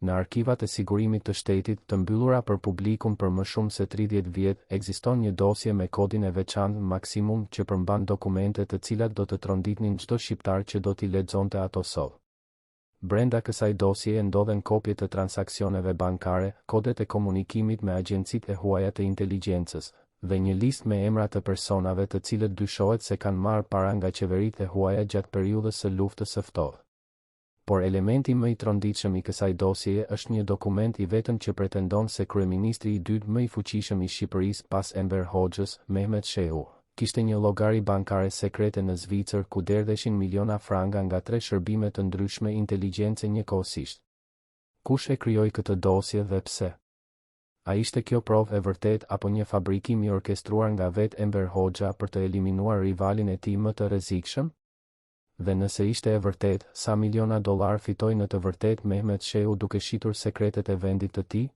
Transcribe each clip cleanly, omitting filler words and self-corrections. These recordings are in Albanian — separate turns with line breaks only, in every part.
Në arkivat e sigurimit të shtetit të mbyllura për publikun për më shumë se 30 vjet, ekziston një dosje me kodin e veçantë maksimum që përmban dokumente të cilat do të tronditnin çdo shqiptar që do t'i lexonte ato sot. Brenda kësaj dosjeje ndodhen kopje të transaksioneve bankare, kodet e komunikimit me agjencitë e huaja të inteligjencës, dhe një listë me emra të personave të cilët dyshohet se kanë marrë para nga qeveritë e huaja gjatë periudhës së luftës së ftohtë. Por elementi më i tronditshëm i kësaj dosjeje është një dokument i vetëm që pretendon se kryeministri i dytë më i fuqishëm i Shqipërisë pas Enver Hoxhës, Mehmet Shehu, kishte një llogari bankare sekrete në Zvicër ku derdheshin miliona franga nga 3 shërbime të ndryshme inteligjence njëkohësisht. Kush e krijoi këtë dosje dhe pse? A ishte kjo provë e vërtet apo një fabrikim i orkestruar nga vetë Enver Hoxha për të eliminuar rivalin e tij më të rrezikshëm? Dhe nëse ishte e vërtet, sa miliona dollar fitoi në të vërtet Mehmet Shehu duke shitur sekretet e vendit të tij?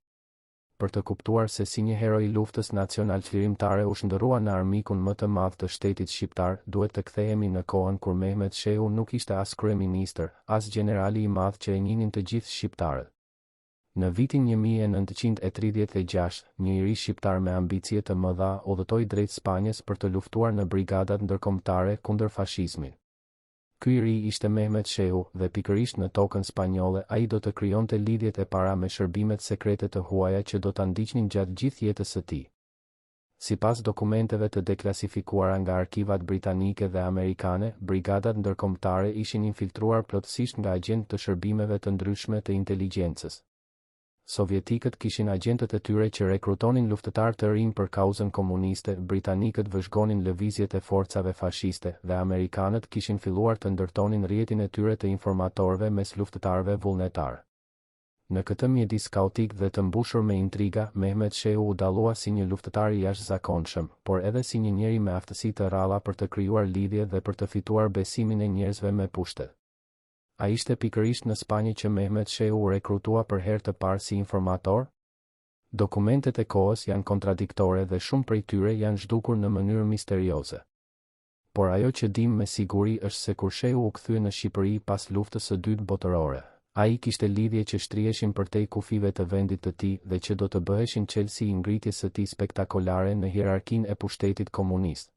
Për të kuptuar se si një hero i luftës nacional çlirimtare u shndërrua në armikun më të madh të shtetit shqiptar, duhet të kthehemi në kohën kur Mehmet Shehu nuk ishte as kryeministër, as generali i madh që e njihnin të gjithë shqiptarët. Në vitin 1936, një iri shqiptar me ambicie të mëdha udhëtoi drejt Spanjës për të luftuar në brigadat ndërkombëtare kundër fashizmit. Ky iri ishte Mehmet Shehu dhe pikërisht në tokën spanjolle ai do të krijonte lidhjet e para me shërbimet sekrete të huaja që do ta ndiqnin gjatë gjithë jetës së tij. Sipas dokumenteve të deklasifikuara nga arkivat britanike dhe amerikane, brigadat ndërkombëtare ishin infiltruar plotësisht nga agjentë të shërbimeve të ndryshme të inteligjencës. Sovjetikët kishin agjentët e tyre që rekrutonin luftëtar të rinj për kauzën komuniste, britanikët vëzhgonin lëvizjet e forcave fashiste dhe amerikanët kishin filluar të ndërtonin rrjetin e tyre të informatorëve mes luftëtarëve vullnetar. Në këtë mjedis kaotik dhe të mbushur me intriga, Mehmet Shehu u dallua si një luftëtar i jashtëzakonshëm, por edhe si një njeri me aftësi të rralla për të krijuar lidhje dhe për të fituar besimin e njerëzve me pushtet. A ishte pikërisht në Spanjë që Mehmet Shehu u rekrutua për herë të parë si informator? Dokumentet e kohës janë kontradiktore dhe shumë prej tyre janë zhdukur në mënyrë misterioze. Por ajo që dim me siguri është se kur Shehu u kthye në Shqipëri pas luftës së dytë botërore, ai kishte lidhje që shtriheshin përtej kufive të vendit të tij dhe që do të bëheshin çelësi i ngritjes së tij spektakolare në hierarkinë e pushtetit komunist.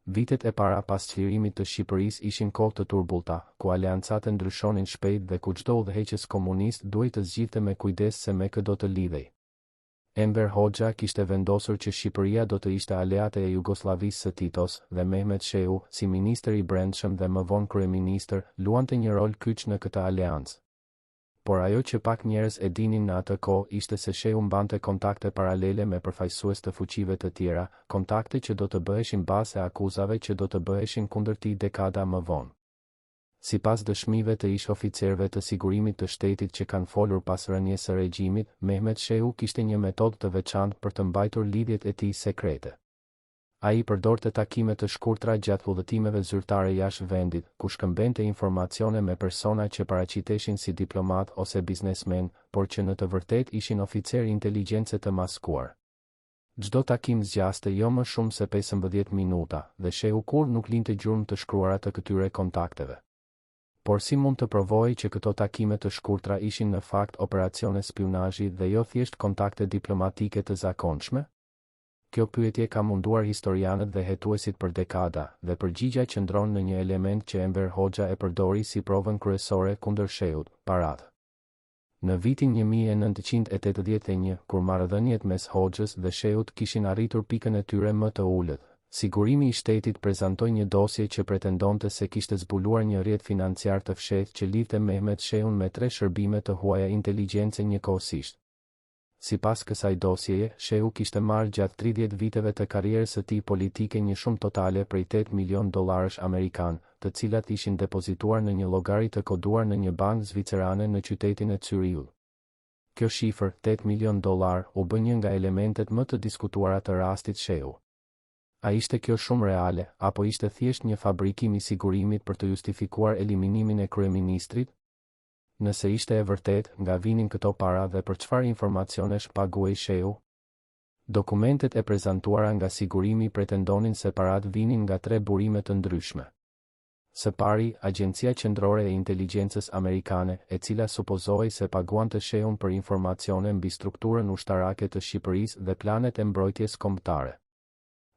Vitet e para pas çlirimit të Shqipërisë ishin kohë të turbullta, ku aleancat ndryshonin shpejt dhe ku çdo udhëheqës komunist duhej të zgjidhte me kujdes se me kë do të lidhej. Enver Hoxha kishte vendosur që Shqipëria do të ishte aleate e Jugosllavisë së Titos dhe Mehmet Shehu, si ministër i brendshëm dhe më vonë kryeministër, luante një rol kyç në këtë aleancë. Por ajo që pak njerëz e dinin në atë kohë ishte se Shehu mbante kontakte paralele me përfaqësues të fuqive të tjera, kontakte që do të bëheshin bazë e akuzave që do të bëheshin kundër tij dekada më vonë. Sipas dëshmive të ish oficerëve të sigurimit të shtetit që kanë folur pas rënies së regjimit, Mehmet Shehu kishte një metodë të veçantë për të mbajtur lidhjet e tij sekrete. Ai përdorte takime të shkurtra gjatë udhëtimeve zyrtare jashtë vendit, ku shkëmbente informacione me persona që paraqiteshin si diplomat ose biznesmen, por që në të vërtetë ishin oficerë inteligjence të maskuar. Çdo takim zgjaste jo më shumë se 15 minuta, dhe Shehu kur nuk linte gjurmë të shkruara të këtyre kontakteve. Por si mund të provojë që këto takime të shkurtra ishin në fakt operacione spionazhi dhe jo thjesht kontakte diplomatike të zakonshme? Kjo pyetje ka munduar historianët dhe hetuesit për dekada, dhe përgjigjja qëndron në një element që Enver Hoxha e përdori si provën kryesore kundër Shehut, paratë. Në vitin 1981, kur marrëdhëniet mes Hoxhës dhe Shehut kishin arritur pikën e tyre më të ulët, sigurimi i shtetit prezantoi një dosje që pretendonte se kishte zbuluar një rrjet financiar të fshehtë që lidhte Mehmet Shehun me 3 shërbime të huaja inteligjence njëkohësisht. Sipas kësaj dosjeje, Shehu kishte marrë gjatë 30 viteve të karrierës së tij politike një shumë totale prej 8 milion dollarësh amerikan, të cilat ishin depozituar në një llogari të koduar në një bankë zvicerane në qytetin e Zyrich. Kjo shifër, 8 milion dollar, u bë një nga elementet më të diskutuara të rastit Shehu. A ishte kjo shumë reale, apo ishte thjesht një fabrikim i sigurimit për të justifikuar eliminimin e kryeministrit? Nëse ishte e vërtet, nga vinin këto para dhe për çfarë informacionesh paguaj Shehu? Dokumentet e prezantuara nga sigurimi pretendonin se parat vinin nga 3 burime të ndryshme. Së pari, Agjencia Qendrore e Inteligjencës Amerikane, e cila supozohej se paguante shehun për informacione mbi strukturën ushtarake të Shqipërisë dhe planet e mbrojtjes kombëtare.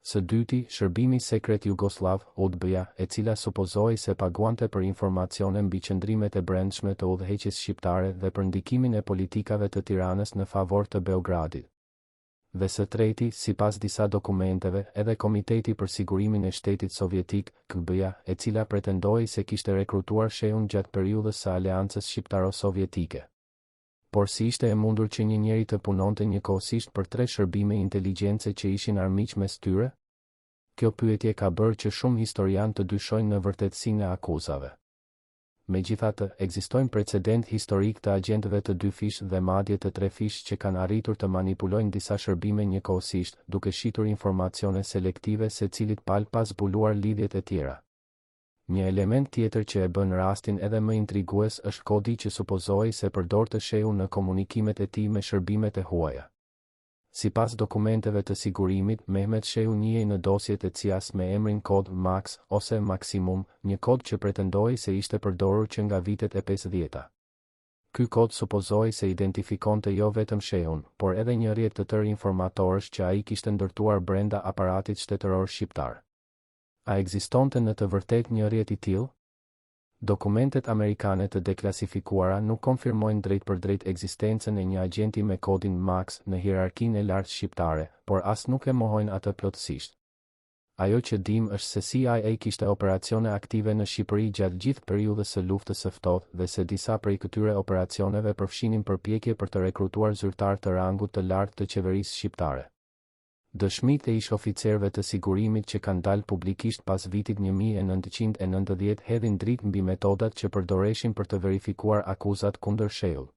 Së dyti, Shërbimi Sekret Jugoslav, UDBA, e cila supozohej se paguante për informacione mbi qëndrimet e brendshme të udhëheqjes shqiptare dhe për ndikimin e politikave të Tiranës në favor të Beogradit. Dhe së treti, sipas disa dokumenteve, edhe Komiteti për Sigurimin e Shtetit Sovjetik, KGB-ja, e cila pretendoi se kishte rekrutuar shehun gjatë periudhës së Aleancës Shqiptaro-Sovjetike. Por si ishte e mundur që një njeri të punonte njëkohësisht për 3 shërbime inteligjence që ishin armiq mes tyre? Kjo pyetje ka bërë që shumë historian të dyshojnë në vërtetësinë e akuzave. Megjithatë, ekzistojnë precedent historik të agjentëve të 2 fish dhe madje të 3 fish që kanë arritur të manipulojnë disa shërbime njëkohësisht, duke shitur informacione selektive secilit palë pa zbuluar lidhjet e tjera. Një element tjetër që e bën rastin edhe më intrigues është kodi që supozohej se përdorte shehu në komunikimet e tij me shërbimet e huaja. Sipas dokumenteve të sigurimit, Mehmet Shehu njihej në dosjet e CIA-s me emrin kod Max ose Maximum, një kod që pretendoi se ishte përdorur që nga vitet e 50-ta. Ky kod supozohej se identifikonte jo vetëm shehun, por edhe një rrjet të tërë informatorësh që ai kishte ndërtuar brenda aparatit shtetëror shqiptar. A ekzistonte në të vërtetë një rrjet i tillë? Dokumentet amerikane të deklasifikuara nuk konfirmojnë drejt për drejt ekzistencën e një agjenti me kodin Max në hierarkinë e lartë shqiptare, por as nuk e mohojnë atë plotësisht. Ajo që dim është se CIA kishte operacione aktive në Shqipëri gjatë gjithë periudhës së luftës së ftohtë dhe se disa prej këtyre operacioneve përfshinin përpjekje për të rekrutuar zyrtar të rangut të lartë të qeverisë shqiptare. Dëshmitë e ish oficerëve të sigurimit që kanë dalë publikisht pas vitit 1990 hedhin dritë mbi metodat që përdoreshin për të verifikuar akuzat kundër Shehut.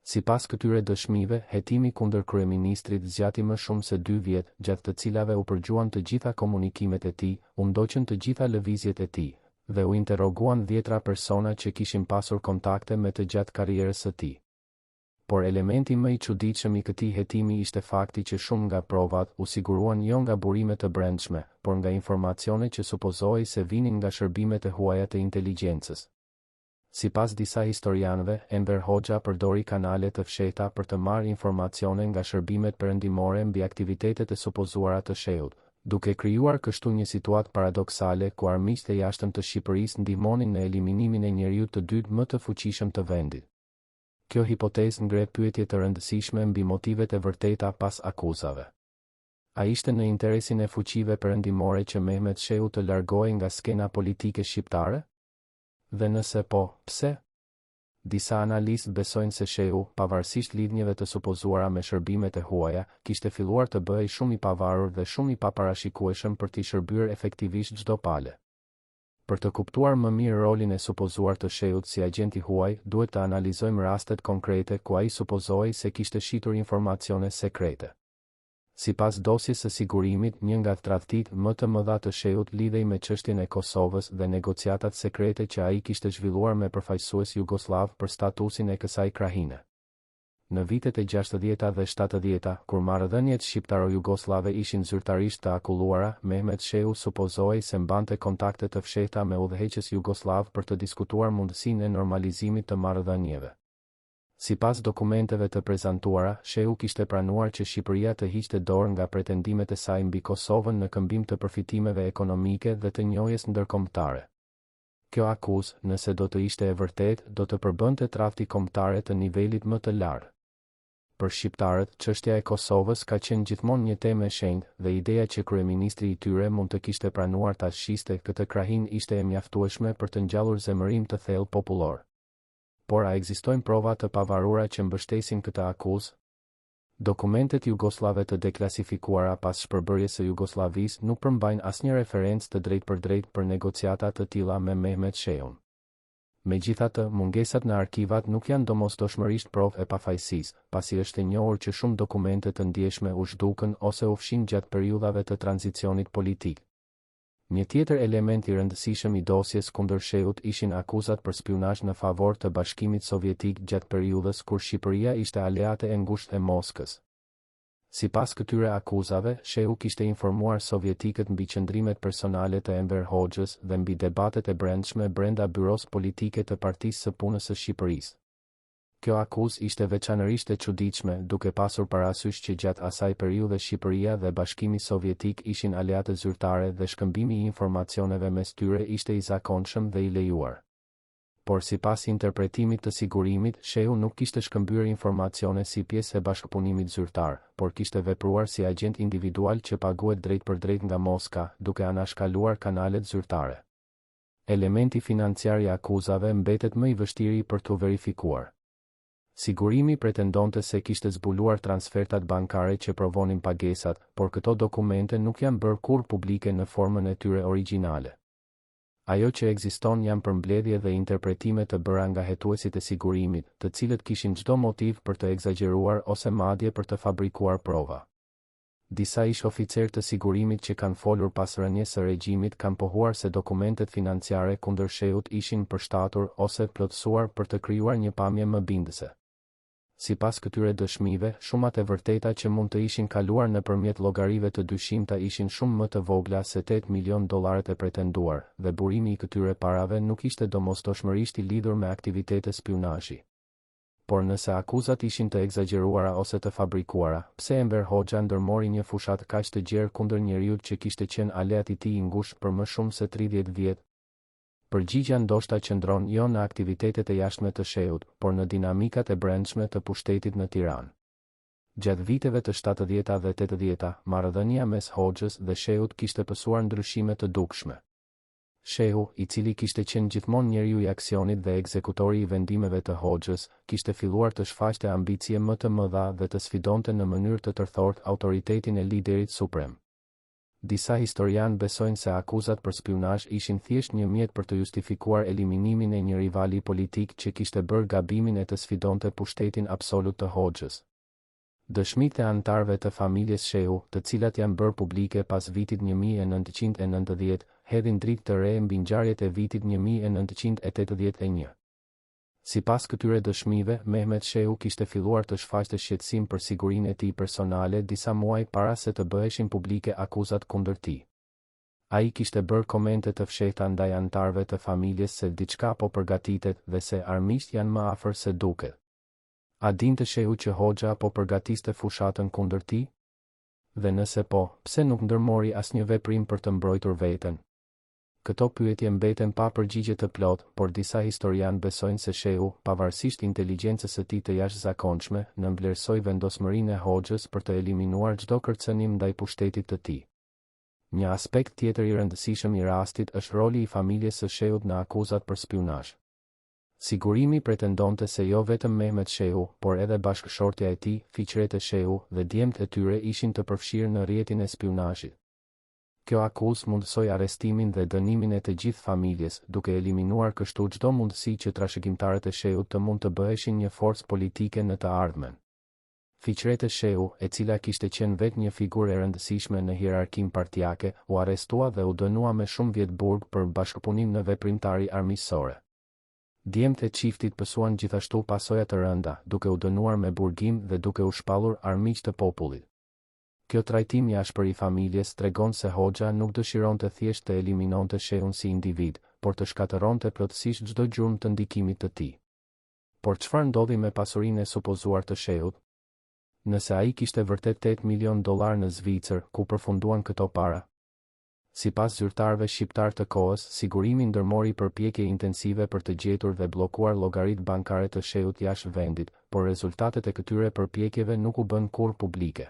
Sipas këtyre dëshmive, hetimi kundër kryeministrit zgjati më shumë se 2 vjet, gjatë të cilave u përgjuan të gjitha komunikimet e tij, u ndoqën të gjitha lëvizjet e tij, dhe u interroguan 10 persona që kishin pasur kontakte me të gjatë karrierës së tij. Por elementi më i çuditshëm i këtij hetimi ishte fakti që shumë nga provat u siguruan jo nga burime të brendshme, por nga informacione që supozohej se vinin nga shërbimet e huaja të inteligjencës. Sipas disa historianëve, Enver Hoxha përdori kanale të fshehta për të marrë informacione nga shërbimet perëndimore mbi aktivitetet e supozuara të Shehut, duke krijuar kështu një situatë paradoksale ku armiqtë e jashtëm të Shqipërisë ndihmonin në eliminimin e njeriut të dytë më të fuqishëm të vendit. Kjo hipotezë ngre pyetje të rëndësishme mbi motivet e vërteta pas akuzave. A ishte në interesin e fuqive perëndimore që Mehmet Shehu të largohej nga skena politike shqiptare? Dhe nëse po, pse? Disa analistë besojnë se Shehu, pavarësisht lidhjeve të supozuara me shërbimet e huaja, kishte filluar të bëhej shumë i pavarur dhe shumë i paparashikueshëm për t'i shërbyer efektivisht çdo pale. Për të kuptuar më mirë rolin e supozuar të Shehut si agjenti huaj, duhet të analizojmë rastet konkrete ku ai supozohej se kishte shitur informacione sekrete. Sipas dosjes së sigurimit, një nga tradhtitë më të mëdha të Shehut lidhej me çështjen e Kosovës dhe negociatat sekrete që ai kishte zhvilluar me përfaqësues jugosllav për statusin e kësaj krahine. Në vitet e 60-ta dhe 70-ta, kur marrëdhëniet shqiptaro-jugoslave ishin zyrtarisht të akulluara, Mehmet Shehu supozohej se mbante kontakte të fshehta me udhëheqës jugoslav për të diskutuar mundësinë e normalizimit të marrëdhënieve. Sipas dokumenteve të prezantuara, Shehu kishte pranuar që Shqipëria të hiqte dorë nga pretendimet e saj mbi Kosovën në këmbim të përfitimeve ekonomike dhe të njohjes ndërkombëtare. Kjo akuzë, nëse do të ishte e vërtetë, do të përbënte tradhti kombëtare të nivelit më të lartë. Për shqiptarët, çështja e Kosovës ka qenë gjithmonë një temë e shenjtë dhe ideja që kryeministri i tyre mund të kishte pranuar ta shiste këtë krahinë ishte e mjaftueshme për të ngjallur zemërim të thellë popullor. Por a ekzistojnë prova të pavarura që mbështesin këtë akuzë? Dokumentet jugoslave të deklasifikuara pas shpërbërjes së Jugosllavisë nuk përmbajnë asnjë referencë të drejtë për negociata të tilla me Mehmet Shehun. Megjithatë, mungesat në arkivat nuk janë domosdoshmërisht provë e pafajësisë, pasi është e njohur që shumë dokumente të ndjeshme u zhdukën ose u fshin gjatë periudhave të tranzicionit politik. Një tjetër element i rëndësishëm i dosjes kundër Shehut ishin akuzat për spionazh në favor të Bashkimit Sovjetik gjatë periudhës kur Shqipëria ishte aleate e ngushtë e Moskës. Sipas këtyre akuzave, Shehu kishte informuar sovjetikët mbi qëndrimet personale të Enver Hoxhës dhe mbi debatet e brendshme brenda byros politike të Partisë së Punës së Shqipërisë. Kjo akuzë ishte veçanërisht e çuditshme, duke pasur parasysh që gjatë asaj periudhe Shqipëria dhe Bashkimi Sovjetik ishin aleatë zyrtare dhe shkëmbimi i informacioneve mes tyre ishte i zakonshëm dhe i lejuar. Por sipas interpretimit të sigurimit, Shehu nuk kishte shkëmbyer informacione si pjesë e bashkëpunimit zyrtar, por kishte vepruar si agent individual që paguhet drejt për drejt nga Moska, duke anashkaluar kanalet zyrtare. Elementi financiar i akuzave mbetet më i vështirë për t'u verifikuar. Sigurimi pretendonte se kishte zbuluar transfertat bankare që provonin pagesat, por këto dokumente nuk janë bërë kurrë publike në formën e tyre origjinale. Ajo që ekziston janë përmbledhje dhe interpretime të bëra nga hetuesit e sigurimit, të cilët kishin çdo motiv për të egzageruar ose madje për të fabrikuar prova. Disa ish oficer të sigurimit që kanë folur pas rënies së regjimit kanë pohuar se dokumentet financiare kundër Shehut ishin përshtatur ose plotësuar për të krijuar një pamje më bindëse. Sipas këtyre dëshmive, shumat e vërteta që mund të ishin kaluar nëpërmjet llogarive të dyshimta ishin shumë më të vogla se 8 milion dollarët e pretenduar, dhe burimi i këtyre parave nuk ishte domosdoshmërisht i lidhur me aktivitete spionazhi. Por nëse akuzat ishin të egzageruara ose të fabrikuara, pse Enver Hoxha ndërmori një fushat kaq të gjerë kundër njeriut që kishte qenë aleat i tij i ngushtë për më shumë se 30 vjet? Përgjigjja ndoshta qëndron jo në aktivitetet e jashtme të Shehut, por në dinamikat e brendshme të pushtetit në Tiranë. Gjatë viteve të 70-ta dhe 80-ta, marrëdhënia mes Hoxhës dhe Shehut kishte pësuar ndryshime të dukshme. Shehu, i cili kishte qenë gjithmonë njeriu i aksionit dhe ekzekutori i vendimeve të Hoxhës, kishte filluar të shfaqte ambicie më të mëdha dhe të sfidonte në mënyrë të tërthort autoritetin e liderit suprem. Disa historianë besojnë se akuzat për spionazh ishin thjesht një mjet për të justifikuar eliminimin e një rivali politik që kishte bërë gabimin e të sfidonte pushtetin absolut të Hoxhës. Dëshmitë e anëtarëve të familjes Shehu, të cilat janë bërë publike pas vitit 1990, hedhin dritë të re mbi ngjarjet e vitit 1981. Sipas këtyre dëshmive, Mehmet Shehu kishte filluar të shfaqte shqetësim për sigurinë e tij personale disa muaj para se të bëheshin publike akuzat kundër tij. Ai kishte bërë komente të fshehta ndaj anëtarëve të familjes se diçka po përgatitet dhe se armiqt janë më afër se duket. A dinte Shehu që Hoxha po përgatiste fushatën kundër tij? Dhe nëse po, pse nuk ndërmori asnjë veprim për të mbrojtur veten? Këto pyetje mbeten pa përgjigje të plotë, por disa historianë besojnë se Shehu, pavarësisht inteligjencës së tij të jashtëzakonshme, nënvlerësoi vendosmërinë e Hoxhës për të eliminuar çdo kërcënim ndaj pushtetit të tij. Një aspekt tjetër i rëndësishëm i rastit është roli i familjes së Shehut në akuzat për spionazh. Sigurimi pretendonte se jo vetëm Mehmet Shehu, por edhe bashkëshortja e tij, Fiqret e Shehu, dhe djemt e tyre ishin të përfshirë në rrjetin e spionazhit. Kjo akuzë mundësoi arrestimin dhe dënimin e të gjithë familjes, duke eliminuar kështu çdo mundësi që trashëgimtarët e Shehut të mund të bëheshin një forcë politike në të ardhmen. Fiqret e Shehu, e cila kishte qenë vetë një figurë e rëndësishme në hierarkinë partijake, u arrestua dhe u dënua me shumë vjet burg për bashkëpunim në veprimtari armiqësore. Djemtë e çiftit pësuan gjithashtu pasoja të rënda, duke u dënuar me burgim dhe duke u shpallur armiq të popullit. Kjo trajtim i ashpër i familjes tregon se Hoxha nuk dëshironte thjesht të eliminonte Shehun si individ, por të shkatëronte plotësisht çdo gjurmë të ndikimit të tij. Por çfarë ndodhi me pasurinë e supozuar të Shehut? Nëse ai kishte vërtet 8 milion dollar në Zvicër, ku përfunduan këto para? Sipas zyrtarëve shqiptar të kohës, sigurimi ndërmori përpjekje intensive për të gjetur dhe bllokuar llogaritë bankare të Shehut jashtë vendit, por rezultatet e këtyre përpjekjeve nuk u bën kurrë publike.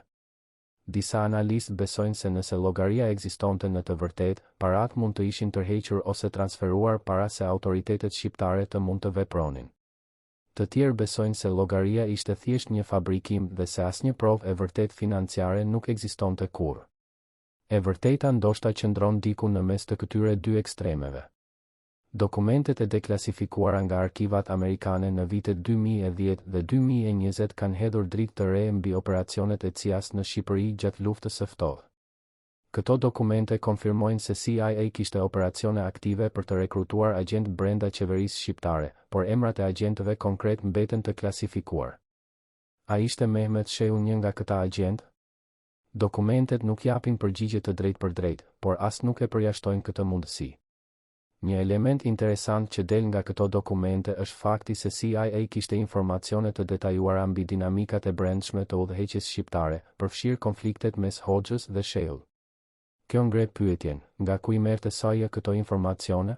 Disa analistë besojnë se nëse llogaria ekzistonte në të vërtetë, paratë mund të ishin tërhequr ose transferuar para se autoritetet shqiptare të mund të vepronin. Të tjerë besojnë se llogaria ishte thjesht një fabrikim dhe se asnjë provë e vërtetë financiare nuk ekzistonte kurrë. E vërteta ndoshta qëndron diku në mes të këtyre dy ekstremeve. Dokumentet e deklasifikuara nga arkivat amerikane në vitet 2010 dhe 2020 kanë hedhur dritë të re mbi operacionet e CIA-s në Shqipëri gjatë luftës së ftohtë. Këto dokumente konfirmojnë se CIA kishte operacione aktive për të rekrutuar agent brenda qeverisë shqiptare, por emrat e agentëve konkret mbeten të klasifikuar. A ishte Mehmet Shehu një nga këta agent? Dokumentet nuk japin përgjigje të drejtë për drejtë, por as nuk e përjashtojnë këtë mundësi. Një element interesant që del nga këto dokumente është fakti se CIA kishte informacione të detajuara mbi dinamikat e brendshme të udhëheqjes shqiptare, përfshirë konfliktet mes Hoxhës dhe Shehull. Kjo ngre pyetjen, nga ku i merrte CIA këto informacione?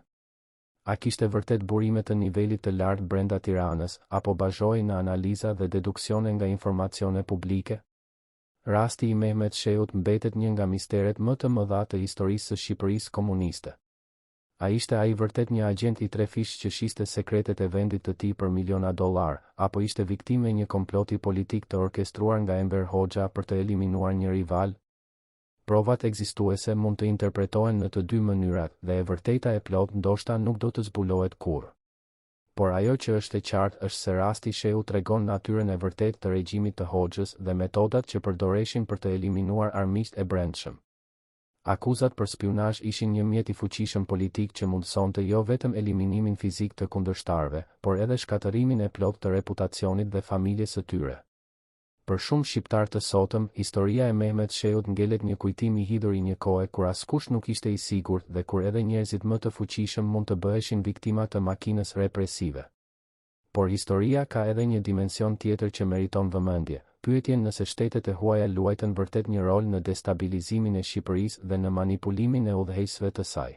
A kishte vërtet burime të nivelit të lartë brenda Tiranës, apo bazoi në analiza dhe deduksione nga informacione publike? Rasti i Mehmet Shehut mbetet një nga misteret më të mëdha të historisë së Shqipërisë komuniste. A ishte ai vërtet një agent i trefish që shiste sekretet e vendit të tij për miliona dollar, apo ishte viktime një komploti politik të orkestruar nga Enver Hoxha për të eliminuar një rival? Provat ekzistuese mund të interpretohen në të dy mënyrat dhe e vërteta e plot ndoshta nuk do të zbulohet kurrë. Por ajo që është e qartë është se rasti Shehu tregon natyrën e vërtetë të regjimit të Hoxhës dhe metodat që përdoreshin për të eliminuar armiqtë e brendshëm. Akuzat për spionazh ishin një mjet i fuqishëm politik që mundsonte jo vetëm eliminimin fizik të kundërshtarëve, por edhe shkatërimin e plotë të reputacionit dhe familjes së tyre. Për shumë shqiptar të sotëm, historia e Mehmet Shehut ngelet një kujtim i hidhur i një kohe kur askush nuk ishte i sigurt dhe kur edhe njerëzit më të fuqishëm mund të bëheshin viktima të makinës represive. Por historia ka edhe një dimension tjetër që meriton vëmendje, pyetjen nëse shtetet e huaja luajtën vërtet një rol në destabilizimin e Shqipërisë dhe në manipulimin e udhëheqësve të saj.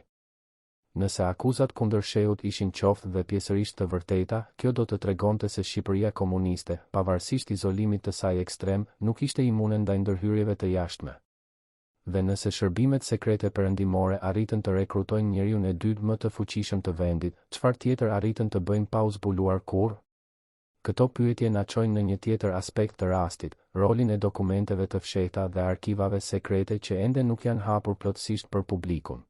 Nëse akuzat kundër Shehut ishin qoftë dhe pjesërisht të vërteta, kjo do të tregonte se Shqipëria komuniste, pavarësisht izolimit të saj ekstrem, nuk ishte imune ndaj ndërhyrjeve të jashtme. Dhe nëse shërbimet sekrete perëndimore arritën të rekrutojnë njeriun e dytë më të fuqishëm të vendit, çfarë tjetër arritën të bëjnë pa u zbuluar kurrë? Këto pyetje na çojnë në një tjetër aspekt të rastit, rolin e dokumenteve të fshehta dhe arkivave sekrete që ende nuk janë hapur plotësisht për publikun.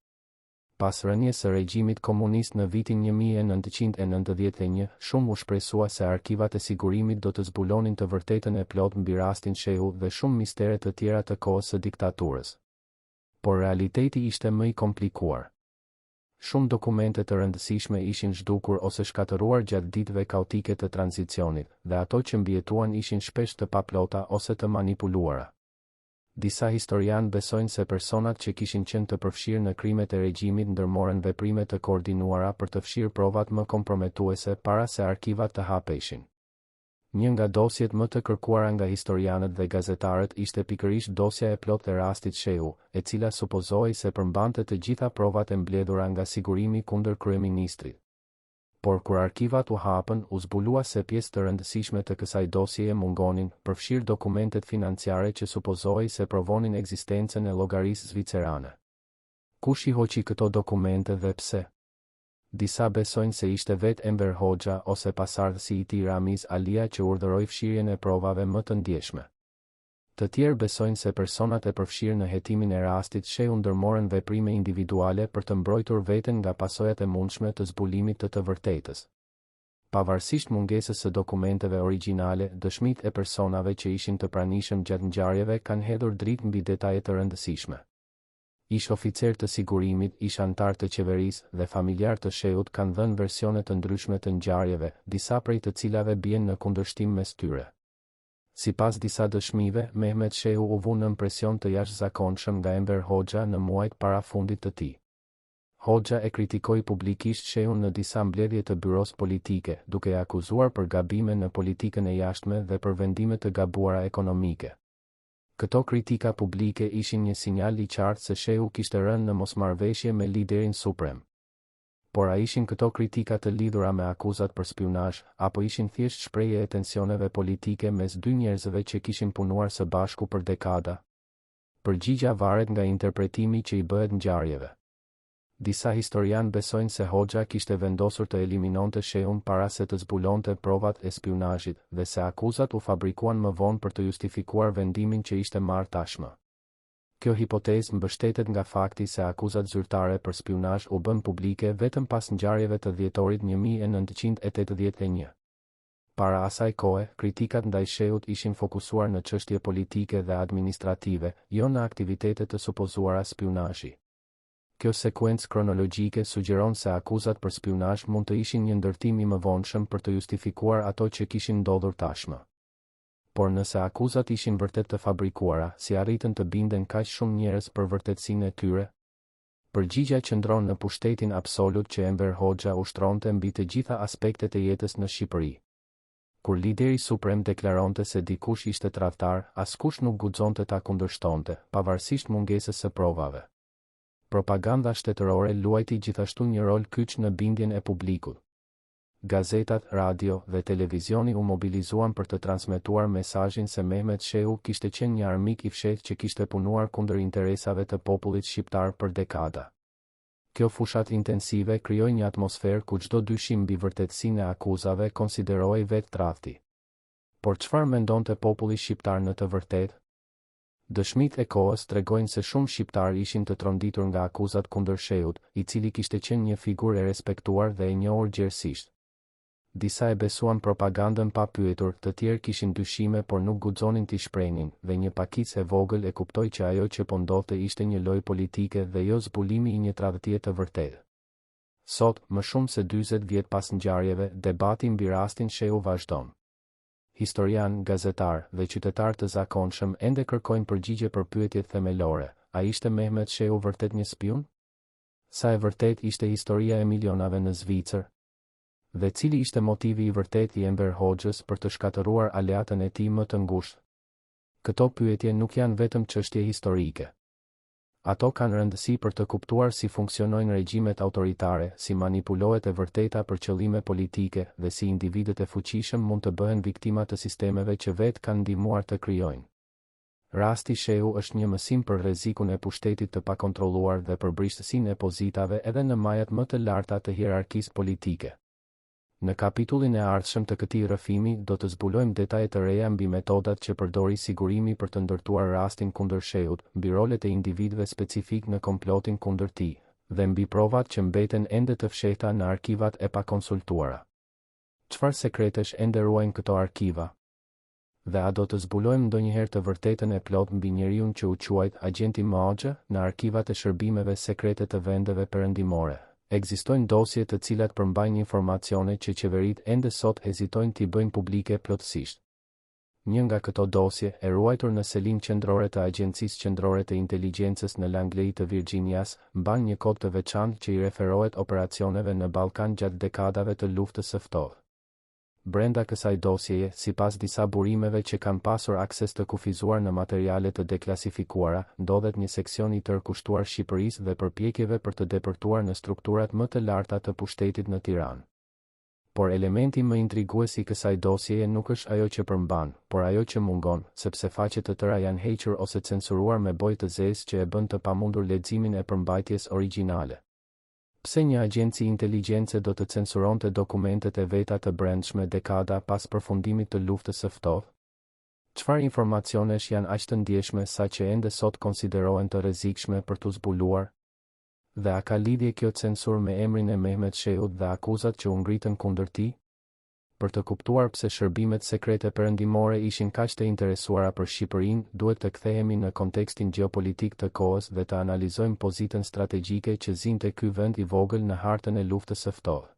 Pas rënies së regjimit komunist në vitin 1991, shumë u shpresua se arkivat e sigurimit do të zbulonin të vërtetën e plotë mbi rastin Shehu dhe shumë mistere të tjera të kohës së diktaturës. Por realiteti ishte më i komplikuar. Shumë dokumente të rëndësishme ishin zhdukur ose shkatëruar gjatë ditëve kaotike të tranzicionit, dhe ato që mbijetuan ishin shpesh të paplota ose të manipuluara. Disa historianë besojnë se personat që kishin qenë të përfshirë në krimet e regjimit ndërmorën veprime të koordinuara për të fshirë provat më komprometuese para se arkivat të hapeshin. Një nga dosjet më të kërkuara nga historianët dhe gazetarët ishte pikërisht dosja e plotë e rastit Shehu, e cila supozohej se përmbante të gjitha provat e mbledhura nga sigurimi kundër kryeministrit. Por kur arkivat u hapën, u zbulua se pjesë të rëndësishme të kësaj dosjeje mungonin, përfshirë dokumentet financiare që supozohej se provonin ekzistencën e llogarisë zvicerane. Kush i hoqi këto dokumente dhe pse? Disa besojnë se ishte vetë Enver Hoxha ose pasardhësi i tij Ramiz Alia që urdhëroi fshirjen e provave më të ndjeshme. Të tjerë besojnë se personat e përfshirë në hetimin e rastit Shehu ndërmorën veprime individuale për të mbrojtur veten nga pasojat e mundshme të zbulimit të vërtetës. Pavarësisht mungesës së dokumenteve origjinale, dëshmitë e personave që ishin të pranishëm gjatë ngjarjeve kanë hedhur dritë mbi detaje të rëndësishme. Ish oficer të sigurimit, ish antar të qeverisë dhe familjar të Shehut kanë dhënë versione të ndryshme të ngjarjeve, disa prej të cilave bien në kundërshtim mes tyre. Sipas disa dëshmive, Mehmet Shehu u vu nën presion të jashtëzakonshëm nga Enver Hoxha në muajt parafundit të tij. Hoxha e kritikoi publikisht Shehun në disa mbledhje të byros politike, duke e akuzuar për gabime në politikën e jashtme dhe për vendime të gabuara ekonomike. Këto kritika publike ishin një sinjal i qartë se Shehu kishte rënë në mosmarrveshje me liderin suprem. Por a ishin këto kritika të lidhura me akuzat për spionazh, apo ishin thjesht shprehje e tensioneve politike mes dy njerëzve që kishin punuar së bashku për dekada? Përgjigjja varet nga interpretimi që i bëhet ngjarjeve. Disa historianë besojnë se Hoxha kishte vendosur të eliminonte Shehun para se të zbulonte provat e spionazhit dhe se akuzat u fabrikuan më vonë për të justifikuar vendimin që ishte marrë tashmë. Kjo hipotezë mbështetet nga fakti se akuzat zyrtare për spionazh u bën publike vetëm pas ngjarjeve të dhjetorit 1981. Para asaj kohe, kritikat ndaj Shehut ishin fokusuar në çështje politike dhe administrative, jo në aktivitete të supozuara spionazhi. Kjo sekuencë kronologjike sugjeron se akuzat për spionazh mund të ishin një ndërtim i mëvonshëm për të justifikuar ato që kishin ndodhur tashmë. Por nëse akuzat ishin vërtet të fabrikuara, si arritën të binden kaq shumë njerëz për vërtetësinë e tyre? Përgjigjja qëndron në pushtetin absolut që Enver Hoxha ushtronte mbi të gjitha aspektet e jetës në Shqipëri. Kur lideri suprem deklaronte se dikush ishte tradhtar, askush nuk guxonte ta kundërshtonte, pavarësisht mungesës së provave. Propaganda shtetërore luajti gjithashtu një rol kyç në bindjen e publikut. Gazetat, radio dhe televizioni u mobilizuan për të transmetuar mesazhin se Mehmet Shehu kishte qenë një armik i fshehtë që kishte punuar kundër interesave të popullit shqiptar për dekada. Kjo fushat intensive krijoi një atmosferë ku çdo dyshim mbi vërtetësinë e akuzave konsiderohej vetë tradhti. Por çfarë mendonte populli shqiptar në të vërtetë? Dëshmitë e kohës tregojnë se shumë shqiptarë ishin të tronditur nga akuzat kundër Shehut, i cili kishte qenë një figurë e respektuar dhe e njohur gjerësisht. Disa e besuan propagandën pa pyetur, të tjerë kishin dyshime por nuk guxonin t'i shprehnin, dhe një pakicë e vogël e kuptoi që ajo që po ndodhte ishte një lojë politike dhe jo zbulimi i një tradhtie të vërtetë. Sot, më shumë se 40 vjet pas ngjarjeve, debati mbi rastin Shehu vazhdon. Historian, gazetar dhe qytetar të zakonshëm ende kërkojnë përgjigje për pyetjet themelore: a ishte Mehmet Shehu vërtet një spion? Sa e vërtet ishte historia e milionave në Zvicër? Dhe cili ishte motivi i vërtet i Enver Hoxhës për të shkatëruar aleatën e tij më të ngushtë? Këto pyetje nuk janë vetëm çështje historike. Ato kanë rëndësi për të kuptuar si funksionojnë regjimet autoritare, si manipulohet e vërteta për qëllime politike dhe si individët e fuqishëm mund të bëhen viktima të sistemeve që vetë kanë ndihmuar të krijojnë. Rasti Shehu është një mësim për rrezikun e pushtetit të pakontrolluar dhe për brishtësinë e pozitave edhe në majat më të larta të hierarkisë politike. Në kapitullin e ardhshëm të këtij rrëfimi do të zbulojmë detaje të reja mbi metodat që përdori sigurimi për të ndërtuar rastin kundër Shehut, mbi rolet e individëve specifik në komplotin kundër tij, dhe mbi provat që mbeten ende të fshehta në arkivat e pakonsultuara. Çfarë sekretesh ende ruajnë këto arkiva? Dhe a do të zbulojmë ndonjëherë të vërtetën e plot mbi njeriun që u quajt agenti Moxha në arkivat e shërbimeve sekrete të vendeve perëndimore? Ekzistojnë dosje të cilat përmbajnë informacione që qeveritë ende sot hezitojnë t'i bëjnë publike plotësisht. Një nga këto dosje, e ruajtur në selin qendrore të Agjencisë Qendrore të Inteligjencës në Langley të Virginias, mban një kod të veçantë që i referohet operacioneve në Ballkan gjatë dekadave të luftës së ftohtë. Brenda kësaj dosjeje, sipas disa burimeve që kanë pasur akses të kufizuar në materiale të deklasifikuara, ndodhet një seksion i tërkushtuar Shqipërisë dhe përpjekjeve për të depërtuar në strukturat më të larta të pushtetit në Tiranë. Por elementi më intrigues i kësaj dosjeje nuk është ajo që përmban, por ajo që mungon, sepse faqe të tëra janë hequr ose censuruar me bojë të zezë që e bën të pamundur leximin e përmbajtjes origjinale. Pse një agjenci inteligjence do të censuronte dokumentet e veta të brendshme dekada pas përfundimit të luftës së ftohtë? Çfarë informacionesh janë aq të ndjeshme sa që ende sot konsiderohen të rrezikshme për t'u zbuluar? Dhe a ka lidhje kjo censur me emrin e Mehmet Shehut dhe akuzat që u ngritën kundër tij? Për të kuptuar pse shërbimet sekrete perëndimore ishin kaq të interesuara për Shqipërinë, duhet të kthehemi në kontekstin gjeopolitik të kohës dhe të analizojmë pozitën strategjike që zinte ky vend i vogël në hartën e luftës së ftohtë.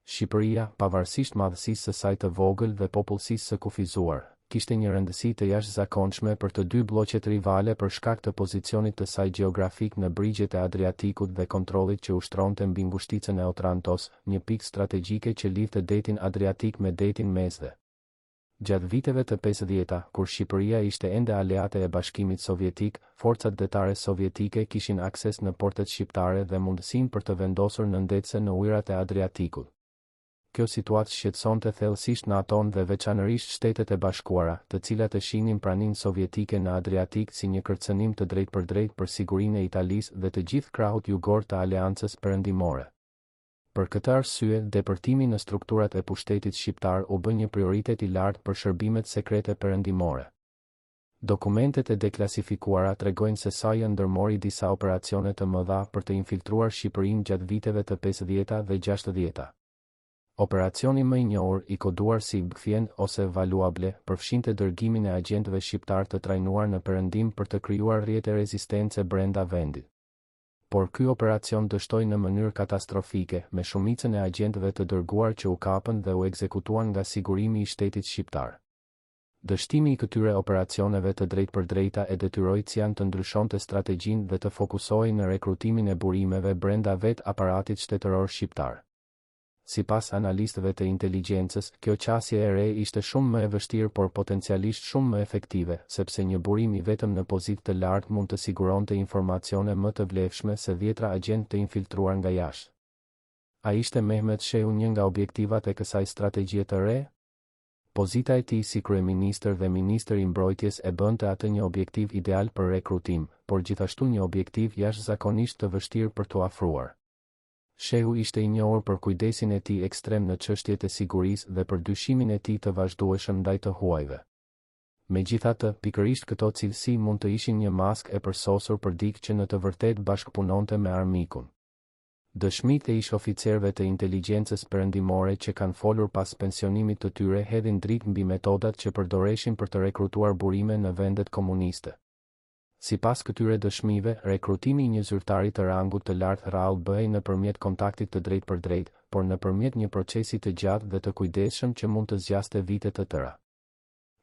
Shqipëria, pavarësisht madhësisë së saj të vogël dhe popullsisë së kufizuar, kishte një rëndësi të jashtëzakonshme për të dy bloqet rivale për shkak të pozicionit të saj gjeografik në brigjet e Adriatikut dhe kontrollit që ushtronte mbi ngushticën e Otrantos, një pikë strategjike që lidhte detin Adriatik me detin Mesdhe. Gjatë viteve të 50-ta, kur Shqipëria ishte ende aleate e Bashkimit Sovjetik, forcat detare sovjetike kishin akses në portet shqiptare dhe mundësinë për të vendosur nëndetse në ujërat e Adriatikut. Kjo situatë shqetësonte thellësisht NATO-n dhe veçanërisht Shtetet e Bashkuara, të cilat e shihnin praninë sovjetike në Adriatik si një kërcënim të drejtpërdrejtë për sigurinë e Italisë dhe të gjithë krahut jugor të Aleancës Perëndimore. Për këtë arsye, depërtimi në strukturat e pushtetit shqiptar u bë një prioritet i lartë për shërbimet sekrete perëndimore. Dokumentet e deklasifikuara tregojnë se SAI ndërmori disa operacione të mëdha për të infiltruar Shqipërinë gjatë viteve të 50-ta dhe 60-ta. Operacioni më i njohur, i koduar si Bgfjen ose Valuable, përfshinte dërgimin e agjentëve shqiptar të trajnuar në perëndim për të krijuar rrjete rezistence brenda vendit. Por ky operacion dështoi në mënyrë katastrofike, me shumicën e agjentëve të dërguar që u kapën dhe u ekzekutuan nga sigurimi i shtetit shqiptar. Dështimi i këtyre operacioneve të drejtpërdrejta e detyroi Cian të ndryshonte strategjinë dhe të fokusohej në rekrutimin e burimeve brenda vetë aparatit shtetëror shqiptar. Sipas analistëve të inteligjencës, kjo qasje e re ishte shumë më e vështirë por potencialisht shumë më efektive, sepse një burim i vetëm në pozitë të lartë mund të siguronte informacione më të vlefshme se 10 agent të infiltruar nga jashtë. A ishte Mehmet Shehu një nga objektivat e kësaj strategjie të re? Pozita e tij si kryeministër dhe ministër i mbrojtjes e bënte atë një objektiv ideal për rekrutim, por gjithashtu një objektiv jashtëzakonisht të vështirë për t'u afruar. Shehu ishte i njohur për kujdesin e tij ekstrem në çështjet e sigurisë dhe për dyshimin e tij të vazhdueshëm ndaj të huajve. Megjithatë, pikërisht këto cilësi mund të ishin një maskë e përsosur për dikë që në të vërtetë bashkëpunonte me armikun. Dëshmitë e ish oficerëve të inteligjencës perëndimore që kanë folur pas pensionimit të tyre hedhin dritë mbi metodat që përdoreshin për të rekrutuar burime në vendet komuniste. Sipas këtyre dëshmive, rekrutimi i një zyrtari të rangut të lartë rrallë bëhej nëpërmjet kontaktit të drejtpërdrejtë, por nëpërmjet një procesi të gjatë dhe të kujdesshëm që mund të zgjaste vite të tëra.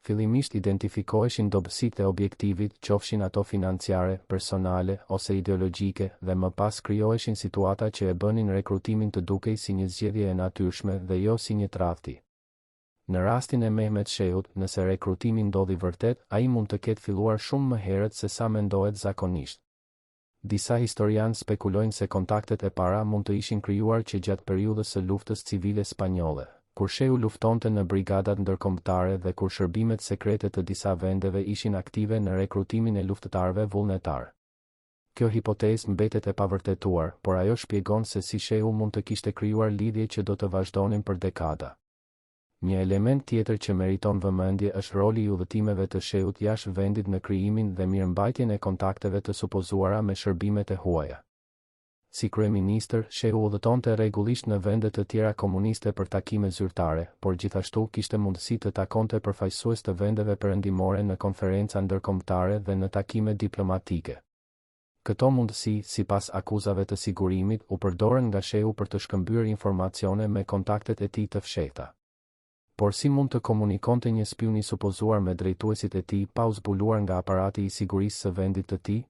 Fillimisht identifikoheshin dobësitë e objektivit, qofshin ato financiare, personale ose ideologjike, dhe më pas krijoheshin situata që e bënin rekrutimin të dukej si një zgjedhje e natyrshme dhe jo si një tradhti. Në rastin e Mehmet Shehut, nëse rekrutimi ndodhi vërtet, ai mund të ketë filluar shumë më herët se sa mendohet zakonisht. Disa historianë spekulojnë se kontaktet e para mund të ishin krijuar që gjatë periudhës së luftës civile spanjolle, kur Shehu luftonte në brigadat ndërkombëtare dhe kur shërbimet sekrete të disa vendeve ishin aktive në rekrutimin e luftëtarëve vullnetar. Kjo hipotezë mbetet e pavërtetuar, por ajo shpjegon se si Shehu mund të kishte krijuar lidhje që do të vazhdonin për dekada. Një element tjetër që meriton vëmendje është roli i udhëtimeve të Shehut jashtë vendit në krijimin dhe mirëmbajtjen e kontakteve të supozuara me shërbimet e huaja. Si kryeministër, Shehu udhëtonte rregullisht në vende të tjera komuniste për takime zyrtare, por gjithashtu kishte mundësi të takonte përfaqësues të vendeve perëndimore në konferenca ndërkombëtare dhe në takime diplomatike. Këto mundësi, sipas akuzave të sigurimit, u përdorën nga Shehu për të shkëmbyer informacione me kontaktet e tij të fshehta. Por si mund të komunikonte një spion i supozuar me drejtuesit e tij pa u zbuluar nga aparati i sigurisë së vendit të tij?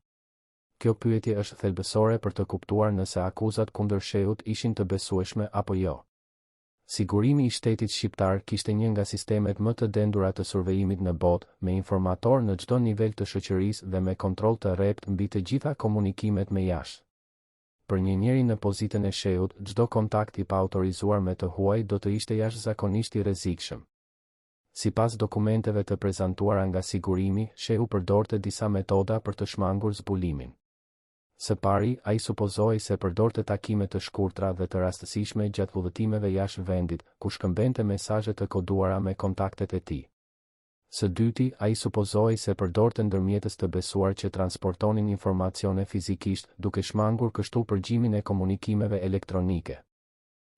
Kjo pyetje është thelbësore për të kuptuar nëse akuzat kundër Shehut ishin të besueshme apo jo. Sigurimi i shtetit shqiptar kishte një nga sistemet më të dendura të survejimit në botë, me informator në çdo nivel të shoqërisë dhe me kontroll të rreptë mbi të gjitha komunikimet me jashtë. Për një njeri në pozitën e Shehut, çdo kontakt i paautorizuar me të huaj do të ishte jashtëzakonisht i rrezikshëm. Sipas dokumenteve të prezantuara nga sigurimi, Shehu përdorte disa metoda për të shmangur zbulimin. Së pari, ai supozohej se përdorte takime të shkurtra dhe të rastësishme gjatë udhëtimeve jashtë vendit, ku shkëmbente mesazhe të koduara me kontaktet e tij. Së dyti, ai supozohej se përdorte ndërmjetës të besuar që transportonin informacione fizikisht, duke shmangur kështu përgjimin e komunikimeve elektronike.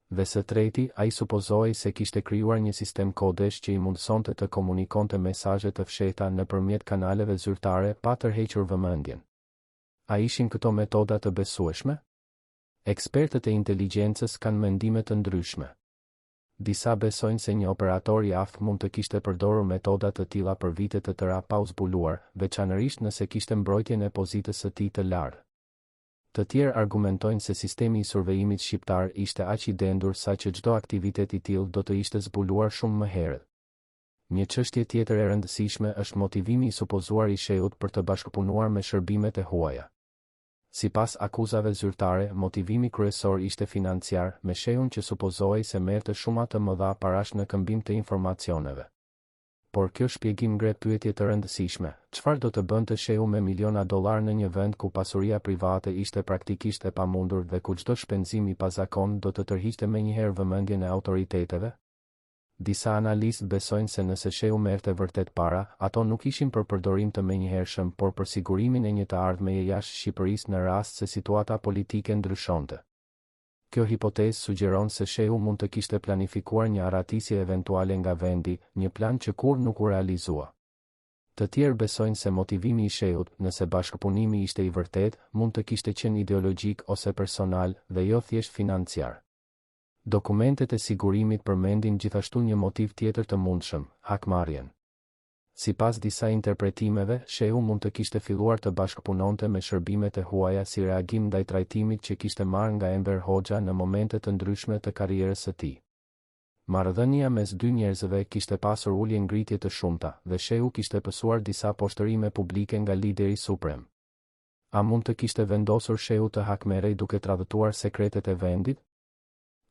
Dhe së treti, ai supozohej se kishte krijuar një sistem kodesh që i mundsonte të komunikonte mesazhe të fshehta nëpërmjet kanaleve zyrtare pa tërhequr vëmendjen. A ishin këto metoda të besueshme? Ekspertët e inteligjencës kanë mendime të ndryshme. Disa besojnë se një operator i aftë mund të kishte përdorur metoda të tilla për vite të tëra pa u zbuluar, veçanërisht nëse kishte mbrojtjen e pozitës së tij të lartë. Të tjerë argumentojnë se sistemi i survejimit shqiptar ishte aq i dendur sa që çdo aktivitet i tillë do të ishte zbuluar shumë më herët. Një çështje tjetër e rëndësishme është motivimi i supozuar i Shehut për të bashkëpunuar me shërbimet e huaja. Sipas akuzave zyrtare, motivimi kryesor ishte financiar, me Shehun që supozohej se merrte shuma të mëdha parash në këmbim të informacioneve. Por kjo shpjegim ngre pyetje të rëndësishme: çfarë do të bënte Shehu me miliona dollar në një vend ku pasuria private ishte praktikisht e pamundur dhe ku çdo shpenzim i pazakon do të tërhiqte menjëherë vëmendjen e autoriteteve? Disa analistë besojnë se nëse Shehu merrte vërtet para, ato nuk ishin për përdorim të menjëhershëm, por për sigurimin e një të ardhmeje jashtë Shqipërisë në rast se situata politike ndryshonte. Kjo hipotezë sugjeron se Shehu mund të kishte planifikuar një arratisje eventuale nga vendi, një plan që kurrë nuk u realizua. Të tjerë besojnë se motivimi i Shehut, nëse bashkëpunimi ishte i vërtet, mund të kishte qenë ideologjik ose personal dhe jo thjesht financiar. Dokumentet e sigurimit përmendin gjithashtu një motiv tjetër të mundshëm: hakmarrjen. Sipas disa interpretimeve, shehu mund të kishte filluar të bashkëpunonte me shërbimet e huaja si reagim ndaj trajtimit që kishte marrë nga Enver Hoxha në momente të ndryshme të karrierës së tij. Marrëdhënia mes dy njerëzve kishte pasur ulje ngritje të shumta dhe shehu kishte pësuar disa poshtërime publike nga lideri suprem. A mund të kishte vendosur shehu të hakmerej duke tradhtuar sekretet e vendit?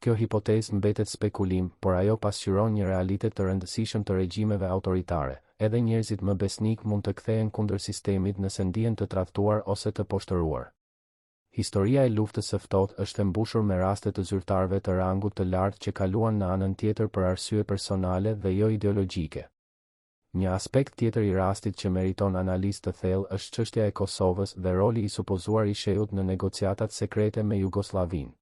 Kjo hipotezë mbetet spekulim, por ajo pasqyron një realitet të rëndësishëm të regjimeve autoritare. Edhe njerëzit më besnik mund të kthehen kundër sistemit nëse ndihen të tradhtuar ose të poshtëruar. Historia e luftës së ftohtë është e mbushur me raste të zyrtarëve të rangut të lartë që kaluan në anën tjetër për arsye personale dhe jo ideologjike. Një aspekt tjetër i rastit që meriton analizë të thellë është çështja e Kosovës dhe roli i supozuar i shehut në negociatat sekrete me Jugosllavinë.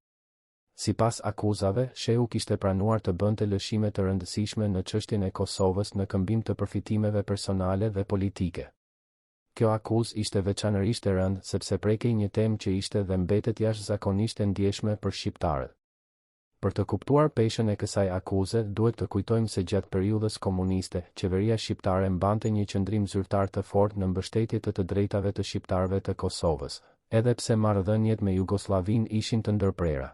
Sipas akuzave, shehu kishte pranuar të bënte lëshime të rëndësishme në çështjen e Kosovës në këmbim të përfitimeve personale dhe politike. Kjo akuzë ishte veçanërisht e rëndë sepse prekej një temë që ishte dhe mbetet jashtëzakonisht e ndjeshme për shqiptarët. Për të kuptuar peshën e kësaj akuze, duhet të kujtojmë se gjatë periudhës komuniste, qeveria shqiptare mbante një qëndrim zyrtar të fortë në mbështetje të drejtave të shqiptarëve të Kosovës, edhe pse marrëdhëniet me Jugosllavinë ishin të ndërprera.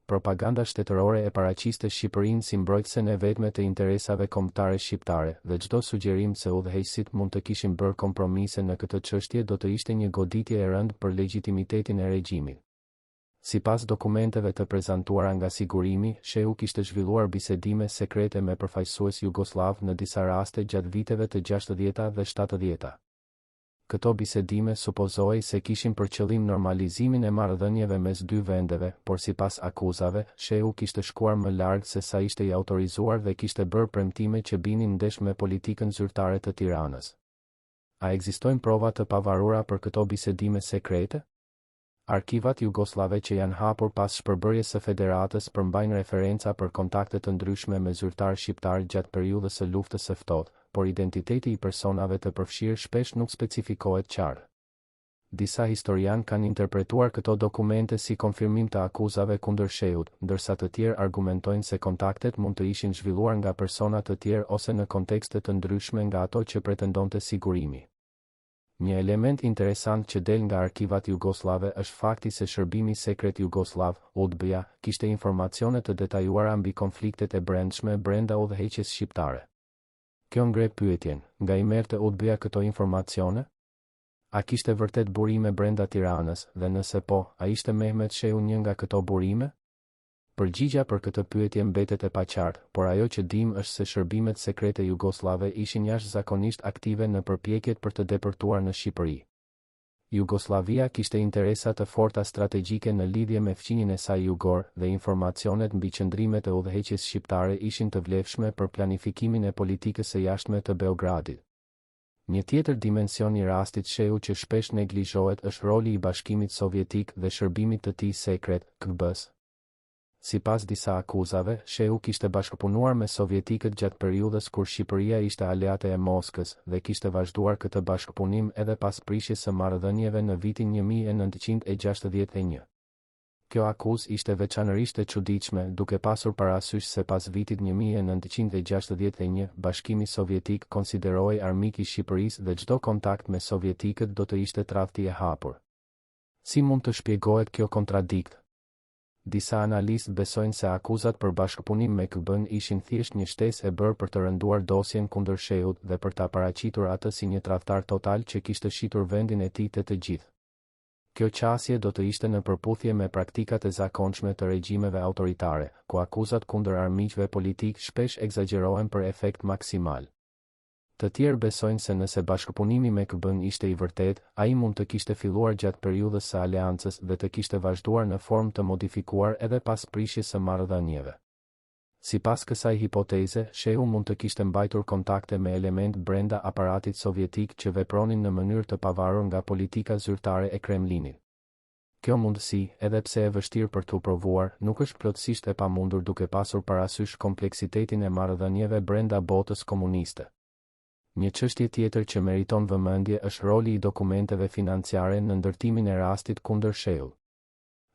Propaganda shtetërore e paraqiste Shqipërinë si mbrojtësen e vetme të interesave kombëtare shqiptare dhe çdo sugjerim se udhëheqësit mund të kishin bërë kompromise në këtë çështje do të ishte një goditje e rëndë për legjitimitetin e regjimit. Sipas dokumenteve të prezantuara nga sigurimi, shehu kishte zhvilluar bisedime sekrete me përfaqësues jugosllav në disa raste gjatë viteve të 60-ta dhe 70-ta. Këto bisedime supozoj se kishin për qëllim normalizimin e marrëdhënieve mes dy vendeve, por sipas akuzave, shehu kishte shkuar më larg se sa ishte i autorizuar dhe kishte bërë premtime që binin ndesh me politikën zyrtare të Tiranës. A ekzistojnë prova të pavarura për këto bisedime sekrete? Arkivat jugoslave që janë hapur pas shpërbërjes së Federatës përmbajnë referenca për kontakte të ndryshme me zyrtarë shqiptar gjatë periudhës së luftës së ftohtë, por identiteti i personave të përfshirë shpesh nuk specifikohet qartë. Disa historian kanë interpretuar këto dokumente si konfirmim të akuzave kundër shehut, ndërsa të tjerë argumentojnë se kontaktet mund të ishin zhvilluar nga persona të tjerë ose në kontekste të ndryshme nga ato që pretendonte sigurimi. Një element interesant që del nga arkivat jugoslave është fakti se shërbimi sekret jugoslav, UDBA, kishte informacione të detajuara mbi konfliktet e brendshme brenda udhëheqjes shqiptare. Kjo ngre pyetjen, nga i merrte UDBA këto informacione? A kishte vërtet burime brenda Tiranës dhe nëse po, a ishte Mehmet Shehu një nga këto burime? Përgjigja për këtë pyetje mbetet e paqartë, por ajo që dim është se shërbimet sekrete jugoslave ishin jashtëzakonisht aktive në përpjekjet për të depërtuar në Shqipëri. Jugoslavia kishte interesa të forta strategjike në lidhje me fqinjen e saj jugor dhe informacionet mbi qëndrimet e udhëheqjes shqiptare ishin të vlefshme për planifikimin e politikës së jashtme të Beogradit. Një tjetër dimension i rastit shehu që shpesh neglizhohet është roli i Bashkimit Sovjetik dhe shërbimit të tij sekret, KGB-s. Sipas disa akuzave, shehu kishte bashkëpunuar me sovjetikët gjatë periudhës kur Shqipëria ishte aleate e Moskës dhe kishte vazhduar këtë bashkëpunim edhe pas prishjes së marrëdhënieve në vitin 1961. Kjo akuzë ishte veçanërisht e çuditshme, duke pasur parasysh se pas vitit 1961, Bashkimi Sovjetik konsideroi armik i Shqipërisë dhe çdo kontakt me sovjetikët do të ishte tradhti e hapur. Si mund të shpjegohet kjo kontradikt? Disa analistë besojnë se akuzat për bashkëpunim me KGB-n ishin thjesht një shtesë e bërë për të rënduar dosjen kundër shehut dhe për ta paraqitur atë si një tradhtar total që kishte shitur vendin e tij te të gjithë. Kjo qasje do të ishte në përputhje me praktikat e zakonshme të regjimeve autoritare, ku akuzat kundër armiqve politik shpesh egzagerohen për efekt maksimal. Të tjerë besojnë se nëse bashkëpunimi me KGB-n ishte i vërtet, ai mund të kishte filluar gjatë periudhës së aleancës dhe të kishte vazhduar në formë të modifikuar edhe pas prishjes së marrëdhënieve. Sipas kësaj hipoteze, shehu mund të kishte mbajtur kontakte me element brenda aparatit sovjetik që vepronin në mënyrë të pavarur nga politika zyrtare e Kremlinit. Kjo mundësi, edhe pse e vështirë për t'u provuar, nuk është plotësisht e pamundur duke pasur parasysh kompleksitetin e marrëdhënieve brenda botës komuniste. Një çështje tjetër që meriton vëmendje është roli i dokumenteve financiare në ndërtimin e rastit kundër shehut.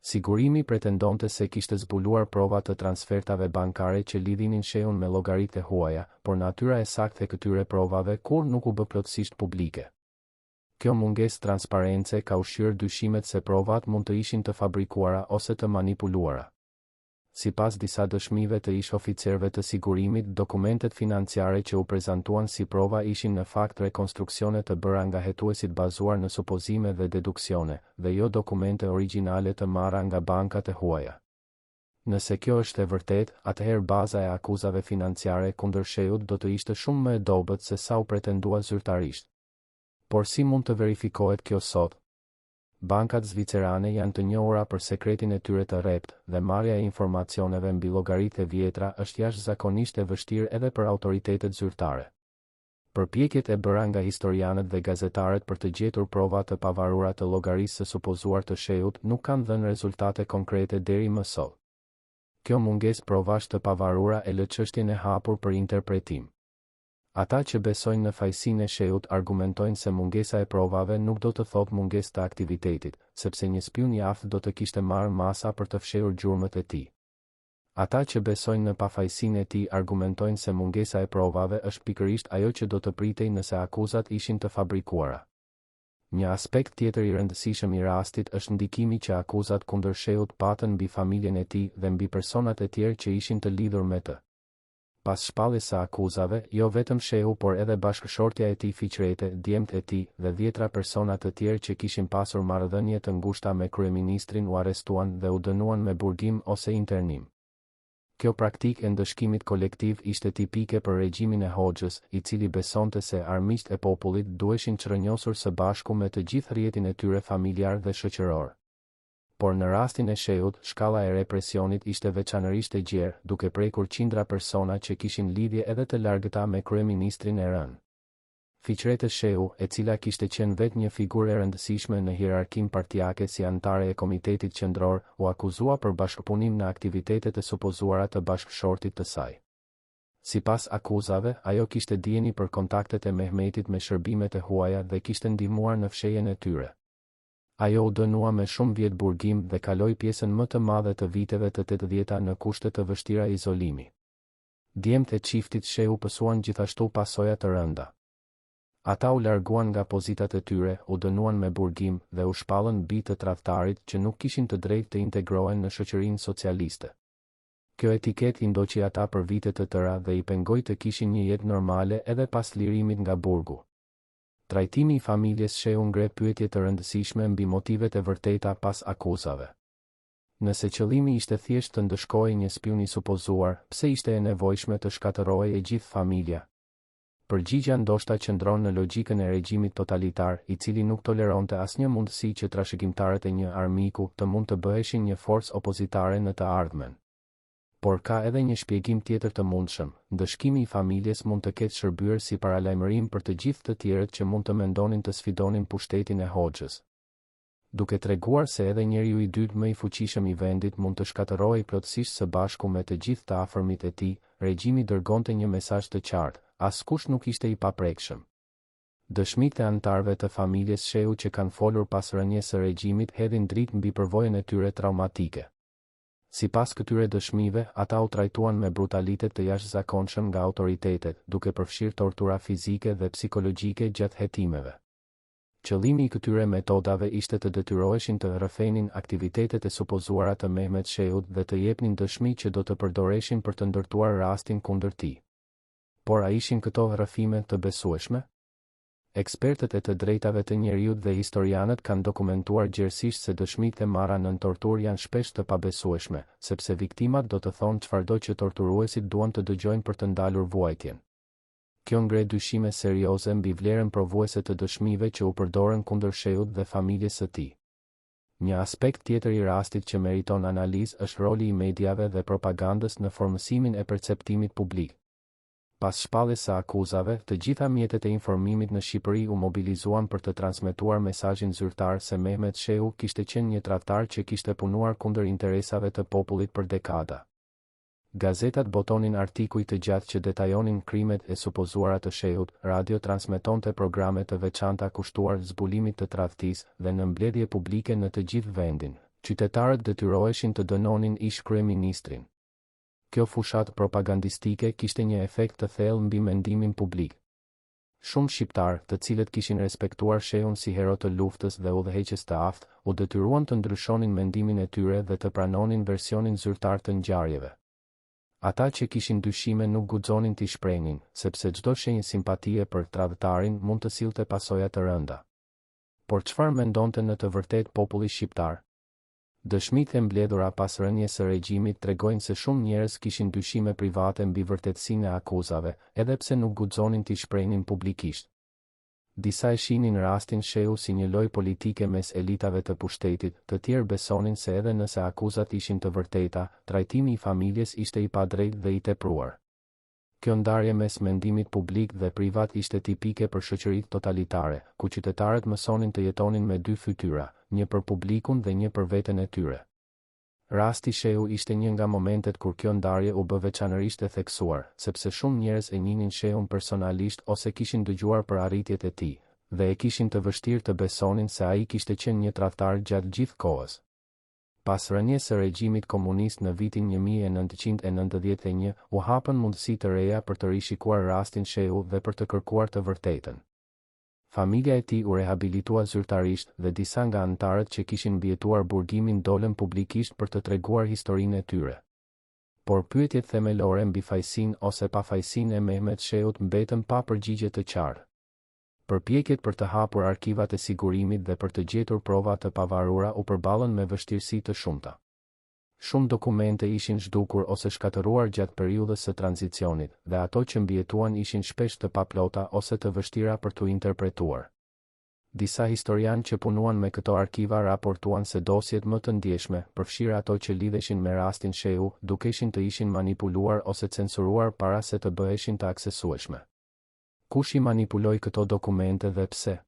Sigurimi pretendonte se kishte zbuluar prova të transfertave bankare që lidhinin shehun me llogaritë e huaja, por natyra e saktë e këtyre provave kur nuk u bë plotësisht publike. Kjo mungesë transparence ka ushqyer dyshimet se provat mund të ishin të fabrikuara ose të manipuluara. Sipas disa dëshmive të ish oficerëve të sigurimit, dokumentet financiare që u prezantuan si prova ishin në fakt rekonstruksione të bëra nga hetuesit bazuar në supozime dhe deduksione, dhe jo dokumente origjinale të marra nga bankat e huaja. Nëse kjo është e vërtet, atëherë baza e akuzave financiare kundër sheut do të ishte shumë më e dobët se sa u pretendua zyrtarisht. Por si mund të verifikohet kjo sot? Bankat zvicerane janë të njohura për sekretin e tyre të rrept, dhe marrja e informacioneve mbi llogaritë e vjetra është jashtëzakonisht e vështirë edhe për autoritetet zyrtare. Përpjekjet e bëra nga historianët dhe gazetarët për të gjetur prova të pavarura të llogarisë së supozuar të sheut nuk kanë dhënë rezultate konkrete deri më sot. Kjo mungesë provash të pavarura e lë çështjen e hapur për interpretim. Ata që besojnë në fajësinë e sheut argumentojnë se mungesa e provave nuk do të thotë mungesë të aktivitetit, sepse një spion i aftë do të kishte marrë masa për të fshehur gjurmët e tij. Ata që besojnë në pafajësinë e tij argumentojnë se mungesa e provave është pikërisht ajo që do të pritej nëse akuzat ishin të fabrikuara. Një aspekt tjetër i rëndësishëm i rastit është ndikimi që akuzat kundër sheut patën mbi familjen e tij dhe mbi personat e tjerë që ishin të lidhur me të. Pas shpalljes së akuzave, jo vetëm shehu por edhe bashkëshortja e tij Fiqrete, djemtë e tij dhe 10 persona të tjerë që kishin pasur marrëdhënie të ngushta me kryeministrin u arrestuan dhe u dënuan me burgim ose internim. Kjo praktikë e ndëshkimit kolektiv ishte tipike për regjimin e Hoxhës, i cili besonte se armiqtë e popullit duheshin çrënjosur së bashku me të gjithë rrjetin e tyre familjar dhe shoqëror. Por në rastin e sheut, shkalla e represionit ishte veçanërisht e gjerë, duke prekur qindra persona që kishin lidhje edhe të largëta me kryeministrin e rënë. Fiqrete Shehu, e cila kishte qenë vetë një figurë e rëndësishme në hierarkinë partijake si anëtare e Komitetit Qendror, u akuzua për bashkëpunim në aktivitetet e supozuara të bashkëshortit të saj. Sipas akuzave, ajo kishte dijeni për kontaktet e Mehmetit me shërbimet e huaja dhe kishte ndihmuar në fshehjen e tyre. Ajo u dënua me shumë vjet burgim dhe kaloi pjesën më të madhe të viteve të 80-ta në kushte të vështira izolimi. Djemtë e çiftit Shehu pësuan gjithashtu pasoja të rënda. Ata u larguan nga pozitat e tyre, u dënuan me burgim dhe u shpallën mbi të tradhtarit që nuk kishin të drejtë të integrohen në shoqërinë socialiste. Kjo etiket i ndoqi ata për vite të tëra dhe i pengoi të kishin një jetë normale edhe pas lirimit nga burgu. Trajtimi i familjes Shehu ngre pyetje të rëndësishme mbi motivet e vërteta pas akuzave. Nëse qëllimi ishte thjesht të ndëshkojë një spion i supozuar, pse ishte e nevojshme të shkatërrohej e gjithë familja? Përgjigjja ndoshta qëndron në logjikën e regjimit totalitar, i cili nuk toleronte asnjë mundësi që trashëgimtarët e një armiku të mund të bëheshin një forcë opozitare në të ardhmen. Por ka edhe një shpjegim tjetër të mundshëm. Ndëshkimi i familjes mund të ketë shërbyer si paralajmërim për të gjithë të tjerët që mund të mendonin të sfidonin pushtetin e Hoxhës. Duke treguar se edhe njeriu i dytë më i fuqishëm i vendit mund të shkatërrohej plotësisht së bashku me të gjithë të afërmit e tij, regjimi dërgonte një mesazh të qartë: askush nuk ishte i paprekshëm. Dëshmitë e anëtarëve të familjes Shehu që kanë folur pas rënies së regjimit hedhin dritë mbi përvojën e tyre traumatike. Sipas këtyre dëshmive, ata u trajtuan me brutalitet të jashtëzakonshëm nga autoritetet, duke përfshirë tortura fizike dhe psikologjike gjatë hetimeve. Qëllimi i këtyre metodave ishte të detyroheshin të rrëfenin aktivitetet e supozuara të Mehmet Shehut dhe të jepnin dëshmi që do të përdoreshin për të ndërtuar rastin kundër tij. Por a ishin këto rrëfime të besueshme? Ekspertët e të drejtave të njeriut dhe historianët kanë dokumentuar gjerësisht se dëshmitë e marra nën torturë janë shpesh të pabesueshme, sepse viktimat do të thonë çfarëdo që torturuesit duan të dëgjojnë për të ndalur vuajtjen. Kjo ngre dyshime serioze mbi vlerën provuese të dëshmive që u përdorën kundër Shehut dhe familjes së tij. Një aspekt tjetër i rastit që meriton analizë është roli i mediave dhe propagandës në formësimin e perceptimit publik. Pas shpalljes së akuzave, të gjitha mjetet e informimit në Shqipëri u mobilizuan për të transmetuar mesazhin zyrtar se Mehmet Shehu kishte qenë një tradhtar që kishte punuar kundër interesave të popullit për dekada. Gazetat botonin artikuj të gjatë që detajonin krimet e supozuara të Shehut, radio transmetonte programe të veçanta kushtuar zbulimit të tradhtisë dhe në mbledhje publike në të gjithë vendin. Qytetarët detyroheshin të dënonin ish kryeministrin. Kjo fushat propagandistike kishte një efekt të thellë mbi mendimin publik. Shumë shqiptarë, të cilët kishin respektuar shehun si hero të luftës dhe udhëheqës të aftë, u detyruan të ndryshonin mendimin e tyre dhe të pranonin versionin zyrtar të ngjarjeve. Ata që kishin dyshime nuk guxonin t'i shprehnin, sepse çdo shenjë simpatie për tradhtarin mund të sillte pasoja të rënda. Por çfarë mendonte në të vërtetë populli shqiptar? Dëshmitë e mbledhura pas rënies së regjimit tregojnë se shumë njerëz kishin dyshime private mbi vërtetësinë e akuzave, edhe pse nuk guxonin t'i shprehnin publikisht. Disa e shihnin rastin shehu si një lojë politike mes elitave të pushtetit, të tjerë besonin se edhe nëse akuzat ishin të vërteta, trajtimi i familjes ishte i padrejtë dhe i tepruar. Kjo ndarje mes mendimit publik dhe privat ishte tipike për shoqëritë totalitare, ku qytetarët mësonin të jetonin me dy fytyra, një për publikun dhe një për veten e tyre. Rasti shehu ishte një nga momentet kur kjo ndarje u bë veçanërisht e theksuar, sepse shumë njerëz e njihnin shehun personalisht ose kishin dëgjuar për arritjet e tij, dhe e kishin të vështirë të besonin se ai kishte qenë një tradhtar gjatë gjithë kohës. Pas rënies së regjimit komunist në vitin 1991, u hapën mundësi të reja për të rishikuar rastin shehu dhe për të kërkuar të vërtetën. Familja e tij u rehabilitua zyrtarisht dhe disa nga anëtarët që kishin mbijetuar burgimin dolën publikisht për të treguar historinë e tyre. Por pyetjet themelore mbi fajsinë ose pafajsinë e Mehmet Shehut mbetën pa përgjigje të qartë. Përpjekjet për të hapur arkivat e sigurimit dhe për të gjetur prova të pavarura u përballën me vështirësi të shumta. Shumë dokumente ishin zhdukur ose shkatëruar gjatë periudhës së tranzicionit, dhe ato që mbijetuan ishin shpesh të paplota ose të vështira për t'u interpretuar. Disa historianë që punuan me këto arkiva raportuan se dosjet më të ndjeshme, përfshirë ato që lidheshin me rastin shehu, dukeshin të ishin manipuluar ose censuruar para se të bëheshin të aksesueshme. Kush i manipuloi këto dokumente dhe pse?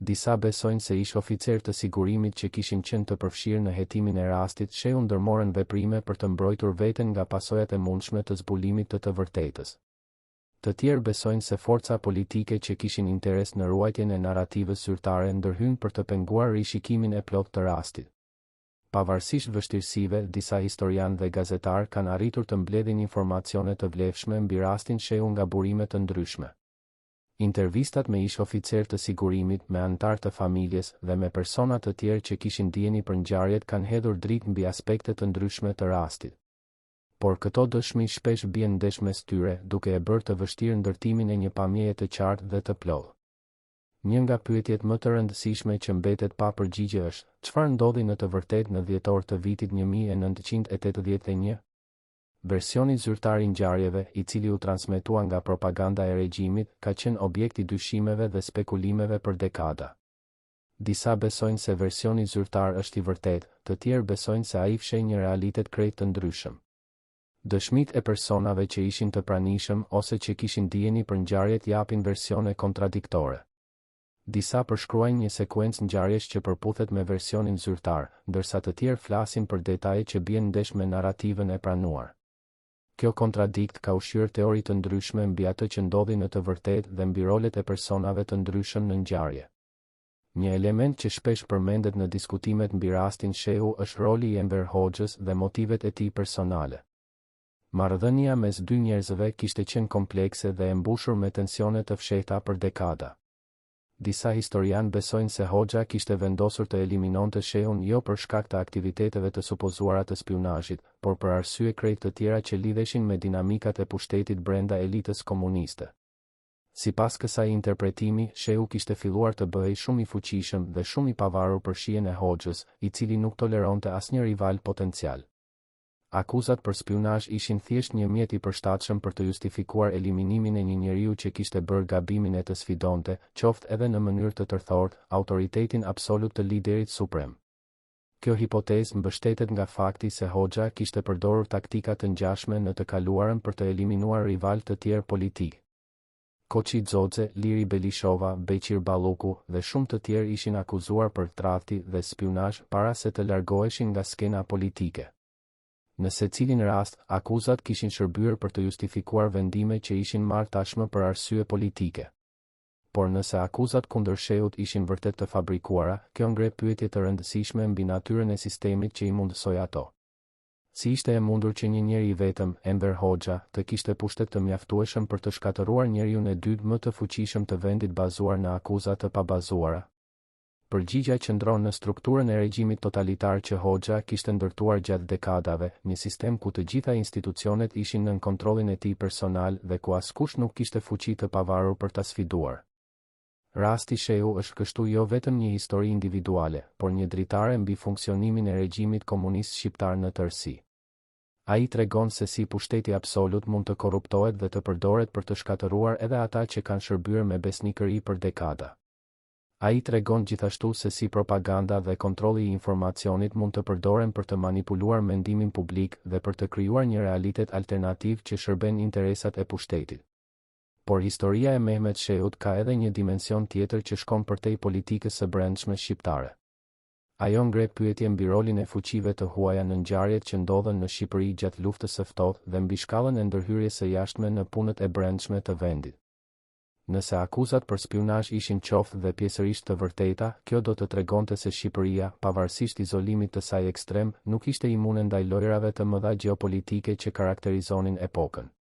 Disa besojnë se ish oficer të sigurimit që kishin qenë të përfshirë në hetimin e rastit shehu ndërmorën veprime për të mbrojtur veten nga pasojat e mundshme të zbulimit të vërtetës. Të tjerë besojnë se forca politike që kishin interes në ruajtjen e narrativës zyrtare ndërhyn për të penguar rishikimin e plotë të rastit. Pavarësisht vështirësive, disa historianë dhe gazetarë kanë arritur të mbledhin informacione të vlefshme mbi rastin shehu nga burime të ndryshme. Intervistat me ish oficer të sigurimit, me anëtar të familjes dhe me persona të tjerë që kishin dijeni për ngjarjet kanë hedhur dritë mbi aspekte të ndryshme të rastit. Por këto dëshmi shpesh bien ndesh mes tyre, duke e bërë të vështirë ndërtimin e një pamjeje të qartë dhe të plotë. Një nga pyetjet më të rëndësishme që mbetet pa përgjigje është: çfarë ndodhi në të vërtetë në dhjetor të vitit 1981? Versioni zyrtar i ngjarjeve, i cili u transmetua nga propaganda e regjimit, ka qenë objekt i dyshimeve dhe spekulimeve për dekada. Disa besojnë se versioni zyrtar është i vërtetë, të tjerë besojnë se ai fsheh një realitet krejt të ndryshëm. Dëshmitë e personave që ishin të pranishëm ose që kishin dijeni për ngjarjet japin versione kontradiktore. Disa përshkruajnë një sekuencë ngjarjesh që përputhet me versionin zyrtar, ndërsa të tjerë flasin për detaje që bien ndesh me narrativën e pranuar. Kjo kontradikt ka ushqyer teori të ndryshme mbi atë që ndodhi në të vërtetë dhe mbi rolet e personave të ndryshëm në ngjarje. Një element që shpesh përmendet në diskutimet mbi rastin shehu është roli i Enver Hoxhës dhe motivet e tij personale. Marrëdhënia mes dy njerëzve kishte qenë komplekse dhe e mbushur me tensione të fshehta për dekada. Disa historianë besojnë se Hoxha kishte vendosur të eliminonte shehun jo për shkak të aktiviteteve të supozuara të spionazhit, por për arsye krejt të tjera që lidheshin me dinamikat e pushtetit brenda elitës komuniste. Sipas kësaj interpretimi, shehu kishte filluar të bëhej shumë i fuqishëm dhe shumë i pavarur për shijen e Hoxhës, i cili nuk toleronte asnjë rival potencial. Akuzat për spionazh ishin thjesht një mjet i përshtatshëm për të justifikuar eliminimin e një njeriu që kishte bërë gabimin e të sfidonte, qoftë edhe në mënyrë të tërthortë, autoritetin absolut të liderit suprem. Kjo hipotezë mbështetet nga fakti se Hoxha kishte përdorur taktika të ngjashme në të kaluarën për të eliminuar rival të tjerë politik. Koçi Xoxe, Liri Belishova, Beqir Balluku dhe shumë të tjerë ishin akuzuar për tradhti dhe spionazh para se të largoheshin nga skena politike. Në secilin rast, akuzat kishin shërbyer për të justifikuar vendime që ishin marrë tashmë për arsye politike. por nëse akuzat kundër Sheut ishin vërtet të fabrikuara, kjo ngre pyetje të rëndësishme mbi natyrën e sistemit që i mundësoi ato. Si ishte e mundur që një njeri vetëm, Enver Hoxha, të kishte pushtet të mjaftueshëm për të shkatëruar njeriun e dytë më të fuqishëm të vendit bazuar në akuza të pabazuara? Përgjigjja qëndron në strukturën e regjimit totalitar që Hoxha kishte ndërtuar gjatë dekadave, një sistem ku të gjitha institucionet ishin nën kontrollin e tij personal dhe ku askush nuk kishte fuqi të pavarur për ta sfiduar. Rasti Sheu është kështu jo vetëm një histori individuale, por një dritare mbi funksionimin e regjimit komunist shqiptar në tërësi. Ai tregon se si pushteti absolut mund të korruptohet dhe të përdoret për të shkatëruar edhe ata që kanë shërbyer me besnikëri për dekada. Ai tregon gjithashtu se si propaganda dhe kontrolli i informacionit mund të përdoren për të manipuluar mendimin publik dhe për të krijuar një realitet alternativ që shërben interesat e pushtetit. Por historia e Mehmet Sheut ka edhe një dimension tjetër që shkon përtej politikës së brendshme shqiptare. Ajo ngre pyetje mbi rolin e fuqive të huaja në ngjarjet që ndodhen në Shqipëri gjatë luftës së ftohtë dhe mbi shkallën e ndërhyrjes së jashtme në punët e brendshme të vendit. Nëse akuzat për spionazh ishin qoftë dhe pjesërisht të vërteta, kjo do të tregonte se Shqipëria, pavarësisht izolimit të saj ekstrem, nuk ishte imune ndaj lojrave të mëdha gjeopolitike që karakterizonin epokën.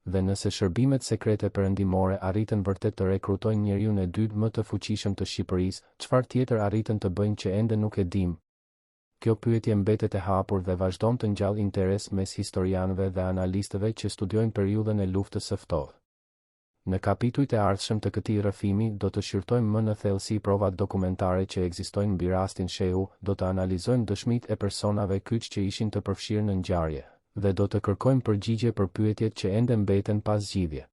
Dhe nëse shërbimet sekrete perëndimore arritën vërtet të rekrutojnë njeriun e dytë më të fuqishëm të Shqipërisë, çfarë tjetër arritën të bëjnë që ende nuk e dim? Kjo pyetje mbetet e hapur dhe vazhdon të ngjall interes mes historianëve dhe analistëve që studiojnë periudhën e luftës së ftohtë. Në kapitujt e ardhshëm të këtij rrëfimi do të shqyrtojmë më në thellësi provat dokumentare që ekzistojnë mbi rastin Sheu, do të analizojmë dëshmitë e personave kyç që ishin të përfshirë në ngjarje, dhe do të kërkojmë përgjigje për pyetjet që ende mbeten pas zgjidhje.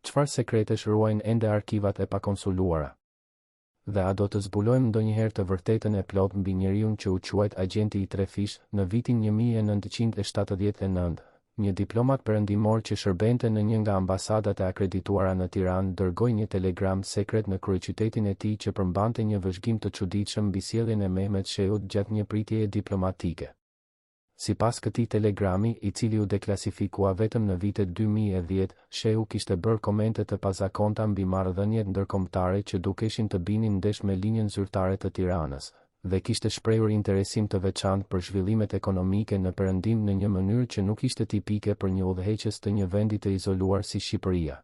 Çfarë sekretesh ruajnë ende arkivat e pakonsuluara? Dhe a do të zbulojmë ndonjëherë të vërtetën e plotë mbi njeriun që u quajt agjenti i trefish në vitin 1979? Një diplomat perëndimor që shërbente në një nga ambasadat e akredituara në Tiranë dërgoi një telegram sekret në kryeqytetin e tij që përmbante një vëzhgim të çuditshëm mbi sjelljen e Mehmet Sheut gjatë një pritjeje diplomatike. Sipas këtij telegrami, i cili u deklasifikua vetëm në vitet 2010, Sheu kishte bërë komente të pazakonta mbi marrëdhëniet ndërkombëtare që dukeshin të binin ndesh me linjën zyrtare të Tiranës, dhe kishte shprehur interesim të veçantë për zhvillimet ekonomike në Perëndim në një mënyrë që nuk ishte tipike për një udhëheqës të një vendi të izoluar si Shqipëria.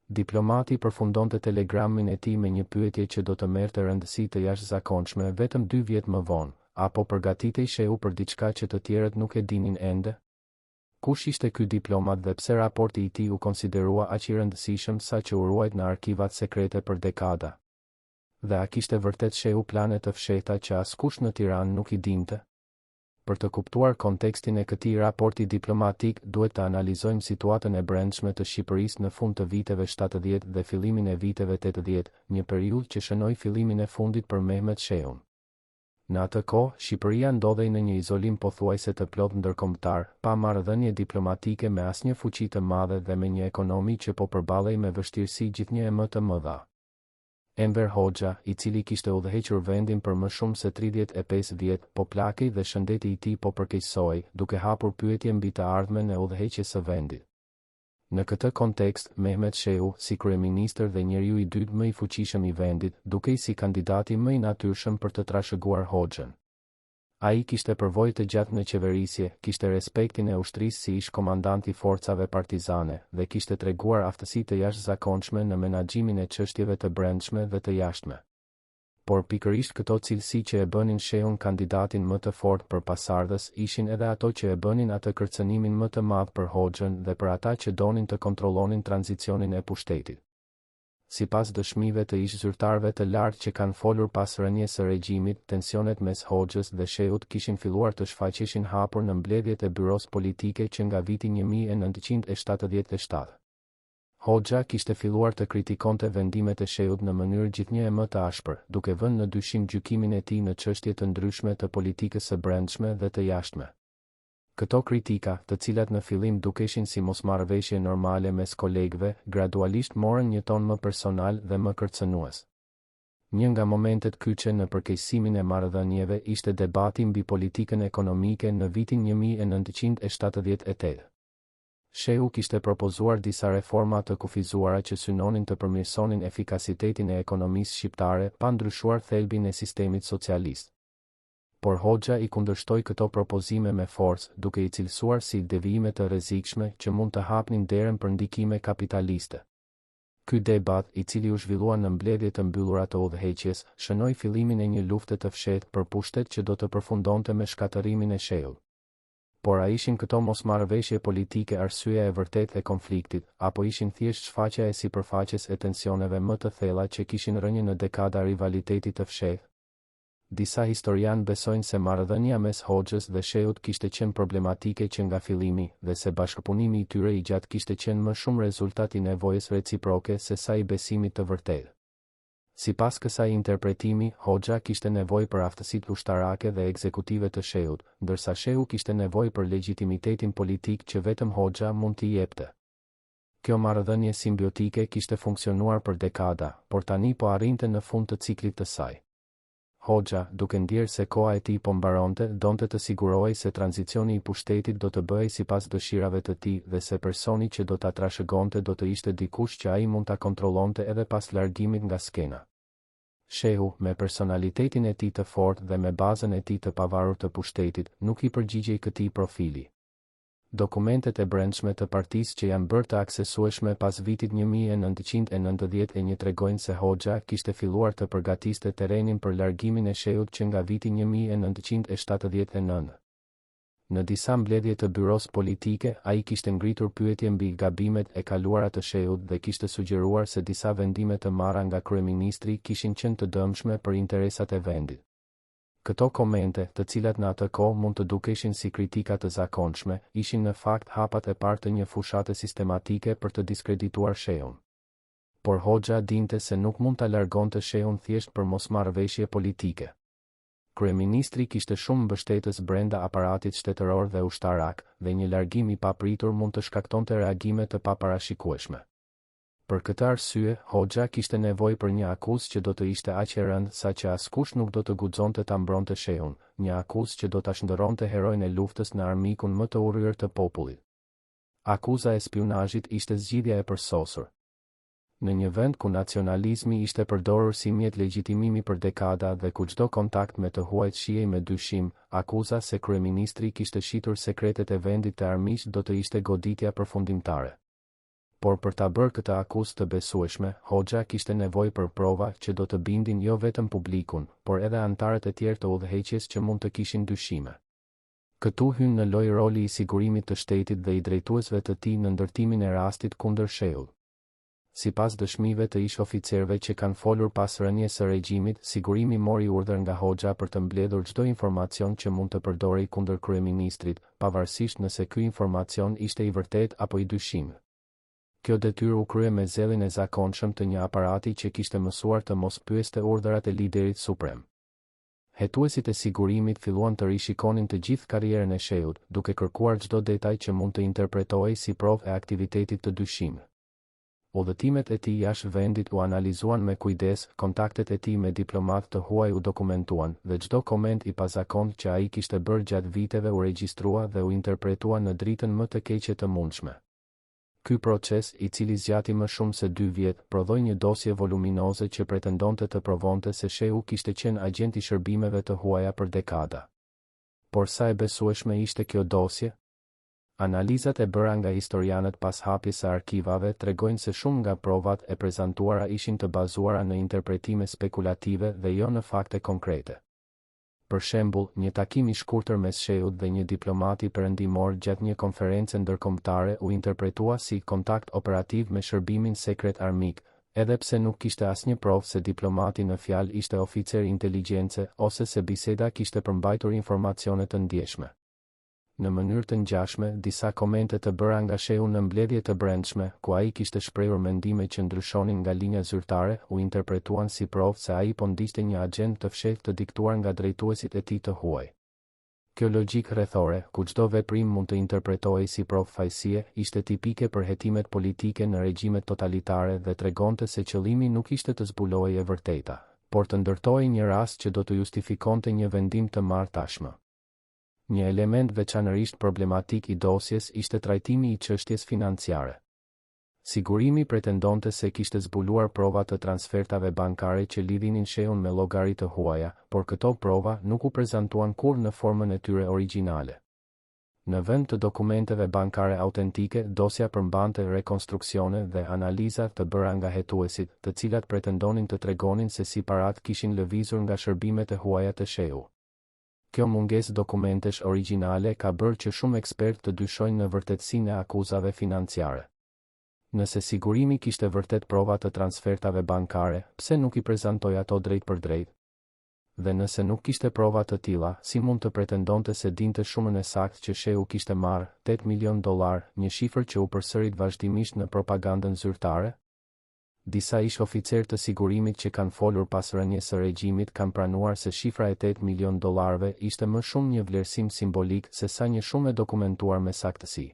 Diplomati përfundonte telegramin e tij me një pyetje që do të merrte rëndësi të jashtëzakonshme vetëm 2 vjet më vonë: apo përgatitej Sheu për diçka që të tjerët nuk e dinin ende? Kush ishte ky diplomat dhe pse raporti i tij u konsiderua aq i rëndësishëm sa që u ruajt në arkivat sekrete për dekada? Dhe a kishte vërtet Sheu plane të fshehta që askush në Tiranë nuk i dinte? Për të kuptuar kontekstin e këtij raporti diplomatik, duhet të analizojmë situatën e brendshme të Shqipërisë në fund të viteve 70 dhe fillimin e viteve 80, një periudhë që shënoi fillimin e fundit për Mehmet Sheun. Në atë kohë, Shqipëria ndodhej në një izolim pothuajse të plotë ndërkombëtar, pa marrëdhënie diplomatike me asnjë fuqi të madhe dhe me një ekonomi që po përballej me vështirësi gjithnjë e më të mëdha. Enver Hoxha, i cili kishte udhëhequr vendin për më shumë se 35 vjet, po plakej dhe shëndeti i tij po përkeqësohej, duke hapur pyetje mbi të ardhmen e udhëheqjes së vendit. Në këtë kontekst, Mehmet Sheu, si kryeministër dhe njeriu i dytë më i fuqishëm i vendit, dukej si kandidati më i natyrshëm për të trashëguar Hoxhën. Ai kishte përvojë të gjatë në qeverisje, kishte respektin e ushtrisë si ish komandant i forcave partizane dhe kishte treguar aftësi të jashtëzakonshme në menaxhimin e çështjeve të brendshme dhe të jashtme. Por pikërisht këto cilësi që e bënin Sheun kandidatin më të fortë për pasardhës ishin edhe ato që e bënin atë kërcënimin më të madh për Hoxhën dhe për ata që donin të kontrollonin tranzicionin e pushtetit. Sipas dëshmive të ish zyrtarëve të lartë që kanë folur pas rënies së regjimit, tensionet mes Hoxhës dhe Sheut kishin filluar të shfaqeshin hapur në mbledhjet e byros politike që nga viti 1977. Hoxha kishte filluar të kritikonte vendimet e Sheut në mënyrë gjithnjë e më të ashpër, duke vënë në dyshim gjykimin e tij në çështje të ndryshme të politikës së brendshme dhe të jashtme. Këto kritika, të cilat në fillim dukeshin si mosmarrëveshje normale mes kolegëve, gradualisht morën një ton më personal dhe më kërcënues. Një nga momentet kyçe në përkeqësimin e marrëdhënieve ishte debati mbi politikën ekonomike në vitin 1978. Shehu kishte propozuar disa reforma të kufizuara që synonin të përmirësonin efikasitetin e ekonomisë shqiptare pa ndryshuar thelbin e sistemit socialist. Por Hoxha i kundërshtoi këto propozime me forcë, duke i cilësuar si devijime të rrezikshme që mund të hapnin derën për ndikime kapitaliste. Ky debat, i cili u zhvillua në mbledhje të mbyllura të udhëheqjes, shënoi fillimin e një lufte të fshehtë për pushtet që do të përfundonte me shkatërimin e Shehut. Por a ishin këto mosmarrëveshje politike arsyeja e vërtetë e konfliktit, apo ishin thjesht shfaqja e sipërfaqes e tensioneve më të thella që kishin rënë në dekada rivalitetit të fshehtë? Disa historianë besojnë se marrëdhënia mes Hoxhës dhe Shehut kishte qenë problematike që nga fillimi, dhe se bashkëpunimi i tyre i gjatë kishte qenë më shumë rezultat i nevojës reciproke se sa i besimit të vërtetë. Sipas kësaj interpretimi, Hoxha kishte nevojë për aftësitë ushtarake dhe ekzekutive të Shehut, ndërsa Shehu kishte nevojë për legjitimitetin politik që vetëm Hoxha mund t'i jepte. Kjo marrëdhënie simbiotike kishte funksionuar për dekada, por tani po arrinte në fund të ciklit të saj. Hoxha, duke ndjerë se koha e tij po mbaronte, donte të sigurohej se tranzicioni i pushtetit do të bëhej sipas dëshirave të tij dhe se personi që do ta trashëgonte do të ishte dikush që ai mund ta kontrollonte edhe pas largimit nga skena. Shehu, me personalitetin e tij të fortë dhe me bazën e tij të pavarur të pushtetit, nuk i përgjigjej këtij profili. Dokumentet e brendshme të partisë që janë bërë të aksesueshme pas vitit 1991 tregojnë se Hoxha kishte filluar të përgatiste terrenin për largimin e Shehut që nga viti 1979. Në disa mbledhje të byros politike, ai kishte ngritur pyetje mbi gabimet e kaluara të Shehut dhe kishte sugjeruar se disa vendime të marra nga kryeministri kishin qenë të dëmshme për interesat e vendit. Këto komente, të cilat në atë kohë mund të dukeshin si kritika të zakonshme, ishin në fakt hapat e parë të një fushate sistematike për të diskredituar Shehun. Por Hoxha dinte se nuk mund ta largonte Shehun thjesht për mosmarrëveshje politike. Kryeministri kishte shumë mbështetës brenda aparatit shtetëror dhe ushtarak, dhe një largim i papritur mund të shkaktonte reagime të paparashikueshme. Për këtë arsye, Hoxha kishte nevojë për një akuzë që do të ishte aq e rëndë sa që askush nuk do të guxonte ta mbronte Shehun, një akuzë që do ta shndërronte heroin e luftës në armikun më të urryer të popullit. Akuza e spionazhit ishte zgjidhja e përsosur. Në një vend ku nacionalizmi ishte përdorur si mjet legjitimimi për dekada dhe ku çdo kontakt me të huajt shihej me dyshim, akuza se kryeministri kishte shitur sekretet e vendit të armiqt do të ishte goditja përfundimtare. Por për ta bërë këtë akuzë të besueshme, Hoxha kishte nevojë për prova që do të bindin jo vetëm publikun, por edhe antarët e tjerë të udhëheqjes që mund të kishin dyshime. Këtu hyn në lojë roli i sigurimit të shtetit dhe i drejtuesve të tij në ndërtimin e rastit kundër Shehut. Sipas dëshmive të ish oficerëve që kanë folur pas rënies së regjimit, sigurimi mori urdhër nga Hoxha për të mbledhur çdo informacion që mund të përdorej kundër kryeministrit, pavarësisht nëse ky informacion ishte i vërtetë apo i dyshim. Kjo detyrë u krye me zellin e zakonshëm të një aparati që kishte mësuar të mos pyeste urdhërat e liderit suprem. Hetuesit e sigurimit filluan të rishikonin të gjithë karrierën e Shehut, duke kërkuar çdo detaj që mund të interpretohej si provë e aktivitetit të dyshim. Udhëtimet e tij jashtë vendit u analizuan me kujdes, kontaktet e tij me diplomatë të huaj u dokumentuan, dhe çdo koment i pazakontë që ai kishte bërë gjatë viteve u regjistrua dhe u interpretua në dritën më të keqe të mundshme. Ky proces, i cili zgjati më shumë se 2 vjet, prodhoi një dosje voluminoze që pretendonte të provonte se Shehu kishte qenë agent i shërbimeve të huaja për dekada. Por sa e besueshme ishte kjo dosje? Analizat e bëra nga historianët pas hapjes së arkivave tregojnë se shumë nga provat e prezantuara ishin të bazuara në interpretime spekulative dhe jo në fakte konkrete. Për shembull, një takim i shkurtër mes Shehut dhe një diplomati perëndimor gjatë një konferencë ndërkombëtare u interpretua si kontakt operativ me shërbimin sekret armik, edhe pse nuk kishte asnjë provë se diplomati në fjalë ishte oficer inteligjence ose se biseda kishte përmbajtur informacione të ndjeshme. Në mënyrë të ngjashme, disa komente të bëra nga Shehu në mbledhje të brendshme, ku ai kishte shprehur mendime që ndryshonin nga linja zyrtare, u interpretuan si provë se ai po ndishte një agent të fshehtë të diktuar nga drejtuesit e tij të huaj. Kjo logjikë rrethore, ku çdo veprim mund të interpretohej si provë fajësie, ishte tipike për hetimet politike në regjimet totalitare dhe tregonte se qëllimi nuk ishte të zbulohej e vërteta, por të ndërtojë një rast që do të justifikonte një vendim të marrë tashmë. Një element veçanërisht problematik i dosjes ishte trajtimi i çështjes financiare. Sigurimi pretendonte se kishte zbuluar prova të transfertave bankare që lidhinin shehun me llogari të huaja, por këto prova nuk u prezantuan kurrë në formën e tyre origjinale. Në vend të dokumenteve bankare autentike, dosja përmbante rekonstruksione dhe analiza të bëra nga hetuesit, të cilat pretendonin të tregonin se si parat kishin lëvizur nga shërbimet e huaja të shehu. Kjo mungesë dokumentesh origjinale ka bërë që shumë ekspertë të dyshojnë në vërtetësinë e akuzave financiare. Nëse sigurimi kishte vërtet prova të transfertave bankare, pse nuk i prezantoi ato drejt për drejt? Dhe nëse nuk kishte prova të tilla, si mund të pretendonte se dinte shumën e saktë që shehu kishte marrë $8 milion, një shifër që u përsërit vazhdimisht në propagandën zyrtare? Disa ish oficer të sigurimit që kanë folur pas rënies së regjimit kanë pranuar se shifra e $8 milion ishte më shumë një vlerësim simbolik se sa një shumë e dokumentuar me saktësi.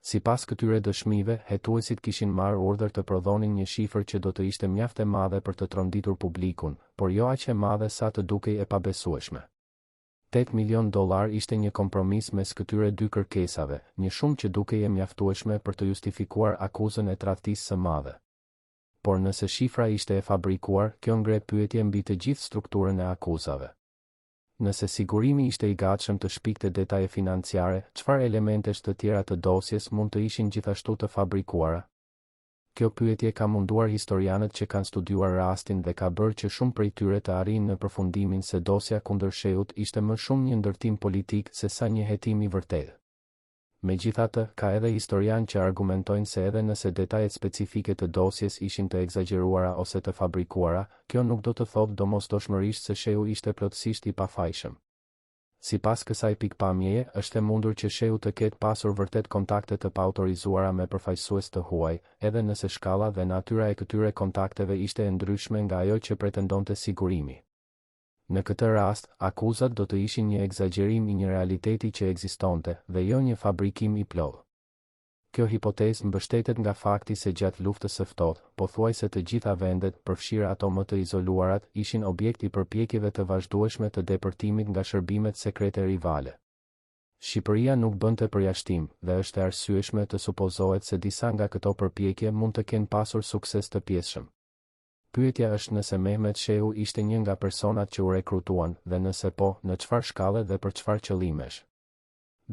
Sipas këtyre dëshmive, hetuesit kishin marrë urdhër të prodhonin një shifër që do të ishte mjaft e madhe për të tronditur publikun, por jo aq e madhe sa të dukej e pabesueshme. $8 milion ishte një kompromis mes këtyre dy kërkesave, një shumë që dukej e mjaftueshme për të justifikuar akuzën e tradhtisë së madhe. Por nëse shifra ishte e fabrikuar, kjo ngre pyetje mbi të gjithë strukturën e akuzave. Nëse sigurimi ishte i gatshëm të shpikte detaje financiare, çfarë elementesh të tjera të dosjes mund të ishin gjithashtu të fabrikuara? Kjo pyetje ka munduar historianët që kanë studiuar rastin dhe ka bërë që shumë prej tyre të arrijnë në përfundimin se dosja kundër shehut ishte më shumë një ndërtim politik se sa një hetim i vërtetë. Megjithatë, ka edhe historianë që argumentojnë se edhe nëse detajet specifike të dosjes ishin të egzageruara ose të fabrikuara, kjo nuk do të thotë domosdoshmërisht se shehu ishte plotësisht i pafajshëm. Sipas kësaj pikpamjeje, është e mundur që shehu të ketë pasur vërtet kontakte të paautorizuara me përfaqësues të huaj, edhe nëse shkalla dhe natyra e këtyre kontakteve ishte e ndryshme nga ajo që pretendonte sigurimi. Në këtë rast, akuzat do të ishin një egzagerim i një realiteti që ekzistonte dhe jo një fabrikim i plotë. Kjo hipotezë mbështetet nga fakti se gjatë luftës së ftohtë, pothuajse të gjitha vendet, përfshirë ato më të izoluarat, ishin objekt i përpjekjeve të vazhdueshme të depërtimit nga shërbimet sekrete rivale. Shqipëria nuk bënte përjashtim dhe është e arsyeshme të supozohet se disa nga këto përpjekje mund të kenë pasur sukses të pjesshëm. Pyetja është nëse Mehmet Shehu ishte një nga personat që u rekrutuan dhe nëse po, në çfarë shkalle dhe për çfarë qëllimesh.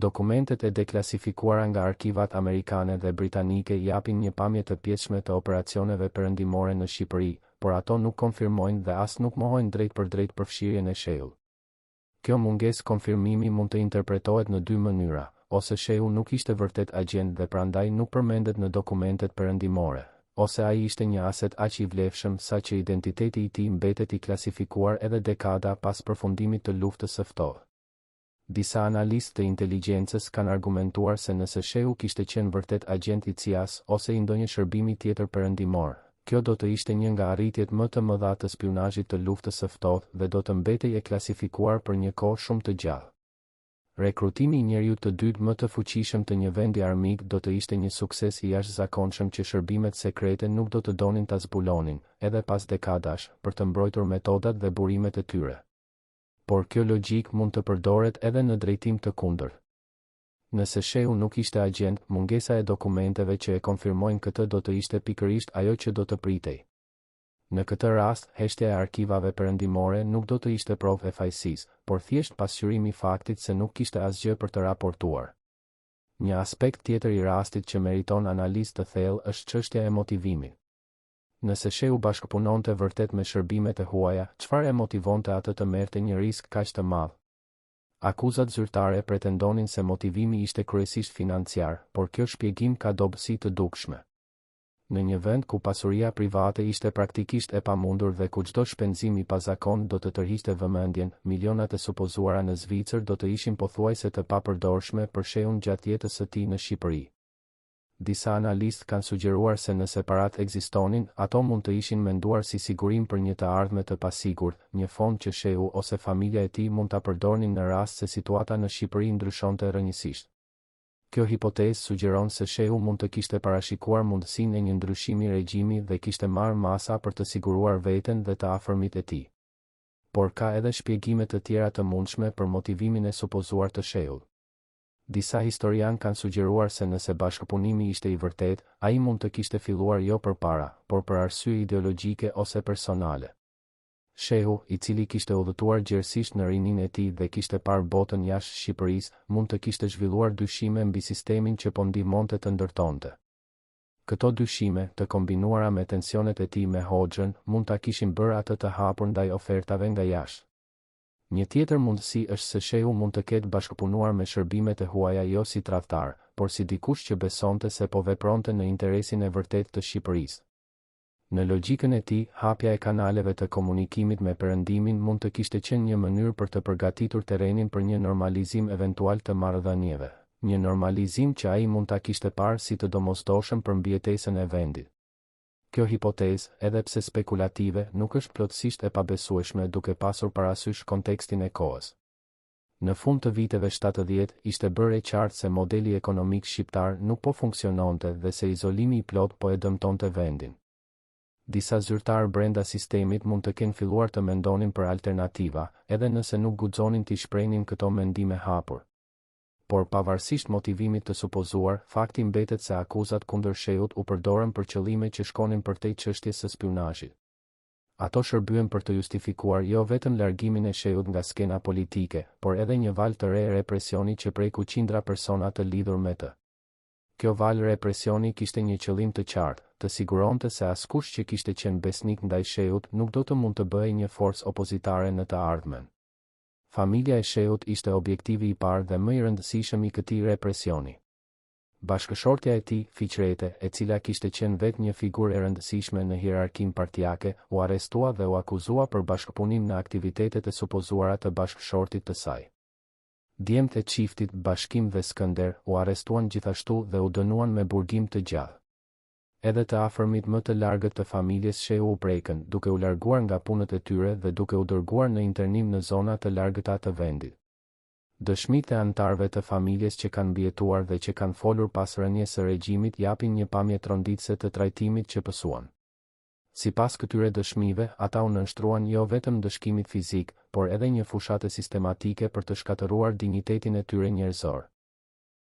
Dokumentet e deklasifikuara nga arkivat amerikane dhe britanike japin një pamje të pjesshme të operacioneve perëndimore në Shqipëri, por ato nuk konfirmojnë dhe as nuk mohojnë drejt për drejt përfshirjen e Shehut. Kjo mungesë konfirmimi mund të interpretohet në dy mënyra, ose Shehu nuk ishte vërtet agjent dhe prandaj nuk përmendet në dokumentet perëndimore, ose ai ishte një aset aq i vlefshëm sa që identiteti i tij mbetet i klasifikuar edhe dekada pas përfundimit të luftës së ftohtë. Disa analistë të inteligjencës kanë argumentuar se nëse Shehu kishte qenë vërtet agjent i CIA-s ose i ndonjë shërbimi tjetër perëndimor, kjo do të ishte një nga arritjet më të mëdha të spionazhit të luftës së ftohtë dhe do të mbetej e klasifikuar për një kohë shumë të gjatë. Rekrutimi i njeriut të dytë më të fuqishëm të një vendi armik do të ishte një sukses i jashtëzakonshëm që shërbimet sekrete nuk do të donin ta zbulonin, edhe pas dekadash, për të mbrojtur metodat dhe burimet e tyre. Por kjo logjik mund të përdoret edhe në drejtim të kundërt. Nëse Shehu nuk ishte agjent, mungesa e dokumenteve që e konfirmojnë këtë do të ishte pikërisht ajo që do të pritej. Në këtë rast, heshtja e arkivave perëndimore nuk do të ishte provë e fajësisë, por thjesht pasqyrimi i faktit se nuk kishte asgjë për të raportuar. Një aspekt tjetër i rastit që meriton analizë të thellë është çështja e motivimit. Nëse Shehu bashkëpunonte vërtet me shërbimet e huaja, çfarë e motivonte atë të merrte një risk kaq të madh? Akuzat zyrtare pretendonin se motivimi ishte kryesisht financiar, por kjo shpjegim ka dobësi të dukshme. Në një vend ku pasuria private ishte praktikisht e pamundur dhe ku çdo shpenzim i pazakon do të tërhiqte vëmendjen, milionat e supozuara në Zvicër do të ishin pothuajse të papërdorshme për Shehun gjatë jetës së tij në Shqipëri. Disa analistë kanë sugjeruar se nëse paratë ekzistonin, ato mund të ishin menduar si sigurim për një të ardhme të pasigurt, një fond që Shehu ose familja e tij mund ta përdornin në rast se situata në Shqipëri ndryshonte rrënjësisht. Kjo hipotezë sugjeron se Shehu mund të kishte parashikuar mundësinë e një ndryshimi regjimi dhe kishte marrë masa për të siguruar veten dhe të afërmit e tij. por ka edhe shpjegime të tjera të mundshme për motivimin e supozuar të shehut. Disa historian kanë sugjeruar se nëse bashkëpunimi ishte i vërtet, ai mund të kishte filluar jo përpara, por për arsye ideologjike ose personale. Shehu, i cili kishte udhëtuar gjerësisht në rinin e tij dhe kishte parë botën jashtë Shqipërisë, mund të kishte zhvilluar dyshime mbi sistemin që po ndihmonte të ndërtonte. Këto dyshime, të kombinuara me tensionet e tij me Hoxhën, mund ta kishin bërë atë të hapur ndaj ofertave nga jashtë. Një tjetër mundësi është se shehu mund të ketë bashkëpunuar me shërbimet e huaja jo si tradhtar, por si dikush që besonte se po vepronte në interesin e vërtet të Shqipërisë. Në logjikën e tij, hapja e kanaleve të komunikimit me Perëndimin mund të kishte qenë një mënyrë për të përgatitur terrenin për një normalizim eventual të marrëdhënieve, një normalizim që ai mund ta kishte parë si të domosdoshëm për mbijetesën e vendit. Kjo hipotezë, edhe pse spekulative, nuk është plotësisht e pabesueshme duke pasur parasysh kontekstin e kohës. Në fund të viteve 70, ishte bërë e qartë se modeli ekonomik shqiptar nuk po funksiononte dhe se izolimi i plot po e dëmtonte vendin. Disa zyrtarë brenda sistemit mund të kenë filluar të mendonin për alternativa, edhe nëse nuk guxonin t'i shprehnin këto mendime hapur. Por pavarësisht motivimit të supozuar, fakti mbetet se akuzat kundër shehut u përdorën për qëllime që shkonin përtej çështjes së spionazhit. Ato shërbyen për të justifikuar jo vetëm largimin e shehut nga skena politike, por edhe një valë të re represioni që preku qindra persona të lidhur me të. Kjo valë represioni kishte një qëllim të qartë, të siguronte se askush që kishte qenë besnik ndaj shehut nuk do të mund të bëhej një forcë opozitare në të ardhmen. Familja e shehut ishte objektivi i parë dhe më i rëndësishëm i këtij represioni. Bashkëshortja e tij, Fiqrete, e cila kishte qenë vetë një figurë e rëndësishme në hierarkinë partijake, u arrestua dhe u akuzua për bashkëpunim në aktivitetet e supozuara të bashkëshortit të saj. Djemtë e çiftit, Bashkim dhe Skënder, u arrestuan gjithashtu dhe u dënuan me burgim të gjallë. Edhe të afërmit më të largët të familjes shehu u prekën, duke u larguar nga punët e tyre dhe duke u dërguar në internim në zona të largëta të vendit. Dëshmitë e anëtarëve të familjes që kanë mbijetuar dhe që kanë folur pas rënies së regjimit japin një pamje tronditëse të trajtimit që pësuan. Sipas këtyre dëshmive, ata u nënshtruan jo vetëm dëshkimit fizik, por edhe një fushate sistematike për të shkatëruar dinjitetin e tyre njerëzor.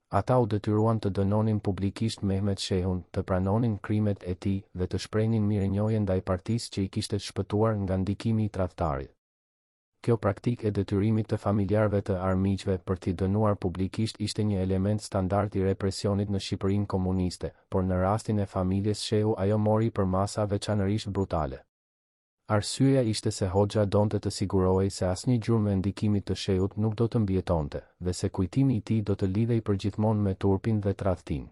Ata u detyruan të dënonin publikisht Mehmet Shehun, të pranonin krimet e tij dhe të shprehnin mirënjohje ndaj partisë që i kishte shpëtuar nga ndikimi i tradhtarit. Kjo praktikë e detyrimit të familjarëve të armiqve për t'i dënuar publikisht ishte një element standard i represionit në Shqipërinë komuniste, por në rastin e familjes Shehu ajo mori për masa veçanërisht brutale. Arsyeja ishte se Hoxha donte të sigurohej se asnjë gjurmë e ndikimit të shehut nuk do të mbijetonte, dhe se kujtimi i tij do të lidhej përgjithmonë me turpin dhe tradhtin.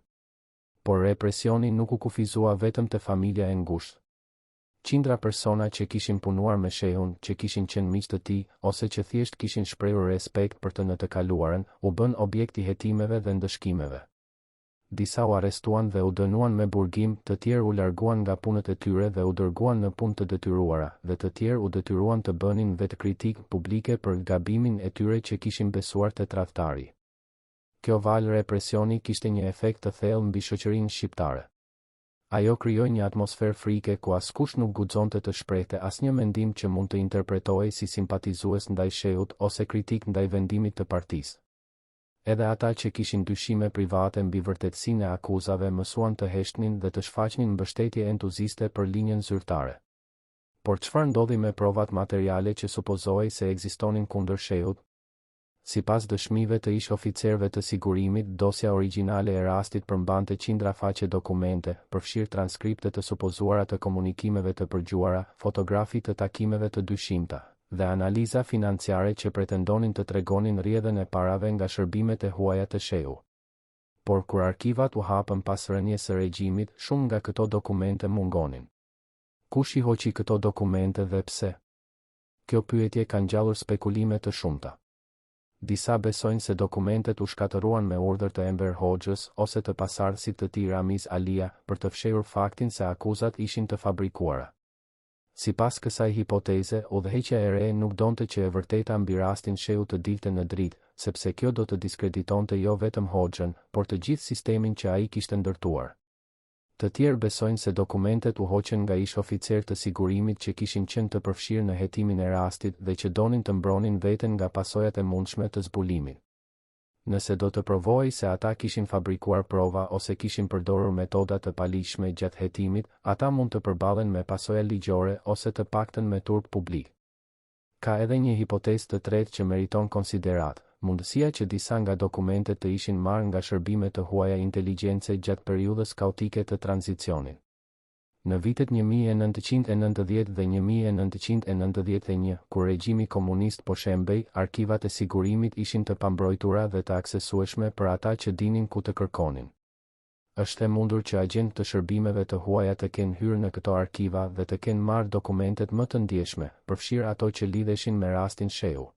Por represioni nuk u kufizua vetëm te familja e ngushtë. Qindra persona që kishin punuar me shehun, që kishin qenë miq të tij, ose që thjesht kishin shprehur respekt për të në të kaluarën, u bën objekt i hetimeve dhe ndëshkimeve. Disa u arrestuan dhe u dënuan me burgim, të tjerë u larguan nga punët e tyre dhe u dërguan në punë të detyruara, dhe të tjerë u detyruan të bënin vetë kritikë publike për gabimin e tyre që kishin besuar te tradhtari. Kjo valë represioni kishte një efekt të thellë mbi shoqërinë shqiptare. Ajo krijoi një atmosferë frike ku askush nuk guxonte të shprehte asnjë mendim që mund të interpretohej si simpatizues ndaj shehut ose kritik ndaj vendimit të partisë. Edhe ata që kishin dyshime private mbi vërtetësinë e akuzave mësuan të heshtnin dhe të shfaqnin mbështetje entuziste për linjën zyrtare. Por çfarë ndodhi me provat materiale që supozohej se ekzistonin kundër shehut? Sipas dëshmive të ish oficerëve të sigurimit, dosja origjinale e rastit përmbante qindra faqe dokumente, përfshirë transkripte të supozuara të komunikimeve të përgjuara, fotografi të takimeve të dyshimta, dhe analiza financiare që pretendonin të tregonin rrjedhën e parave nga shërbimet e huaja të shehut. Por kur arkivat u hapën pas rënies së regjimit, shumë nga këto dokumente mungonin. Kush i hoqi këto dokumente dhe pse? Kjo pyetje ka ngjallur spekulime të shumta. Disa besojnë se dokumentet u shkatëruan me urdhër të Enver Hoxhës ose të pasardhësit të tij Ramiz Alia për të fshehur faktin se akuzat ishin të fabrikuara. Sipas kësaj hipoteze, udhëheqja e re nuk donte që e vërteta mbi rastin shehut të dilte në dritë, sepse kjo do të diskreditonte jo vetëm Hoxhën, por të gjithë sistemin që ai kishte ndërtuar. Të tjerë besojnë se dokumentet u hoqën nga ish oficer të sigurimit që kishin qenë të përfshirë në hetimin e rastit dhe që donin të mbronin veten nga pasojat e mundshme të zbulimit. Nëse do të provojë se ata kishin fabrikuar prova ose kishin përdorur metoda të paligjshme gjatë hetimit, ata mund të përballen me pasoja ligjore ose të paktën me turp publik. Ka edhe një hipotezë të tretë që meriton konsiderat. Mundësia që disa nga dokumentet të ishin marrë nga shërbime të huaja inteligjence gjatë periudhës kaotike të tranzicionit. Në vitet 1990 dhe 1991, kur regjimi komunist po shembej, arkivat e sigurimit ishin të pambrojtura dhe të aksesueshme për ata që dinin ku të kërkonin. Është e mundur që agjent të shërbimeve të huaja të kenë hyrë në këto arkiva dhe të kenë marrë dokumentet më të ndjeshme, përfshirë ato që lidheshin me rastin Shehu.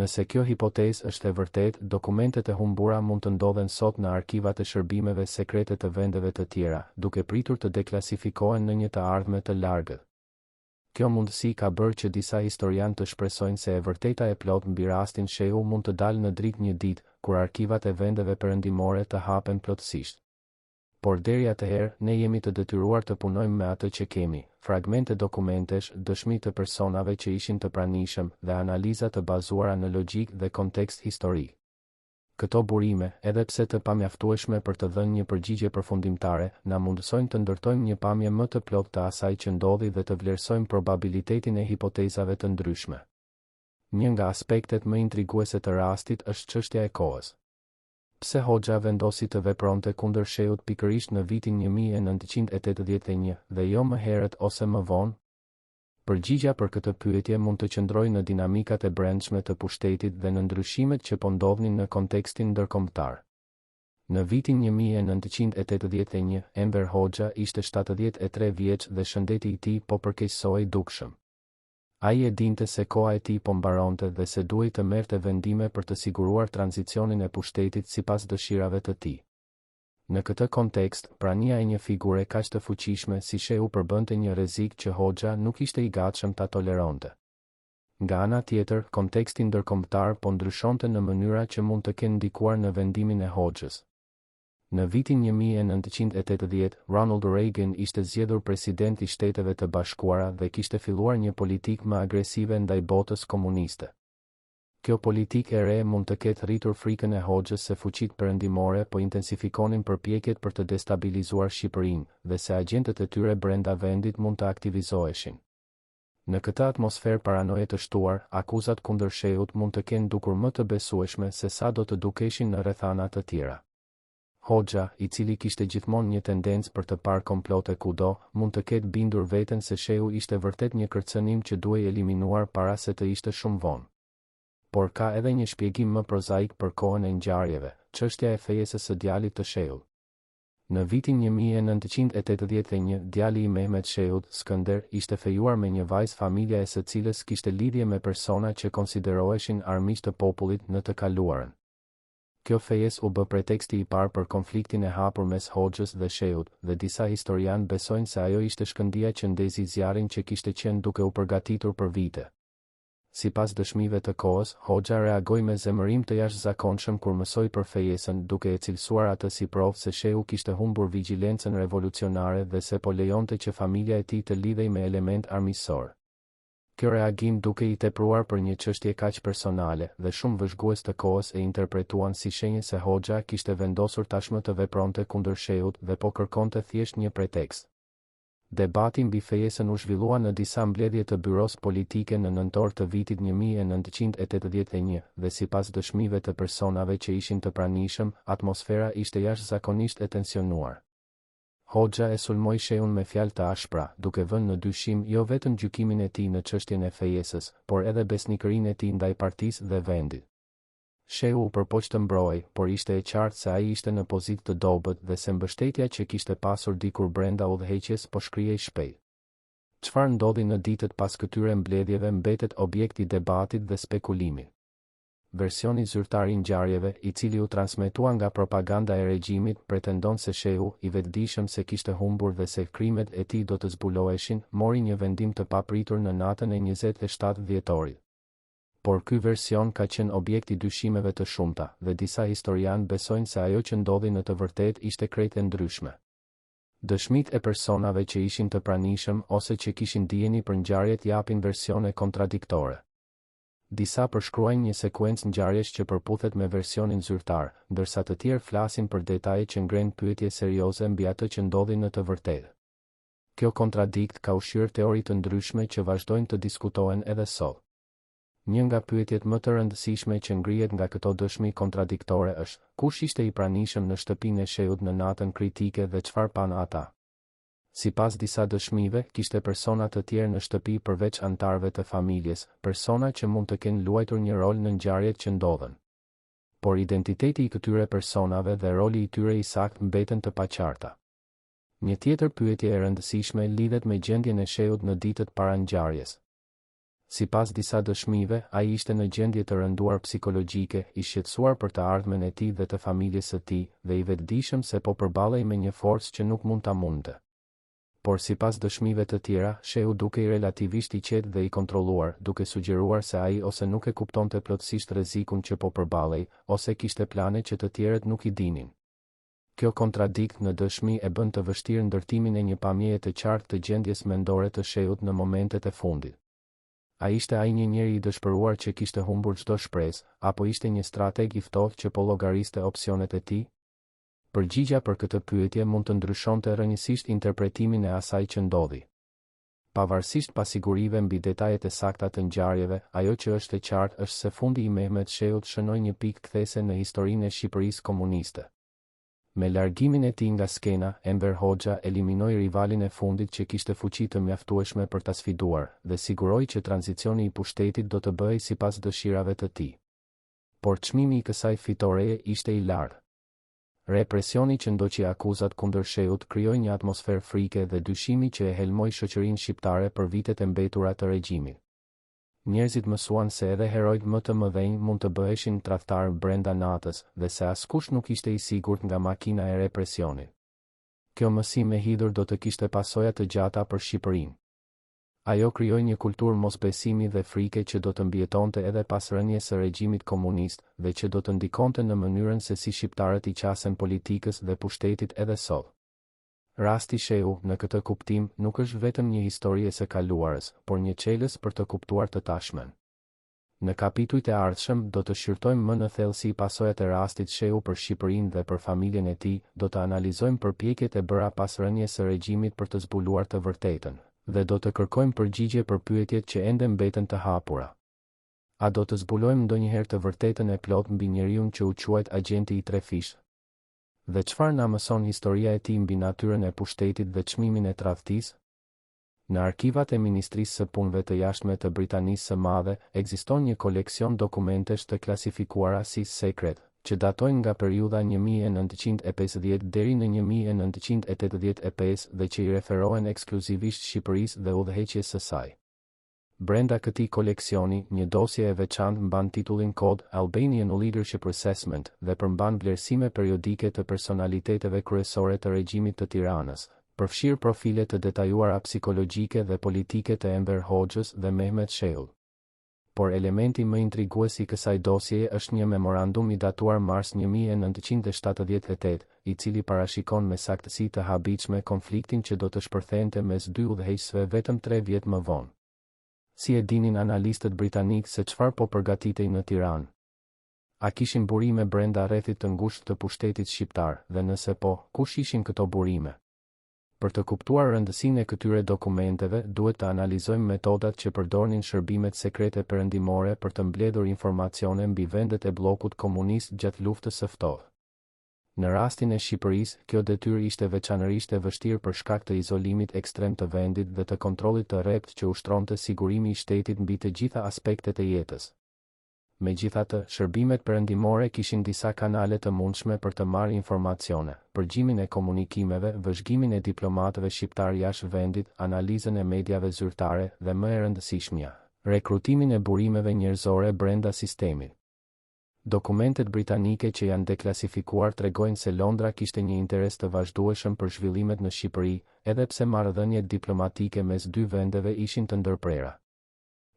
Nëse kjo hipotezë është e vërtetë, dokumentet e humbura mund të ndodhen sot në arkivat e shërbimeve sekrete të vendeve të tjera, duke pritur të deklasifikohen në një të ardhme të largët. Kjo mundësi ka bërë që disa historianë të shpresojnë se e vërteta e plot mbi rastin Shehu mund të dalë në dritë një ditë, kur arkivat e vendeve perëndimore të hapen plotësisht. Por deri atëherë, ne jemi të detyruar të punojmë me atë që kemi, fragmente dokumentesh, dëshmi të personave që ishin të pranishëm dhe analiza të bazuara në logjik dhe kontekst historik. Këto burime, edhe pse të pamjaftueshme për të dhënë një përgjigje përfundimtare, na mundësojnë të ndërtojmë një pamje më të plotë të asaj që ndodhi dhe të vlerësojmë probabilitetin e hipotezave të ndryshme. Një nga aspektet më intriguese të rastit është çështja e kohës. Pse Hoxha vendosi të vepronte kundër Shehut pikërisht në vitin 1981 dhe jo më herët ose më vonë? Përgjigja për këtë pyetje mund të qëndrojë në dinamikat e brendshme të pushtetit dhe në ndryshimet që po ndodhnin në kontekstin ndërkombëtar. Në vitin 1981, Enver Hoxha ishte 73 vjeç dhe shëndeti i tij po përkeqësohej dukshëm. Ai e dinte se koha e tij po mbaronte dhe se duhej të merrte vendime për të siguruar tranzicionin e pushtetit sipas dëshirave të tij. Në këtë kontekst, prania e një figure kaq të fuqishme si Shehu përbënte një rrezik që Hoxha nuk ishte i gatshëm ta toleronte. Nga ana tjetër, konteksti ndërkombëtar po ndryshonte në mënyra që mund të kenë ndikuar në vendimin e Hoxhës. Në vitin 1980, Ronald Reagan ishte zgjedhur president i Shteteve të Bashkuara dhe kishte filluar një politikë më agresive ndaj botës komuniste. Kjo politikë e re mund të ketë rritur frikën e Hoxhës se fuqitë perëndimore po intensifikonin përpjekjet për të destabilizuar Shqipërinë dhe se agjentët e tyre brenda vendit mund të aktivizoheshin. Në këtë atmosferë paranoje të shtuar, akuzat kundër Shehut mund të kenë dukur më të besueshme se sa do të dukeshin në rrethana të tjera. Hoxha, i cili kishte gjithmonë një tendencë për të parë komplote kudo, mund të ketë bindur veten se Shehu ishte vërtet një kërcënim që duhej eliminuar para se të ishte shumë vonë. Por ka edhe një shpjegim më prozaik për kohën e ngjarjeve, çështja e fejesës së djalit të Shehut. Në vitin 1981, djali i Mehmet Shehut, Skënder, ishte fejuar me një vajzë familja e së cilës kishte lidhje me persona që konsideroheshin armiq të popullit në të kaluarën. Kjo fejes u bë preteksti i parë për konfliktin e hapur mes Hoxhës dhe Shehut, dhe disa historianë besojnë se ajo ishte shkëndija që ndezi zjarrin që kishte qenë duke u përgatitur për vite. Sipas dëshmive të kohës, Hoxha reagoi me zemërim të jashtëzakonshëm kur mësoi për fejesën, duke e cilësuar atë si provë se Shehu kishte humbur vigjilencën revolucionare dhe se po lejonte që familja e tij të lidhej me element armiqësor. Kjo reagim duke i tepruar për një çështje kaq personale dhe shumë vëzhgues të kohës e interpretuan si shenjë se Hoxha kishte vendosur tashmë të vepronte kundër Shehut dhe po kërkonte thjesht një pretekst. Debati mbi fejesën u zhvillua në disa mbledhje të byros politike në nëntor të vitit 1981 dhe sipas dëshmive të personave që ishin të pranishëm, atmosfera ishte jashtëzakonisht e tensionuar. Hoxha e sulmoi Shehun me fjalë të ashpra, duke vënë në dyshim jo vetëm gjykimin e tij në çështjen e fejesës, por edhe besnikërinë e tij ndaj partisë dhe vendit. Shehu u përpoq të mbrojë, por ishte e qartë se ai ishte në pozitë të dobët dhe se mbështetja që kishte pasur dikur brenda udhëheqjes po shkrihej shpejt. Çfarë ndodhi në ditët pas këtyre mbledhjeve mbetet objekt i debatit dhe spekulimit. Versioni zyrtar i ngjarjeve, i cili u transmetua nga propaganda e regjimit, pretendon se Shehu, i vetëdijshëm se kishte humbur dhe se krimet e tij do të zbuloheshin, mori një vendim të papritur në natën e 27 dhjetorit. Por ky version ka qenë objekt i dyshimeve të shumta dhe disa historianë besojnë se ajo që ndodhi në të vërtetë ishte krejt e ndryshme. Dëshmit e personave që ishin të pranishëm ose që kishin dijeni për ngjarjet japin versione kontradiktore. Disa përshkruajnë një sekuencë ngjarjesh që përputhet me versionin zyrtar, ndërsa të tjerë flasin për detaje që ngrenë pyetje serioze mbi atë që ndodhi në të vërtetë. Kjo kontradikt ka ushqyer teori të ndryshme që vazhdojnë të diskutohen edhe sot. Një nga pyetjet më të rëndësishme që ngrihet nga këto dëshmi kontradiktore është: kush ishte i pranishëm në shtëpinë e Sheut në natën kritike dhe çfarë pan ata? Sipas disa dëshmive, kishte persona të tjerë në shtëpi përveç antarëve të familjes, persona që mund të kenë luajtur një rol në ngjarjet që ndodhen. Por identiteti i këtyre personave dhe roli i tyre i saktë mbeten të paqarta. Një tjetër pyetje e rëndësishme lidhet me gjendjen e Sheut në ditët para ngjarjes. Sipas disa dëshmive, ai ishte në gjendje të rënduar psikologjike, i shqetësuar për të ardhmen e tij dhe të familjes së tij, dhe i vetëdijshëm se po përballej me një forcë që nuk mund ta mundte. Por sipas dëshmive të tjera, Shehu dukej relativisht i qetë dhe i kontrolluar, duke sugjeruar se ai ose nuk e kuptonte plotësisht rrezikun që po përballej, ose kishte plane që të tjerët nuk i dinin. Kjo kontradikt në dëshmi e bën të vështirë ndërtimin e një pamjeje të qartë të gjendjes mendore të Shehut në momentet e fundit. A ishte ai një njeri i dëshpëruar që kishte humbur çdo shpresë, apo ishte një strateg i ftohtë që po llogariste opsionet e tij? Përgjigja për këtë pyetje mund të ndryshonte rrënjësisht interpretimin e asaj që ndodhi. Pavarësisht pasigurive mbi detajet e sakta të ngjarjeve, ajo që është e qartë është se fundi i Mehmet Shehut shënoi një pikë kthese në historinë e Shqipërisë komuniste. Me largimin e tij nga skena, Enver Hoxha eliminoi rivalin e fundit që kishte fuqi të mjaftueshme për ta sfiduar dhe siguroi që tranzicioni i pushtetit do të bëhej sipas dëshirave të tij. Por çmimi i kësaj fitoreje ishte i lartë. Represioni që ndoqi akuzat kundër Shehut krijoi një atmosferë frike dhe dyshimi që e helmoi shoqërinë shqiptare për vitet e mbetura të regjimit. Njerëzit mësuan se edhe herojt më të mëdhenj mund të bëheshin tradhtarë brenda natës dhe se askush nuk ishte i sigurt nga makina e represionit. Kjo mësim e hidhur do të kishte pasoja të gjata për Shqipërinë. Ajo krijoi një kulturë mosbesimi dhe frike që do të mbijetonte edhe pas rënies së regjimit komunist dhe që do të ndikonte në mënyrën se si shqiptarët i qasen politikës dhe pushtetit edhe sot. Rasti Shehu, në këtë kuptim, nuk është vetëm një histori e së kaluarës, por një çelës për të kuptuar të tashmen. Në kapitujt e ardhshëm do të shqyrtojmë më në thellësi pasojat e rastit Shehu për Shqipërinë dhe për familjen e tij, do të analizojmë përpjekjet e bëra pas rënies së regjimit për të zbuluar të vërtetën, dhe do të kërkojmë përgjigje për pyetjet që ende mbeten të hapura. A do të zbulojmë ndonjëherë të vërtetën e plotë mbi njeriun që u quajt agjenti i trefishtë? Dhe çfarë na mëson historia e tij mbi natyrën e pushtetit dhe çmimin e tradhtisë? Në arkivat e Ministrisë së Punëve të Jashtme të Britanisë së Madhe ekziston një koleksion dokumentesh të klasifikuara si sekret, që datojnë nga periudha 1950 deri në 1985 dhe që i referohen ekskluzivisht Shqipërisë dhe udhëheqjes së saj. Brenda këtij koleksioni, një dosje e veçantë mban titullin Kod Albanian Leadership Assessment dhe përmban vlerësime periodike të personaliteteve kryesore të regjimit të Tiranës, përfshirë profile të detajuara psikologjike dhe politike të Enver Hoxhës dhe Mehmet Shehut. Por elementi më intrigues i kësaj dosjeje është një memorandum i datuar mars 1978, i cili parashikon me saktësi të habitshme konfliktin që do të shpërthente mes dy udhëheqësve vetëm 3 vjet më vonë. Si e dinin analistët britanikë se çfarë po përgatitej në Tiranë? A kishin burime brenda rrethit të ngushtë të pushtetit shqiptar dhe nëse po, kush ishin këto burime? Për të kuptuar rëndësinë e këtyre dokumenteve, duhet të analizojmë metodat që përdornin shërbimet sekrete perëndimore për të mbledhur informacione mbi vendet e bllokut komunist gjatë luftës së ftohtë. Në rastin e Shqipërisë, kjo detyrë ishte veçanërisht e vështirë për shkak të izolimit ekstrem të vendit dhe të kontrollit të rreptë që ushtronte sigurimi i shtetit mbi të gjitha aspektet e jetës. Megjithatë, shërbimet perëndimore kishin disa kanale të mundshme për të marrë informacione: përgjimin e komunikimeve, vëzhgimin e diplomatëve shqiptar jashtë vendit, analizën e mediave zyrtare dhe më e rëndësishmja, rekrutimin e burimeve njerëzore brenda sistemit. Dokumentet britanike që janë deklasifikuar tregojnë se Londra kishte një interes të vazhdueshëm për zhvillimet në Shqipëri, edhe pse marrëdhëniet diplomatike mes dy vendeve ishin të ndërprera.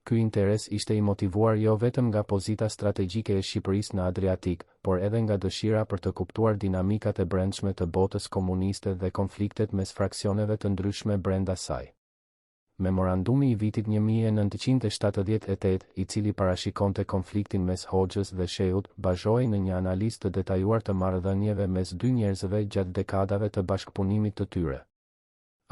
Ky interes ishte i motivuar jo vetëm nga pozita strategjike e Shqipërisë në Adriatik, por edhe nga dëshira për të kuptuar dinamikat e brendshme të botës komuniste dhe konfliktet mes fraksioneve të ndryshme brenda saj. Memorandumi i vitit 1978, i cili parashikonte konfliktin mes Hoxhës dhe Sheut, bazhohej në një analizë të detajuar të marrëdhënieve mes dy njerëzve gjatë dekadave të bashkëpunimit të tyre.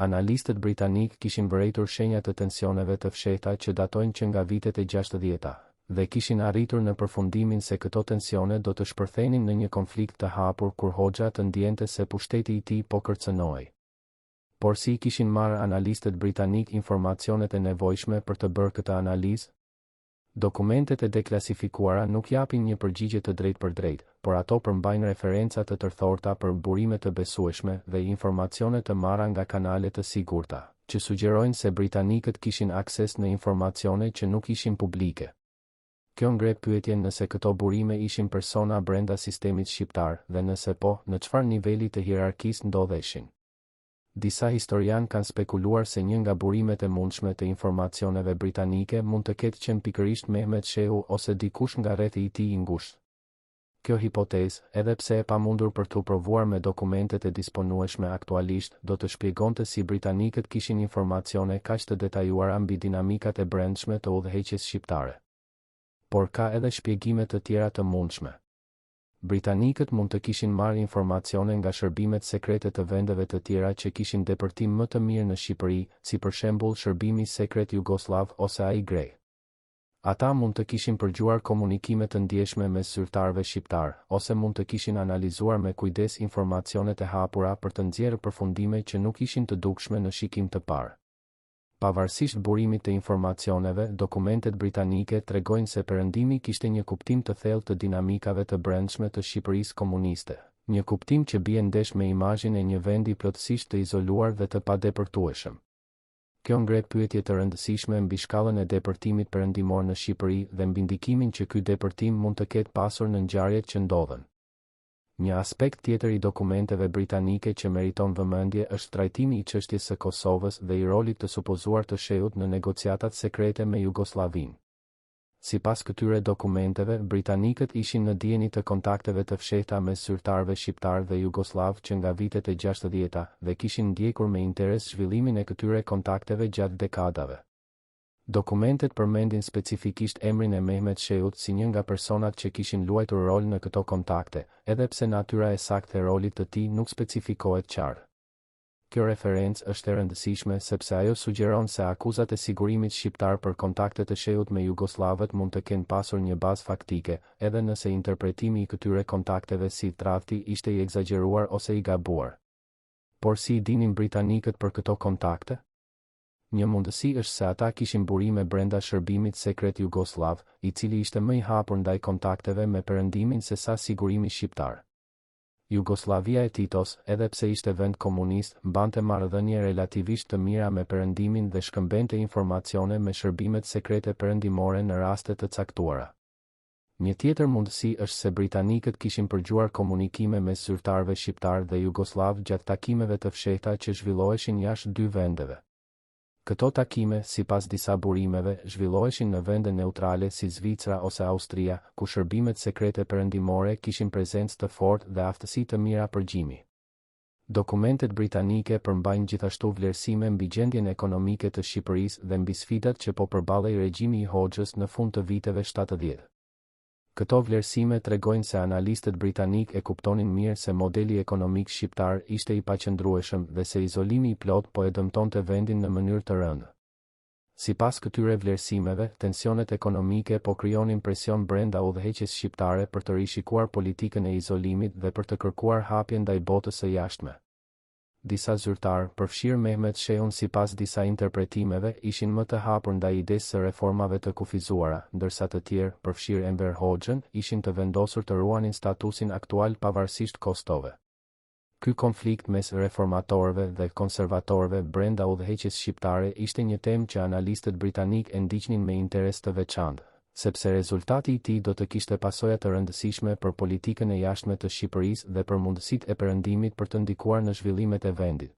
Analistët britanik kishin vërejtur shenja të tensioneve të fshehta që datojnë që nga vitet e 60-ta, dhe kishin arritur në përfundimin se këto tensione do të shpërthenin në një konflikt të hapur kur Hoxha të ndjente se pushteti i tij po kërcënohej. Por si kishin marrë analistët britanik informacionet e nevojshme për të bërë këtë analizë? Dokumentet e deklasifikuara nuk japin një përgjigje të drejtë, por ato përmbajnë referenca të tërthorta për burime të besueshme dhe informacione të marra nga kanale të sigurta, që sugjerojnë se britanikët kishin akses në informacione që nuk ishin publike. Kjo ngre pyetjen nëse këto burime ishin persona brenda sistemit shqiptar dhe nëse po, në çfarë niveli të hierarkisë ndodheshin. Disa historian kanë spekuluar se një nga burimet e mundshme të informacioneve britanike mund të ketë qenë pikërisht Mehmet Shehu ose dikush nga rrethi i tij i ngushtë. Kjo hipotezë, edhe pse e pamundur për t'u provuar me dokumentet e disponueshme aktualisht, do të shpjegonte si britanikët kishin informacione kaq të detajuara mbi dinamikat e brendshme të udhëheqjes shqiptare. Por ka edhe shpjegime të tjera të mundshme. Britanikët mund të kishin marrë informacione nga shërbimet sekrete të vendeve të tjera që kishin depërtim më të mirë në Shqipëri, si për shembull Shërbimi Sekret Jugoslav ose ai grej. Ata mund të kishin përgjuar komunikime të ndjeshme mes zyrtarëve shqiptar, ose mund të kishin analizuar me kujdes informacionet e hapura për të nxjerrë përfundime që nuk ishin të dukshme në shikim të parë. Pavarësisht burimit të informacioneve, dokumentet britanike tregojnë se perëndimi kishte një kuptim të thellë të dinamikave të brendshme të Shqipërisë komuniste, një kuptim që bie ndesh me imazhin e një vendi plotësisht të izoluar dhe të padepërtueshëm. Kjo ngre pyetje të rëndësishme mbi shkallën e depërtimit perëndimor në Shqipëri dhe mbi ndikimin që ky depërtim mund të ketë pasur në ngjarjet që ndodhen. Një aspekt tjetër i dokumenteve britanike që meriton vëmendje është trajtimi i çështjes së Kosovës dhe i rolit të supozuar të Sheut në negociatat sekrete me Jugosllavinë. Sipas këtyre dokumenteve, britanikët ishin në dieni të kontakteve të fshehta mes zyrtarëve shqiptar dhe jugoslav që nga vitet e 60-ta dhe kishin ndjekur me interes zhvillimin e këtyre kontakteve gjatë dekadave. Dokumentet përmendin specifikisht emrin e Mehmet Sheut si një nga personat që kishin luajtur rol në këto kontakte, edhe pse natyra e saktë e rolit të tij nuk specifikohet qartë. Kjo referencë është e rëndësishme sepse ajo sugjeron se akuzat e sigurimit shqiptar për kontaktet e Sheut me jugoslavët mund të kenë pasur një bazë faktike, edhe nëse interpretimi i këtyre kontakteve si tradhti ishte i egzageruar ose i gabuar. Por si i dinin britanikët për këto kontakte? Një mundësi është se ata kishin burime brenda Shërbimit Sekret Jugoslav, i cili ishte më i hapur ndaj kontakteve me perëndimin se sa sigurimi shqiptar. Jugoslavia e Titos, edhe pse ishte vend komunist, mbante marrëdhënie relativisht të mira me perëndimin dhe shkëmbente informacione me shërbimet sekrete perëndimore në raste të caktuara. Një tjetër mundësi është se britanikët kishin përgjuar komunikime mes zyrtarëve shqiptar dhe jugoslav gjatë takimeve të fshehta që zhvilloheshin jashtë dy vendeve. Këto takime, sipas disa burimeve, zhvilloheshin në vende neutrale si Zvicra ose Austria, ku shërbimet sekrete perëndimore kishin prezencë të fortë dhe aftësi të mira përgjimi. Dokumentet britanike përmbajnë gjithashtu vlerësime mbi gjendjen ekonomike të Shqipërisë dhe mbi sfidat që po përballej regjimi i Hoxhës në fund të viteve 70. Këto vlerësime tregojnë se analistët britanik e kuptonin mirë se modeli ekonomik shqiptar ishte i paqëndrueshëm dhe se izolimi i plot po e dëmtonte vendin në mënyrë të rëndë. Sipas këtyre vlerësimeve, tensionet ekonomike po krijonin presion brenda udhëheqjes shqiptare për të rishikuar politikën e izolimit dhe për të kërkuar hapje ndaj botës së jashtme. Disa zyrtarë, përfshirë Mehmet Sheun sipas disa interpretimeve, ishin më të hapur ndaj idesë së reformave të kufizuara, ndërsa të tjerë, përfshirë Enver Hoxhën, ishin të vendosur të ruanin statusin aktual pavarësisht kostove. Ky konflikt mes reformatorëve dhe konservatorëve brenda udhëheqjes shqiptare ishte një temë që analistët britanik e ndiqnin me interes të veçantë, sepse rezultati i tij do të kishte pasoja të rëndësishme për politikën e jashtme të Shqipërisë dhe për mundësitë e perëndimit për të ndikuar në zhvillimet e vendit.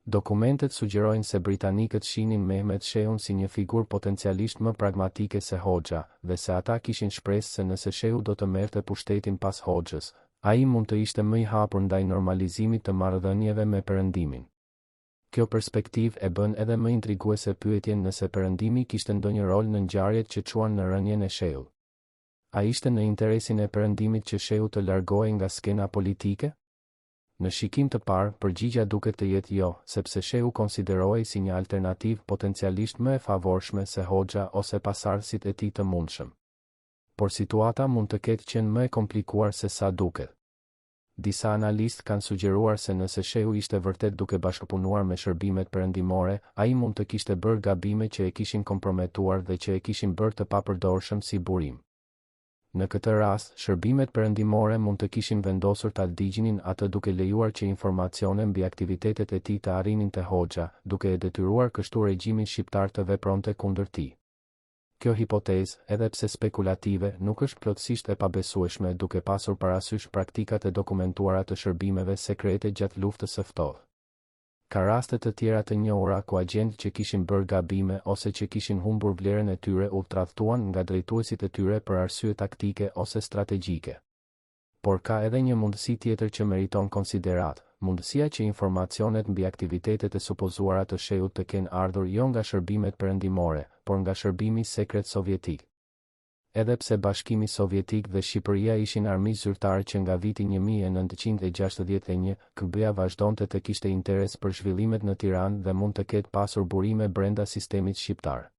Dokumentet sugjerojnë se britanikët shihnin Mehmet Sheun si një figurë potencialisht më pragmatike se Hoxha, dhe se ata kishin shpresë se nëse Shehu do të merrte pushtetin pas Hoxhës, ai mund të ishte më i hapur ndaj normalizimit të marrëdhënieve me Perëndimin. Kjo perspektivë e bën edhe më intriguese pyetjen nëse Perëndimi kishte ndonjë rol në ngjarjet që çuan në rënien e Shehut. A ishte në interesin e Perëndimit që Shehu të largohej nga skena politike? Në shikim të parë, përgjigjja duket të jetë jo, sepse Shehu konsiderohej si një alternativë potencialisht më e favorshme se Hoxha ose pasardhësit e tij të mundshëm. Por situata mund të ketë qenë më e komplikuar se sa duket. Disa analistë kanë sugjeruar se nëse Shehu ishte vërtet duke bashkëpunuar me shërbimet perëndimore, ai mund të kishte bërë gabime që e kishin komprometuar dhe që e kishin bërë të papërdorshëm si burim. Në këtë rast, shërbimet perëndimore mund të kishin vendosur ta digjinin atë duke lejuar që informacione mbi aktivitetet e tij të arrinin te Hoxha, duke e detyruar kështu regjimin shqiptar të vepronte kundër tij. Kjo hipotezë, edhe pse spekulative, nuk është plotësisht e pabesueshme duke pasur parasysh praktikat e dokumentuara të shërbimeve sekrete gjatë luftës së ftohtë. Ka raste të tjera të njohura ku agjentë që kishin bërë gabime ose që kishin humbur vlerën e tyre u tradhtuan nga drejtuesit e tyre për arsye taktike ose strategjike. Por ka edhe një mundësi tjetër që meriton konsiderat, mundësia që informacionet mbi aktivitetet e supozuara të Shehut të kenë ardhur jo nga shërbimet perëndimore, por nga shërbimi sekret sovjetik. Edhe pse Bashkimi Sovjetik dhe Shqipëria ishin armiq zyrtar që nga viti 1961, KB-ja vazhdonte të kishte interes për zhvillimet në Tiranë dhe mund të ketë pasur burime brenda sistemit shqiptar.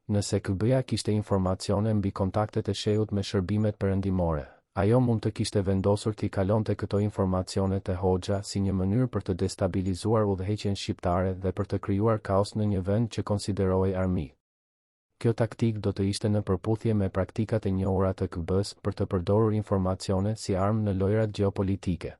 Nëse KB-ja kishte informacione mbi kontaktet e Shehut me shërbimet perëndimore, ajo mund të kishte vendosur t'i kalonte këto informacione te Hoxha si një mënyrë për të destabilizuar udhëheqjen shqiptare dhe për të krijuar kaos në një vend që konsiderohej armiq. Kjo taktik do të ishte në përputhje me praktikat e njohura të KB-s për të përdorur informacione si armë në lojrat gjeopolitike.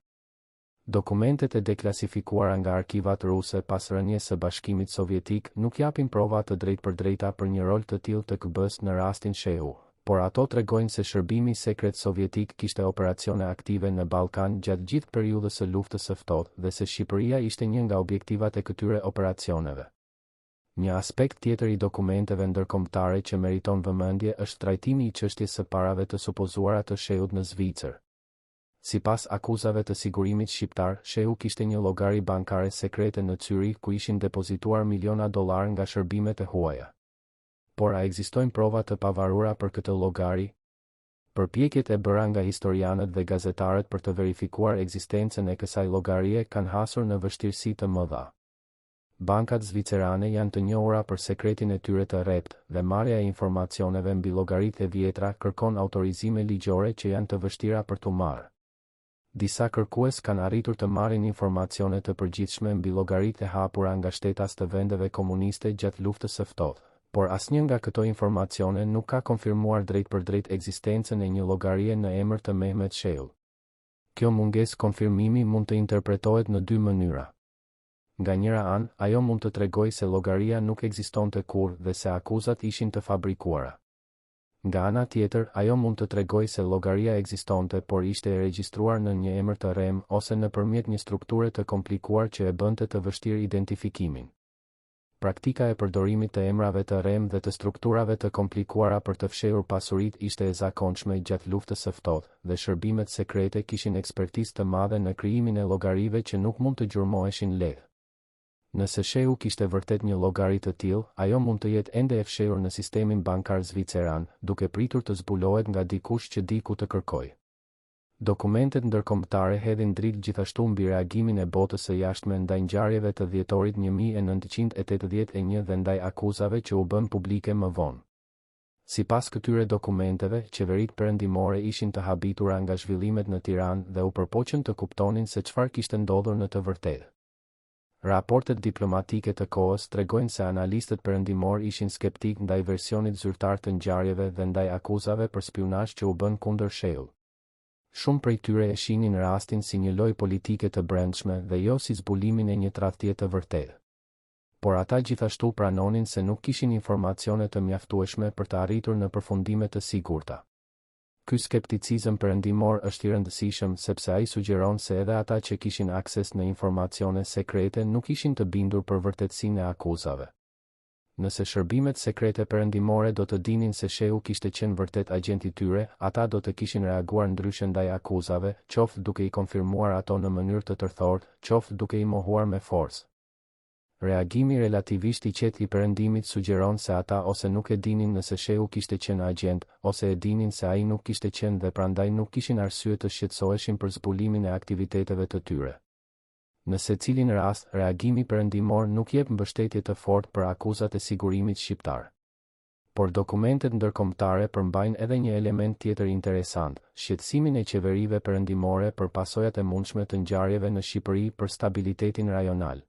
Dokumentet e deklasifikuara nga arkivat ruse pas rënies së Bashkimit Sovjetik nuk japin prova të drejtpërdrejta për një rol të tillë të KB-s në rastin Shehu, por ato tregojnë se shërbimi sekret sovjetik kishte operacione aktive në Ballkan gjatë gjithë periudhës së luftës së ftohtë dhe se Shqipëria ishte një nga objektivat e këtyre operacioneve. Një aspekt tjetër i dokumenteve ndërkombëtare që meriton vëmendje është trajtimi i çështjes së parave të supozuara të Shehut në Zvicër. Sipas akuzave të sigurimit shqiptar, Shehu kishte një llogari bankare sekrete në Zyrich ku ishin depozituar miliona dollar nga shërbimet e huaja. Por a ekzistojnë prova të pavarura për këtë llogari? Përpjekjet e bëra nga historianët dhe gazetarët për të verifikuar ekzistencën e kësaj llogarie kanë hasur në vështirësi të mëdha. Bankat zvicerane janë të njohura për sekretin e tyre të rrept dhe marrja e informacioneve mbi llogaritë e vjetra kërkon autorizime ligjore që janë të vështira për t'u marrë. Disa kërkues kanë arritur të marrin informacione të përgjithshme mbi llogaritë e hapura nga shtetas të vendeve komuniste gjatë luftës së ftohtë, por asnjë nga këto informacione nuk ka konfirmuar drejtpërdrejt ekzistencën e një llogarie në emër të Mehmet Shehut. Kjo mungesë konfirmimi mund të interpretohet në dy mënyra. Nga njëra anë, ajo mund të tregojë se llogaria nuk ekzistonte kurrë dhe se akuzat ishin të fabrikuara. Nga ana tjetër, ajo mund të tregojë se llogaria ekzistonte por ishte e regjistruar në një emër të rrem ose nëpërmjet një strukture të komplikuar që e bënte të vështirë identifikimin. Praktika e përdorimit të emrave të rrem dhe të strukturave të komplikuara për të fshehur pasuritë ishte e zakonshme gjatë luftës së ftohtë dhe shërbimet sekrete kishin ekspertizë të madhe në krijimin e llogarive që nuk mund të gjurmoheshin lehtë. Nëse Shehu kishte vërtet një llogari të tillë, ajo mund të jetë ende e fshehur në sistemin bankar zviceran, duke pritur të zbulohet nga dikush që di ku të kërkojë. Dokumentet ndërkombëtare hedhin dritë gjithashtu mbi reagimin e botës së jashtme ndaj ngjarjeve të dhjetorit 1981 dhe ndaj akuzave që u bën publike më vonë. Sipas këtyre dokumenteve, qeveritë perëndimore ishin të habitura nga zhvillimet në Tiranë dhe u përpoqën të kuptonin se çfarë kishte ndodhur në të vërtetë. Raportet diplomatike të kohës tregojnë se analistët perëndimor ishin skeptik ndaj versionit zyrtar të ngjarjeve dhe ndaj akuzave për spionazh që u bën kundër Shehut. Shumë prej tyre e shihnin rastin si një lojë politike të brendshme dhe jo si zbulimin e një tradhtie të vërtetë. Por ata gjithashtu pranonin se nuk kishin informacione të mjaftueshme për të arritur në përfundime të sigurta. Ky skepticizëm perëndimor është i rëndësishëm sepse ai sugjeron se edhe ata që kishin akses në informacione sekrete nuk ishin të bindur për vërtetësinë e akuzave. Nëse shërbimet sekrete perëndimore do të dinin se shehu kishte qenë vërtet agent i tyre, ata do të kishin reaguar ndryshe ndaj akuzave, qoftë duke i konfirmuar ato në mënyrë të tërthortë, qoftë duke i mohuar me forcë. Reagimi relativisht i qetë i perëndimit sugjeron se ata ose nuk e dinin nëse shehu kishte qenë agent, ose e dinin se ai nuk kishte qenë dhe prandaj nuk kishin arsye të shqetësoheshin për zbulimin e aktiviteteve të tyre. Në secilin rast, reagimi perëndimor nuk jep mbështetje të fortë për akuzat e sigurimit shqiptar. Por dokumentet ndërkombëtare përmbajnë edhe një element tjetër interesant, shqetësimin e qeverive perëndimore për pasojat e mundshme të ngjarjeve në Shqipëri për stabilitetin rajonal.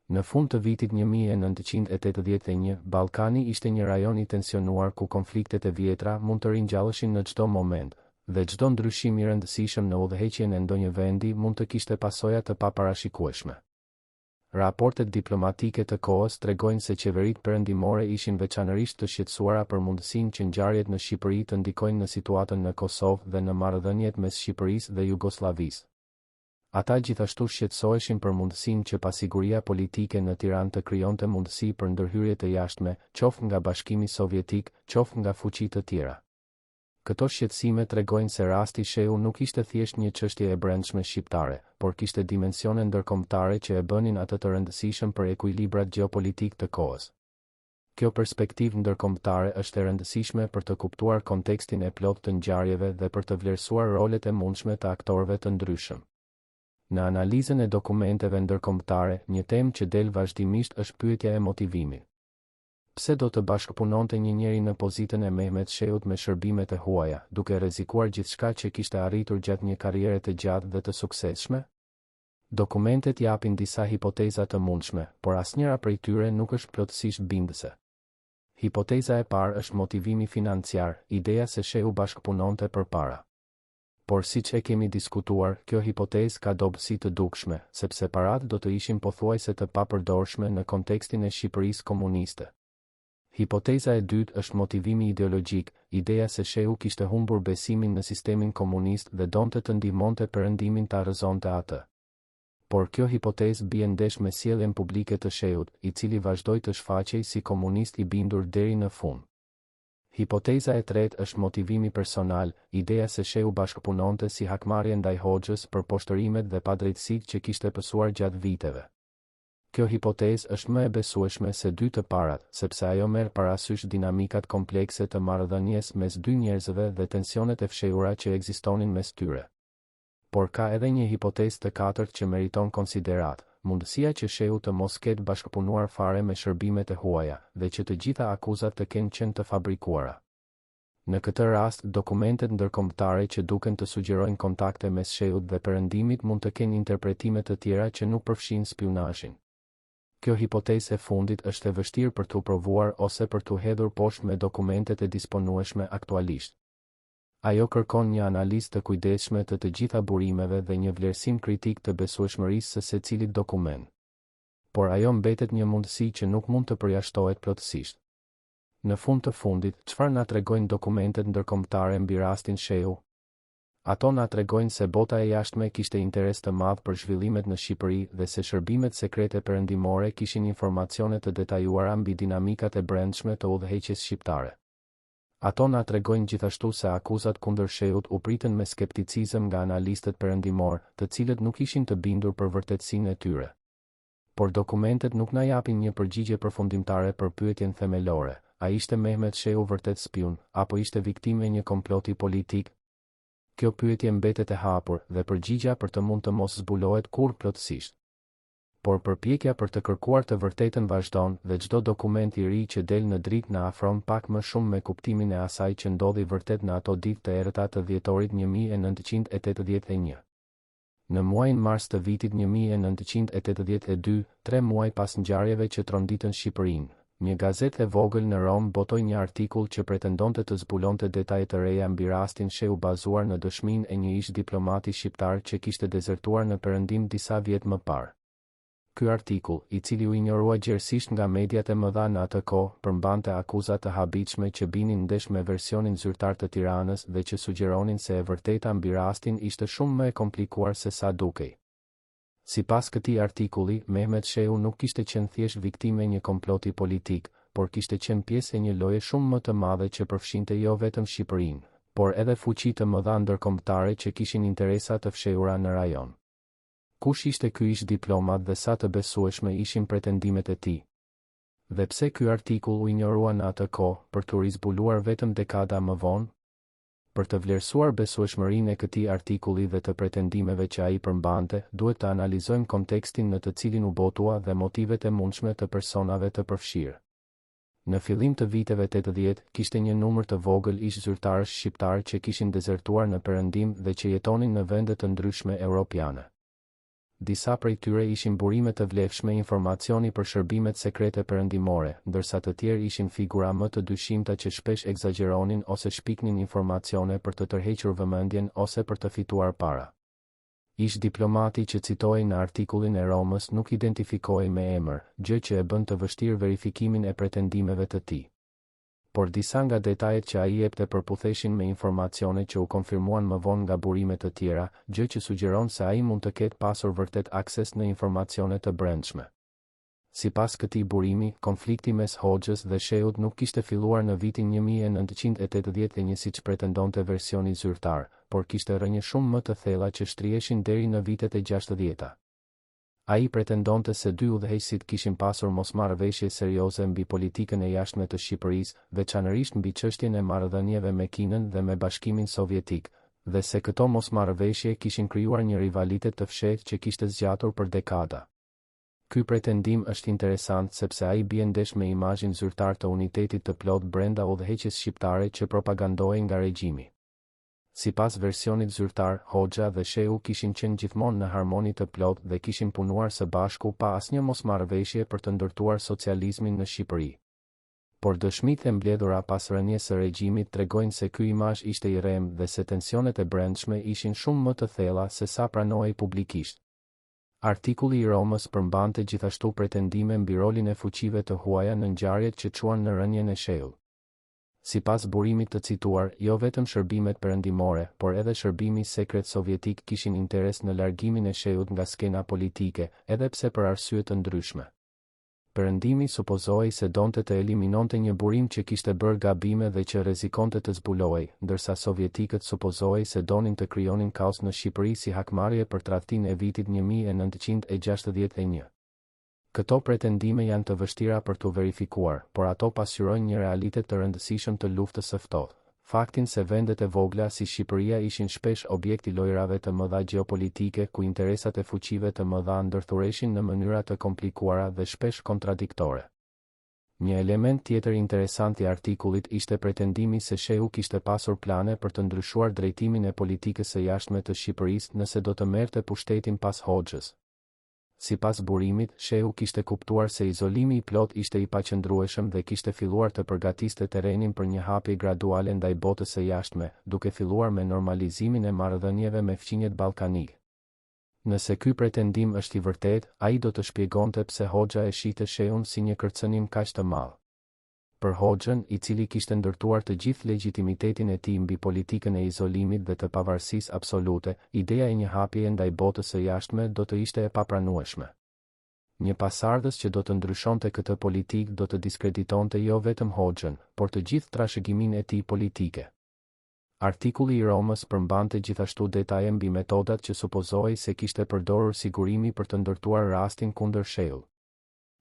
Në fund të vitit 1981, Ballkani ishte një rajon i tensionuar ku konfliktet e vjetra mund të ringjalleshin në çdo moment, dhe çdo ndryshim i rëndësishëm në udhëheqjen e ndonjë vendi mund të kishte pasoja të paparashikueshme. Raportet diplomatike të kohës tregojnë se qeveritë perëndimore ishin veçanërisht të shqetësuara për mundësinë që ngjarjet në Shqipëri të ndikojnë në situatën në Kosovë dhe në marrëdhëniet mes Shqipërisë dhe Jugosllavisë. Ata gjithashtu shqetësoheshin për mundësinë që pasiguria politike në Tiranë të krijonte mundësi për ndërhyrje të jashtme, qoftë nga Bashkimi Sovjetik, qoftë nga fuqi të tjera. Këto shqetësime tregojnë se rasti shehu nuk ishte thjesht një çështje e brendshme shqiptare, por kishte dimensione ndërkombëtare që e bënin atë të rëndësishëm për ekuilibrat gjeopolitik të kohës. Kjo perspektivë ndërkombëtare është e rëndësishme për të kuptuar kontekstin e plotë të ngjarjeve dhe për të vlerësuar rolet e mundshme të aktorëve të ndryshëm. Në analizën e dokumenteve ndërkombëtare, një temë që del vazhdimisht është pyetja e motivimit. Pse do të bashkëpunonte një njeri në pozitën e Mehmet Shehut me shërbimet e huaja, duke rrezikuar gjithçka që kishte arritur gjatë një karriere të gjatë dhe të suksesshme? Dokumentet japin disa hipoteza të mundshme, por asnjëra prej tyre nuk është plotësisht bindëse. Hipoteza e parë është motivimi financiar, ideja se shehu bashkëpunonte për para. Por siç e kemi diskutuar, kjo hipotezë ka dobësi të dukshme, sepse paratë do të ishin pothuajse të papërdorshme në kontekstin e Shqipërisë komuniste. Hipoteza e dytë është motivimi ideologjik, ideja se shehu kishte humbur besimin në sistemin komunist dhe donte të ndihmonte perëndimin ta rrëzonte atë. Por kjo hipotezë bie ndesh me sjelljen publike të shehut, i cili vazhdoi të shfaqej si komunist i bindur deri në fund. Hipoteza e tretë është motivimi personal, ideja se shehu bashkëpunonte si hakmarrje ndaj Hoxhës për poshtërimet dhe padrejtësitë që kishte pësuar gjatë viteve. Kjo hipotezë është më e besueshme se dy të parat, sepse ajo merr parasysh dinamikat komplekse të marrëdhënies mes dy njerëzve dhe tensionet e fshehura që ekzistonin mes tyre. Por ka edhe një hipotezë të katërt që meriton konsiderat, mundësia që shehu të mos ketë bashkëpunuar fare me shërbimet e huaja, dhe që të gjitha akuzat të kenë qenë të fabrikuara. Në këtë rast, dokumentet ndërkombëtare që duken të sugjerojnë kontakte mes shehut dhe perëndimit mund të kenë interpretime të tjera që nuk përfshin spionazhin. Kjo hipotezë e fundit është e vështirë për t'u provuar ose për t'u hedhur poshtë me dokumentet e disponueshme aktualisht. Ajo kërkon një analizë të kujdesshme të gjitha burimeve dhe një vlerësim kritik të besueshmërisë së secilit dokument. Por ajo mbetet një mundësi që nuk mund të përjashtohet plotësisht. Në fund të fundit, çfarë na tregojnë dokumentet ndërkombëtare mbi rastin shehu? Ato na tregojnë se bota e jashtme kishte interes të madh për zhvillimet në Shqipëri dhe se shërbimet sekrete perëndimore kishin informacione të detajuara mbi dinamikat e brendshme të udhëheqjes shqiptare. Ato na tregojnë gjithashtu se akuzat kundër shehut u pritën me skepticizëm nga analistët perëndimor, të cilët nuk ishin të bindur për vërtetësinë e tyre. Por dokumentet nuk na japin një përgjigje përfundimtare për pyetjen themelore: a ishte Mehmet Shehu vërtet spion, apo ishte viktimë e një komploti politik? Kjo pyetje mbetet e hapur dhe përgjigja për të mund të mos zbulohet kurrë plotësisht. Por përpjekja për të kërkuar të vërtetën vazhdon dhe çdo dokument i ri që del në dritë na afron pak më shumë me kuptimin e asaj që ndodhi vërtet në ato ditë të errëta të dhjetorit 1981. Në muajin mars të vitit 1982, 3 muaj pas ngjarjeve që tronditën Shqipërinë, një gazetë e vogël në Rom botoi një artikull që pretendonte të zbulonte detaje të reja mbi rastin shehu bazuar në dëshminë e një ish diplomati shqiptar që kishte dezertuar në perëndim disa vjet më parë. ky artikull, i cili u injorua gjerësisht nga mediat e mëdha në atë kohë, përmbante akuza të habitshme që binin ndesh me versionin zyrtar të Tiranës dhe që sugjeronin se e vërteta mbi rastin ishte shumë më e komplikuar se sa dukej. Sipas këtij artikulli, Mehmet Shehu nuk kishte qenë thjesht viktime e një komploti politik, por kishte qenë pjesë e një loje shumë më të madhe që përfshinte jo vetëm Shqipërinë, por edhe fuqi të mëdha ndërkombëtare që kishin interesa të fshehura në rajon. Kush ishte ky ish diplomat dhe sa të besueshme ishin pretendimet e tij? Dhe pse ky artikull u injorua në atë kohë, për të rizbuluar vetëm dekada më vonë? Për të vlerësuar besueshmërinë e këtij artikulli dhe të pretendimeve që ai përmbante, duhet të analizojmë kontekstin në të cilin u botua dhe motivet e mundshme të personave të përfshirë. Në fillim të viteve 80, kishte një numër të vogël ish zyrtarësh shqiptar që kishin dezertuar në Perëndim dhe që jetonin në vende të ndryshme europiane. Disa prej tyre ishin burime të vlefshme informacioni për shërbimet sekrete perëndimore, ndërsa të tjerë ishin figura më të dyshimta që shpesh egzageronin ose shpiknin informacione për të tërhequr vëmendjen ose për të fituar para. Ish diplomati që citohej në artikullin e Romës nuk identifikohej me emër, gjë që e bën të vështirë verifikimin e pretendimeve të tij. Por disa nga detajet që ai jepte përputheshin me informacione që u konfirmuan më vonë nga burime të tjera, gjë që sugjeron se ai mund të ketë pasur vërtet akses në informacione të brendshme. Sipas këtij burimi, konflikti mes Hoxhës dhe Shehut nuk kishte filluar në vitin 1981 siç pretendonte versioni zyrtar, por kishte rënje shumë më të thella që shtrieshin deri në vitet e 60-ta. Ai pretendonte se dy udhëheqësit kishin pasur mosmarrëveshje serioze mbi politikën e jashtme të Shqipërisë, veçanërisht mbi çështjen e marrëdhënieve me Kinën dhe me Bashkimin Sovjetik, dhe se këto mosmarrëveshje kishin krijuar një rivalitet të fshehtë që kishte zgjatur për dekada. Ky pretendim është interesant sepse ai bie ndesh me imazhin zyrtar të unitetit të plot brenda udhëheqjes shqiptare që propagandohej nga regjimi. Sipas versionit zyrtar, Hoxha dhe Shehu kishin qenë gjithmonë në harmoni të plot dhe kishin punuar së bashku pa asnjë mosmarrëveshje për të ndërtuar socializmin në Shqipëri. Por dëshmitë e mbledhura pas rënies së regjimit tregojnë se ky imazh ishte i rrem dhe se tensionet e brendshme ishin shumë më të thella se sa pranohej publikisht. Artikulli i Romës përmbante gjithashtu pretendime mbi rolin e fuqive të huaja në ngjarjet që çuan në rënien e Shehut. Sipas burimit të cituar, jo vetëm shërbimet perëndimore, por edhe shërbimi sekret sovjetik kishin interes në largimin e Shehut nga skena politike, edhe pse për arsye të ndryshme. Perëndimi supozohej se donte të eliminonte një burim që kishte bërë gabime dhe që rrezikonte të zbulohej, ndërsa sovjetikët supozohej se donin të krijonin kaos në Shqipëri si hakmarrje për tradhtinë e vitit 1961. Këto pretendime janë të vështira për të verifikuar, por ato pasqyrojnë një realitet të rëndësishëm të luftës së ftohtë. Faktin se vendet e vogla si Shqipëria ishin shpesh objekti lojrave të mëdha gjeopolitike ku interesat e fuqive të mëdha ndërthureshin në mënyra të komplikuara dhe shpesh kontradiktore. Një element tjetër interesant i artikullit ishte pretendimi se Shehu kishte pasur plane për të ndryshuar drejtimin e politikës së jashtme të Shqipërisë nëse do të merrte pushtetin pas Hoxhës. Sipas burimit, Shehu kishte kuptuar se izolimi i plot ishte i paqëndrueshëm dhe kishte filluar të përgatiste terrenin për një hapje graduale ndaj botës së jashtme, duke filluar me normalizimin e marrëdhënieve me fqinjet ballkanike. Nëse ky pretendim është i vërtetë, ai do të shpjegonte pse Hoxha e shihte Shehun si një kërcënim kaq të madh. Për Hoxhën, i cili kishte ndërtuar të gjithë legjitimitetin e tij mbi politikën e izolimit dhe të pavarësisë absolute, ideja e një hapjeje ndaj botës së jashtme do të ishte e papranueshme. Një pasardhës që do të ndryshonte këtë politikë do të diskreditonte jo vetëm Hoxhën, por të gjithë trashëgiminë e tij politike. Artikulli i Romës përmbante gjithashtu detaje mbi metodat që supozohej se kishte përdorur sigurimi për të ndërtuar rastin kundër Shehut.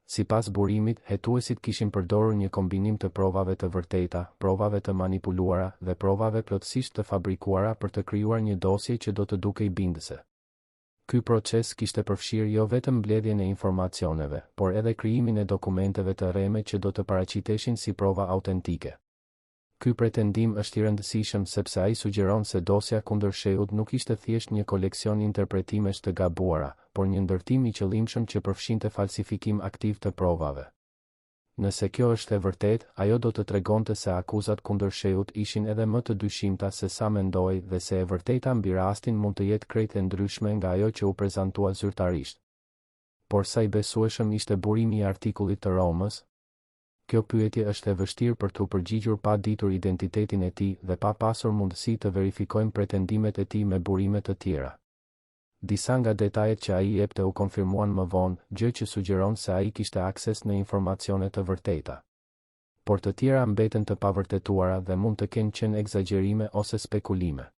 Sipas burimit, hetuesit kishin përdorur një kombinim të provave të vërteta, provave të manipuluara dhe provave plotësisht të fabrikuara për të krijuar një dosje që do të dukej bindëse. Ky proces kishte përfshirë jo vetëm mbledhjen e informacioneve, por edhe krijimin e dokumenteve të rreme që do të paraqiteshin si prova autentike. Ky pretendim është i rëndësishëm sepse ai sugjeron se dosja kundër Shehut nuk ishte thjesht një koleksion interpretimesh të gabuara, por një ndërtim i qëllimshëm që përfshinte falsifikim aktiv të provave. Nëse kjo është e vërtetë, ajo do të tregonte se akuzat kundër Shehut ishin edhe më të dyshimta se sa mendohej dhe se e vërteta mbi rastin mund të jetë krejt e ndryshme nga ajo që u prezantua zyrtarisht. Por sa I besueshëm ishte burimi I artikullit të Romës? Kjo pyetje është e vështirë për t'u përgjigjur pa ditur identitetin e tij dhe pa pasur mundësi të verifikojmë pretendimet e tij me burime të tjera. Disa nga detajet që ai jepte u konfirmuan më vonë, gjë që sugjeron se ai kishte akses në informacione të vërteta. Por të tjera mbeten të pavërtetuara dhe mund të kenë qenë egzagjerime ose spekulime.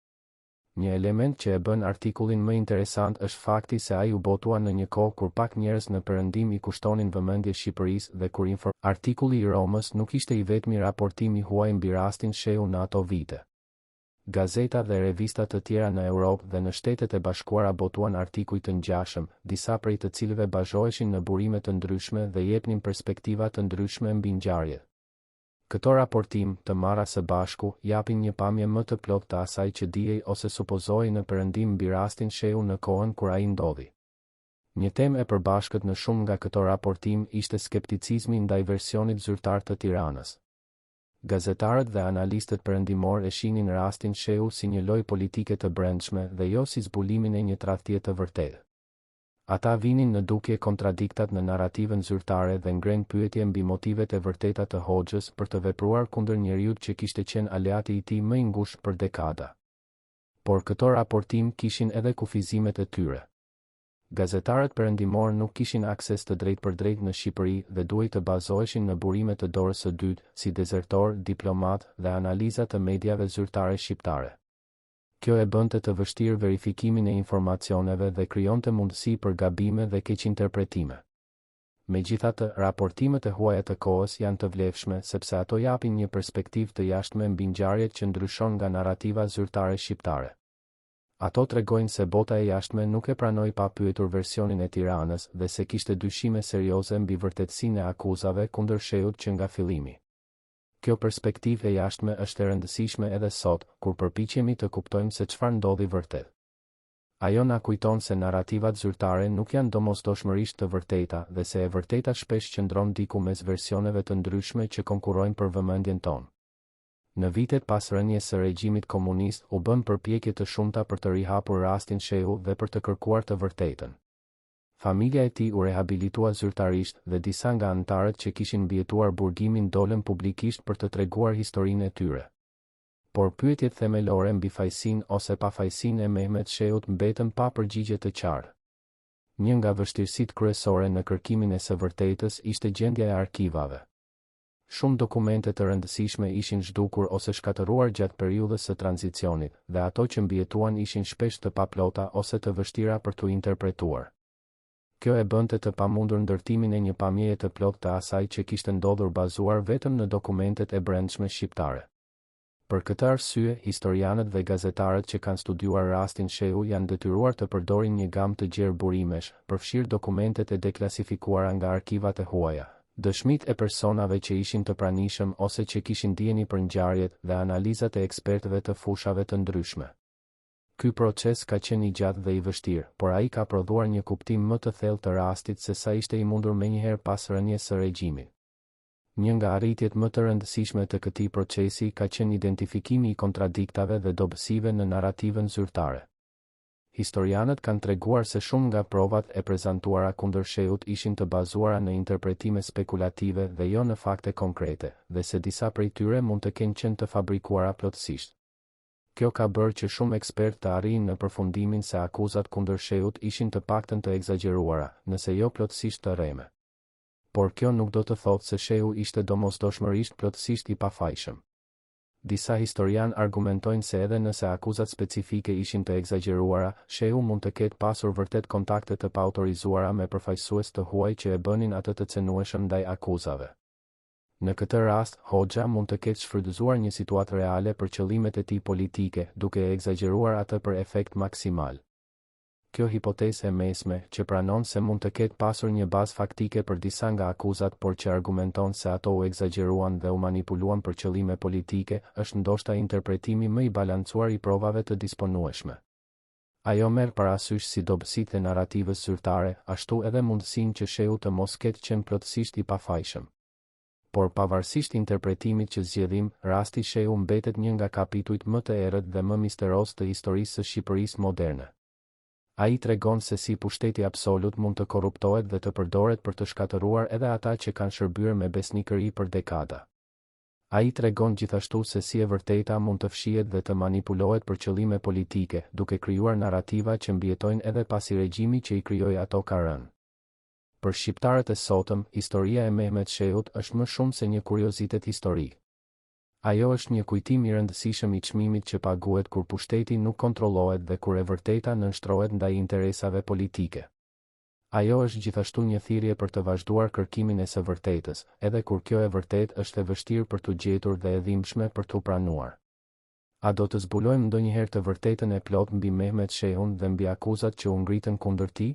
Një element që e bën artikullin më interesant është fakti se ai u botua në një kohë kur pak njerëz në Perëndim I kushtonin vëmendje Shqipërisë dhe kur artikulli I Romës nuk ishte I vetmi raportim I huaj mbi rastin Shehu në ato vite. Gazeta dhe revista të tjera në Europë dhe në Shtetet e Bashkuara botuan artikuj të ngjashëm, disa prej të cilëve bazhoheshin në burime të ndryshme dhe jepnin perspektiva të ndryshme mbi ngjarjet. Këto raportim, të marra së bashku, japin një pamje më të plotë të asaj që dijej ose supozohej në Perëndim mbi rastin Shehu në kohën kur ai ndodhi. Një temë e përbashkët në shumë nga këto raportim ishte skepticizmi ndaj versionit zyrtar të Tiranës. Gazetarët dhe analistët perëndimor e shihnin rastin Shehu si një lojë politike të brendshme dhe jo si zbulimin e një tradhtie të vërtetë. Ata vinin në dukje kontradiktat në narrativën zyrtare dhe ngren pyetje mbi motivet e vërteta të Hoxhës për të vepruar kundër njeriut që kishte qenë aleati I tij më I ngushtë për dekada. Por këto raportim kishin edhe kufizimet e tyre. Gazetarët perëndimor nuk kishin akses të drejtpërdrejtë në Shqipëri dhe duhej të bazoheshin në burime të dorës së dytë, si dezertor, diplomat dhe analiza të mediave zyrtare shqiptare. Kjo e bënte të vështirë verifikimin e informacioneve dhe krijonte mundësi për gabime dhe keqinterpretime. Megjithatë, raportimet e huaja të kohës janë të vlefshme sepse ato japin një perspektivë të jashtme mbi ngjarjet që ndryshon nga narrativa zyrtare shqiptare. Ato tregojnë se bota e jashtme nuk e pranoi pa pyetur versionin e Tiranës dhe se kishte dyshime serioze mbi vërtetësinë e akuzave kundër Shehut që nga fillimi. Kjo perspektivë e jashtme është e rëndësishme edhe sot, kur përpiqemi të kuptojmë se çfarë ndodhi vërtet. Ajo na kujton se narrativat zyrtare nuk janë domosdoshmërisht të vërteta dhe se e vërteta shpesh qëndron diku mes versioneve të ndryshme që konkurrojnë për vëmendjen tonë. Në vitet pas rënies së regjimit komunist u bën përpjekje të shumta për të rihapur rastin Shehu dhe për të kërkuar të vërtetën. Familja e tij u rehabilitua zyrtarisht dhe disa nga anëtarët që kishin mbijetuar burgimin dolën publikisht për të treguar historinë e tyre. Por pyetjet themelore mbi fajsinë ose pafajsinë e Mehmet Shehut mbetën pa përgjigje të qartë. Një nga vështirësitë kryesore në kërkimin e së vërtetës ishte gjendja e arkivave. Shumë dokumente të rëndësishme ishin zhdukur ose shkatëruar gjatë periudhës së tranzicionit, dhe ato që mbijetuan ishin shpesh të paplota ose të vështira për t'u interpretuar. Kjo e bënte të pamundur ndërtimin e një pamjeje të plotë të asaj që kishte ndodhur bazuar vetëm në dokumentet e brendshme shqiptare. Për këtë arsye, historianët dhe gazetarët që kanë studiuar rastin Shehu janë detyruar të përdorin një gamë të gjerë burimesh, përfshirë dokumentet e deklasifikuara nga arkivat e huaja, dëshmitë e personave që ishin të pranishëm ose që kishin dijeni për ngjarjet dhe analizat e ekspertëve të fushave të ndryshme. Ky proces ka qenë I gjatë dhe I vështirë, por ai ka prodhuar një kuptim më të thellë të rastit se sa ishte I mundur menjëherë pas rënies së regjimit. Një nga arritjet më të rëndësishme të këtij procesi ka qenë identifikimi I kontradiktave dhe dobësive në narrativën zyrtare. Historianët kanë treguar se shumë nga provat e prezantuara kundër Shehut ishin të bazuara në interpretime spekulative dhe jo në fakte konkrete, dhe se disa prej tyre mund të kenë qenë të fabrikuara plotësisht. Kjo ka bërë që shumë ekspertë të arrijnë në përfundimin se akuzat kundër Shehut ishin të paktën të egzageruara, nëse jo plotësisht të rreme. Por kjo nuk do të thotë se Shehu ishte domosdoshmërisht plotësisht I pafajshëm. Disa historian argumentojnë se edhe nëse akuzat specifike ishin të egzageruara, Shehu mund të ketë pasur vërtet kontakte të paautorizuara me përfaqësues të huaj që e bënin atë të cenueshëm ndaj akuzave. Në këtë rast, Hoxha mund të ketë shfrytëzuar një situatë reale për qëllimet e tij politike, duke e egzageruar atë për efekt maksimal. Kjo hipotezë e mesme, që pranon se mund të ketë pasur një bazë faktike për disa nga akuzat por që argumenton se ato u egzageruan dhe u manipuluan për qëllime politike, është ndoshta interpretimi më I balancuar I provave të disponueshme. Ajo merr parasysh si dobësitë e narrativës zyrtare, ashtu edhe mundësinë që Shehu të mos ketë qenë plotësisht I pafajshëm. Por pavarësisht interpretimit që zgjedhim, rasti Shehu mbetet një nga kapitujt më të errët dhe më misterioz të historisë së Shqipërisë moderne. Ai tregon se si pushteti absolut mund të korruptohet dhe të përdoret për të shkatëruar edhe ata që kanë shërbyer me besnikëri për dekada. Ai tregon gjithashtu se si e vërteta mund të fshihet dhe të manipulohet për qëllime politike, duke krijuar narrativa që mbijetojnë edhe pasi regjimi që i krijoi ato ka rënë. Për shqiptarët e sotëm, historia e Mehmet Shehut është më shumë se një kuriozitet historik. Ajo është një kujtim i rëndësishëm i çmimit që paguhet kur pushteti nuk kontrollohet dhe kur e vërteta nënshtrohet ndaj interesave politike. Ajo është gjithashtu një thirrje për të vazhduar kërkimin e së vërtetës, edhe kur kjo e vërtetë është e vështirë për t'u gjetur dhe e dhimbshme për t'u pranuar. A do të zbulojmë ndonjëherë të vërtetën e plotë mbi Mehmet Shehun dhe mbi akuzat që u ngritën kundër tij?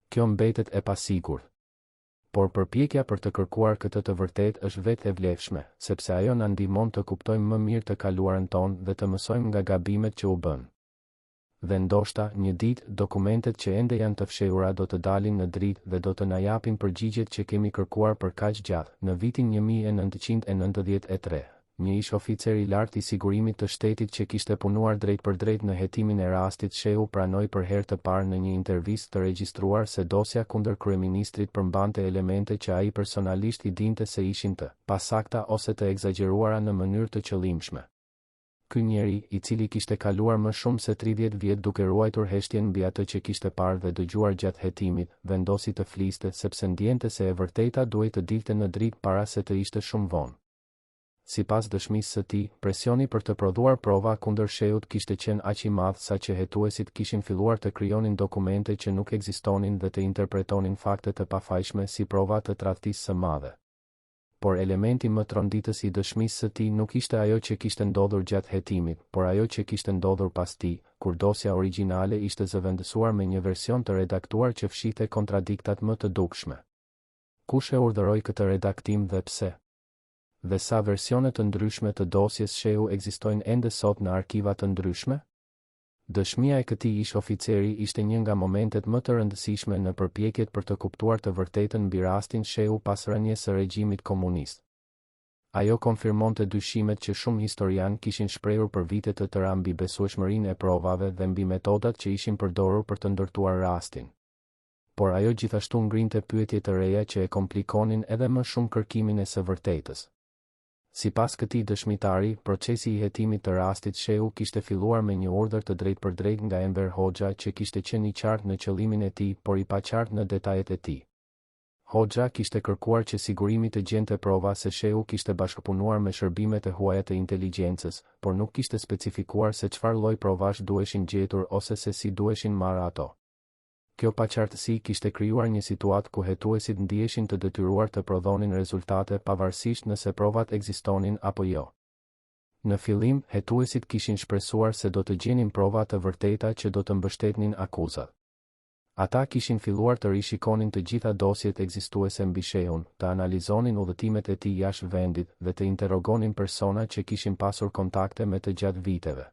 Kjo mbetet e pasigurt. Por përpjekja për të kërkuar këtë të vërtetë është vetë e vlefshme, sepse ajo na ndihmon të kuptojmë më mirë të kaluarën tonë dhe të mësojmë nga gabimet që u bën. Dhe ndoshta, një ditë, dokumentet që ende janë të fshehura do të dalin në dritë dhe do të na japin përgjigjet që kemi kërkuar për kaq gjatë. Në vitin 1993, një ish oficer i lartë i sigurimit të shtetit që kishte punuar drejt për drejt në hetimin e rastit Shehu pranoi për herë të parë në një intervistë të regjistruar se dosja kundër kryeministrit përmbante elemente që ai personalisht i dinte se ishin të pasakta ose të egzageruara në mënyrë të qëllimshme. Ky njeri, i cili kishte kaluar më shumë se 30 vjet duke ruajtur heshtjen mbi atë që kishte parë dhe dëgjuar gjatë hetimit, vendosi të fliste sepse ndjente se e vërteta duhej të dilte në dritë para se të ishte shumë vonë. Sipas dëshmisë së tij, presioni për të prodhuar prova kundër Shehut kishte qenë aq i madh sa që hetuesit kishin filluar të krijonin dokumente që nuk ekzistonin dhe të interpretonin fakte të pafajshme si prova të tradhtisë së madhe. Por elementi më tronditës i dëshmisë së tij nuk ishte ajo që kishte ndodhur gjatë hetimit, por ajo që kishte ndodhur pas tij, kur dosja origjinale ishte zëvendësuar me një version të redaktuar që fshihte kontradiktat më të dukshme. Kush e urdhëroi këtë redaktim dhe pse? Dhe sa versione të ndryshme të dosjes Shehu ekzistojnë ende sot në arkiva të ndryshme? Dëshmia e këtij ish oficeri ishte një nga momentet më të rëndësishme në përpjekjet për të kuptuar të vërtetën mbi rastin Shehu pas rënies së regjimit komunist. Ajo konfirmonte dyshimet që shumë historianë kishin shprehur për vite të tëra mbi besueshmërinë e provave dhe mbi metodat që ishin përdorur për të ndërtuar rastin. Por ajo gjithashtu ngrinte pyetje të reja që e komplikonin edhe më shumë kërkimin e së vërtetës. Sipas këtij dëshmitari, procesi i hetimit të rastit Shehu kishte filluar me një urdhër të drejtpërdrejtë nga Enver Hoxha që kishte qenë i qartë në qëllimin e tij, por i paqartë në detajet e tij. Hoxha kishte kërkuar që sigurimi të gjente prova se Shehu kishte bashkëpunuar me shërbimet e huaja të inteligjencës, por nuk kishte specifikuar se çfarë lloj provash duheshin gjetur ose se si duheshin marrë ato. Kjo paqartësi kishte krijuar një situatë ku hetuesit ndiheshin të detyruar të prodhonin rezultate pavarësisht nëse provat ekzistonin apo jo. Në fillim, hetuesit kishin shpresuar se do të gjenin prova të vërteta që do të mbështetnin akuzat. Ata kishin filluar të rishikonin të gjitha dosjet ekzistuese mbi Shehun, të analizonin udhëtimet e tij jashtë vendit dhe të interrogonin persona që kishin pasur kontakte me të gjatë viteve.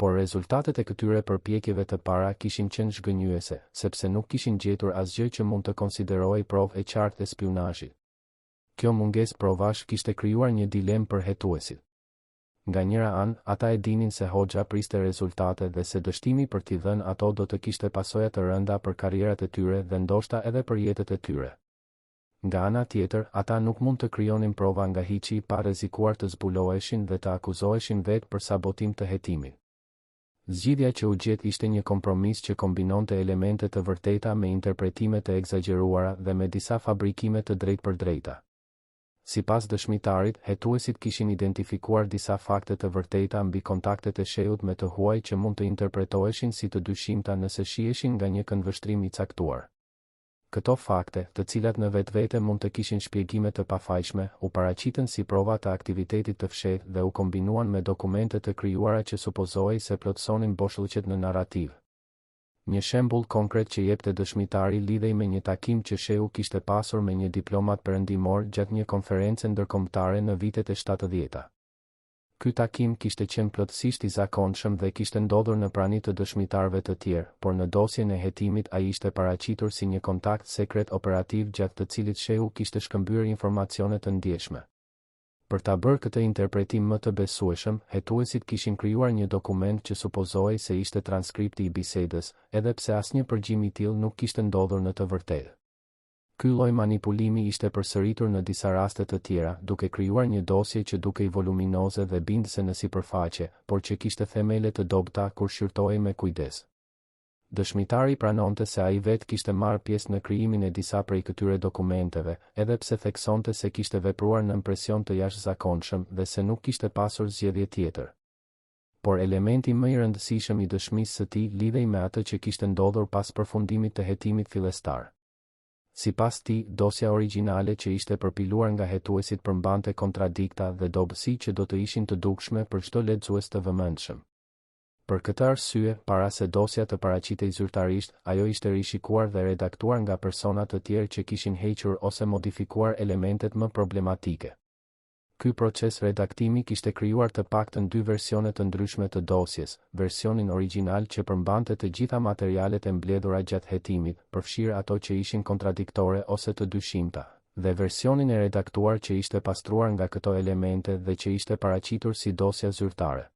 Por rezultatet e këtyre përpjekjeve të para kishin qenë zhgënjyese, sepse nuk kishin gjetur asgjë që mund të konsiderohej provë e qartë e spionazhit. Kjo mungesë provash kishte krijuar një dilemë për hetuesit. Nga njëra anë, ata e dinin se Hoxha priste rezultate dhe se dështimi për t'i dhënë ato do të kishte pasoja të rënda për karrierat e tyre dhe ndoshta edhe për jetët e tyre. Nga ana tjetër, ata nuk mund të krijonin prova nga hiçi pa rrezikuar të zbuloheshin dhe të akuzoheshin vetë për sabotim të hetimit. Zgjidhja që u gjet ishte një kompromis që kombinonte elemente të vërteta me interpretime të egzageruara dhe me disa fabrikime të drejtpërdrejta. Sipas dëshmitarit, hetuesit kishin identifikuar disa fakte të vërteta mbi kontaktet e Shehut me të huaj që mund të interpretoheshin si të dyshimta nëse shiheshin nga një këndvështrim i caktuar. Këto fakte, të cilat në vetvete mund të kishin shpjegime të pafajshme, u paraqiten si prova të aktivitetit të fshehtë dhe u kombinuan me dokumente të krijuara që supozohej se plotësonin boshllëqet në narrativ. Një shembull konkret që jepte dëshmitari lidhej me një takim që Shehu kishte pasur me një diplomat perëndimor gjatë një konference ndërkombëtare në vitet e 70-ta. Ky takim kishte qenë plotësisht i zakonshëm dhe kishte ndodhur në prani të dëshmitarëve të tjerë, por në dosjen e hetimit ai ishte paraqitur si një kontakt sekret operativ gjatë të cilit Shehu kishte shkëmbyer informacione të ndjeshme. Për ta bërë këtë interpretim më të besueshëm, hetuesit kishin krijuar një dokument që supozohej se ishte transkripti i bisedës, edhe pse asnjë përgjigje i tillë nuk kishte ndodhur në të vërtetë. Ky lloj manipulimi ishte përsëritur në disa raste të tjera, duke krijuar një dosje që dukej voluminoze dhe bindëse në sipërfaqe, por që kishte themele të dobta kur shqyrtohej me kujdes. Dëshmitari pranonte se ai vetë kishte marrë pjesë në krijimin e disa prej këtyre dokumenteve, edhe pse theksonte se kishte vepruar në presion të jashtëzakonshëm dhe se nuk kishte pasur zgjedhje tjetër. Por elementi më i rëndësishëm i dëshmisë së tij lidhej me atë që kishte ndodhur pas përfundimit të hetimit fillestar. Sipas tij, dosja origjinale që ishte përpiluar nga hetuesit përmbante kontradikta dhe dobësi që do të ishin të dukshme për çdo lexues të vëmendshëm. Për këtë arsye, para se dosja të paraqitej zyrtarisht, ajo ishte rishikuar dhe redaktuar nga persona të tjerë që kishin hequr ose modifikuar elementet më problematike. Ky proces redaktimi kishte krijuar të paktën dy versione të ndryshme të dosjes, versionin origjinal që përmbante të gjitha materialet e mbledhura gjatë hetimit, përfshirë ato që ishin kontradiktore ose të dyshimta, dhe versionin e redaktuar që ishte pastruar nga këto elemente dhe që ishte paraqitur si dosja zyrtare.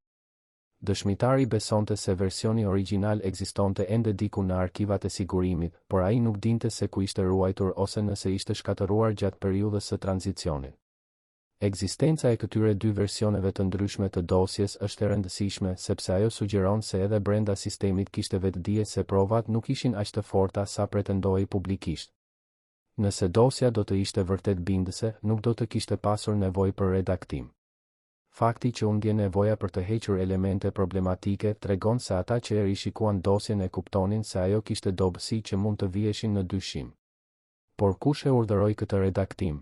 Dëshmitari besonte se versioni origjinal ekzistonte ende diku në arkivat e sigurimit, por ai nuk dinte se ku ishte ruajtur ose nëse ishte shkatëruar gjatë periudhës së tranzicionit. Ekzistenca e këtyre dy versioneve të ndryshme të dosjes është e rëndësishme sepse ajo sugjeron se edhe brenda sistemit kishte vetdije se provat nuk ishin aq të forta sa pretendohej publikisht. Nëse dosja do të ishte vërtet bindëse, nuk do të kishte pasur nevojë për redaktim. Fakti që u ndje nevoja për të hequr elemente problematike tregon se ata që e rishikuan dosjen e kuptonin se ajo kishte dobësi që mund të viheshin në dyshim. Por kush e urdhëroi këtë redaktim?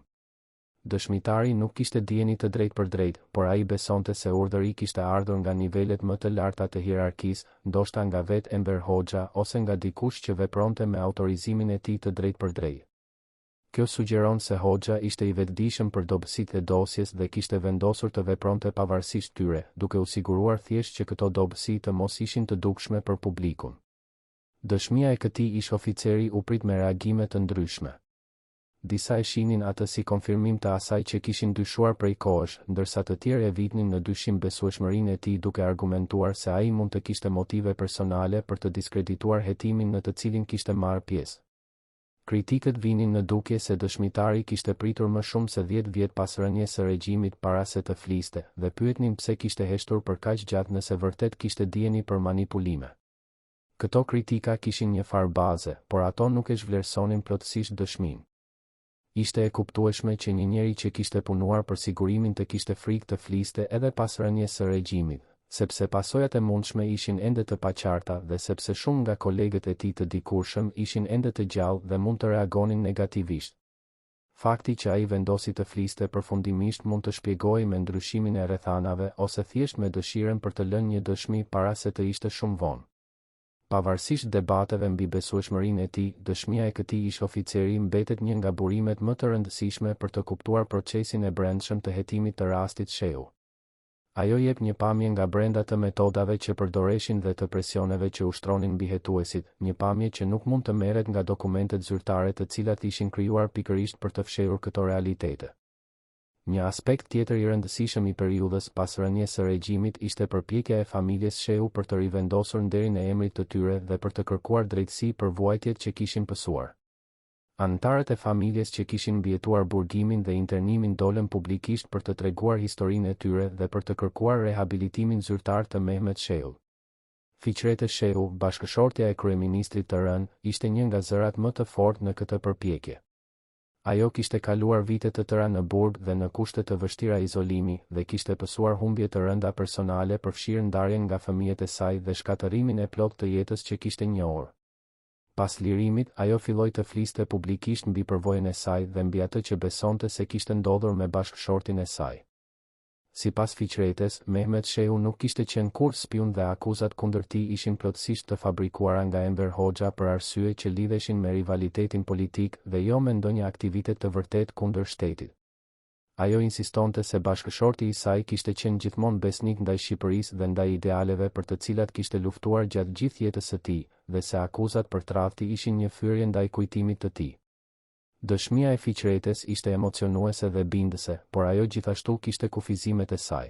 Dëshmitari nuk kishte dieni të drejtë për drejtë, por ai besonte se urdhëri kishte ardhur nga nivelet më të larta të hierarkisë, ndoshta nga vetë Enver Hoxha ose nga dikush që vepronte me autorizimin e tij të drejtë për drejtë. Kjo sugjeron se Hoxha ishte i vetëdijshëm për dobësitë e dosjes dhe kishte vendosur të vepronte pavarësisht tyre, duke u siguruar thjesht që këto dobësi të mos ishin të dukshme për publikun. Dëshmia e këtij ish oficeri u prit me reagime të ndryshme. Disa e shihnin atë si konfirmim të asaj që kishin dyshuar prej kohësh, ndërsa të tjerë e vitnin në dyshim besueshmërinë e tij duke argumentuar se ai mund të kishte motive personale për të diskredituar hetimin në të cilin kishte marrë pjesë. Kritikët vinin në dukje se dëshmitari kishte pritur më shumë se 10 vjet pas rënies së regjimit para se të fliste, dhe pyetnin pse kishte heshtur për kaq gjatë nëse vërtet kishte dieni për manipulime. Këto kritika kishin një farë baze, por ato nuk e zhvlerësonin plotësisht dëshminë. Ishte e kuptueshme që një njeri që kishte punuar për sigurimin të kishte frikë të fliste edhe pas rënies së regjimit, sepse pasojat e mundshme ishin ende të paqarta dhe sepse shumë nga kolegët e tij të dikurshëm ishin ende të gjallë dhe mund të reagonin negativisht. Fakti që ai vendosi të fliste përfundimisht mund të shpjegohej me ndryshimin e rrethanave ose thjesht me dëshirën për të lënë një dëshmi para se të ishte shumë vonë. Pavarësisht debateve mbi besueshmërinë e tij, dëshmia e këtij ish oficeri mbetet një nga burimet më të rëndësishme për të kuptuar procesin e brendshëm të hetimit të rastit Shehu. Ajo jep një pamje nga brenda të metodave që përdoreshin dhe të presioneve që ushtronin mbi hetuesit, një pamje që nuk mund të merret nga dokumentet zyrtare të cilat ishin krijuar pikërisht për të fshehur këto realitete. Një aspekt tjetër i rëndësishëm i periudhës pas rënies së regjimit ishte përpjekja e familjes Shehu për të rivendosur nderin e emrit të tyre dhe për të kërkuar drejtësi për vuajtjet që kishin pësuar. Anëtarët e familjes që kishin mbijetuar burgimin dhe internimin dolën publikisht për të treguar historinë e tyre dhe për të kërkuar rehabilitimin zyrtar të Mehmet Shehu. Fikrete Shehu, bashkëshortja e kryeministrit të rënë, ishte një nga zërat më të fortë në këtë përpjekje. Ajo kishte kaluar vite të tëra në burg dhe në kushte të vështira izolimi dhe kishte pësuar humbje të rënda personale përfshirë ndarjen nga fëmijët e saj dhe shkatërimin e plot të jetës që kishte njohur. Pas lirimit, ajo filloi të fliste publikisht mbi përvojën e saj dhe mbi atë që besonte se kishte ndodhur me bashkëshortin e saj. Sipas fiqretes, Mehmet Shehu nuk kishte qenë kurrë spiun dhe akuzat kundër tij ishin plotësisht të fabrikuara nga Enver Hoxha për arsye që lidheshin me rivalitetin politik dhe jo me ndonjë aktivitet të vërtet kundër shtetit. Ajo insistonte se bashkëshorti i saj kishte qenë gjithmonë besnik ndaj Shqipërisë dhe ndaj idealeve për të cilat kishte luftuar gjatë gjithë jetës së tij, dhe se akuzat për tradhti ishin një fyrje ndaj kujtimit të tij. Dëshmia e Fiqretes ishte emocionuese dhe bindëse, por ajo gjithashtu kishte kufizimet e saj.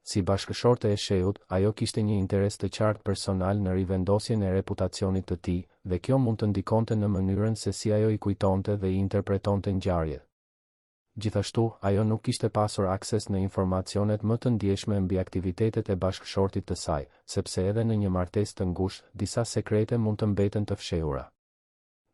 Si bashkëshorte e shehut, ajo kishte një interes të qartë personal në rivendosjen e reputacionit të tij, dhe kjo mund të ndikonte në mënyrën se si ajo i kujtonte dhe i interpretonte ngjarjet. Gjithashtu, ajo nuk kishte pasur akses në informacionet më të ndjeshme mbi aktivitetet e bashkëshortit të saj, sepse edhe në një martesë të ngushtë, disa sekrete mund të mbeten të fshehura.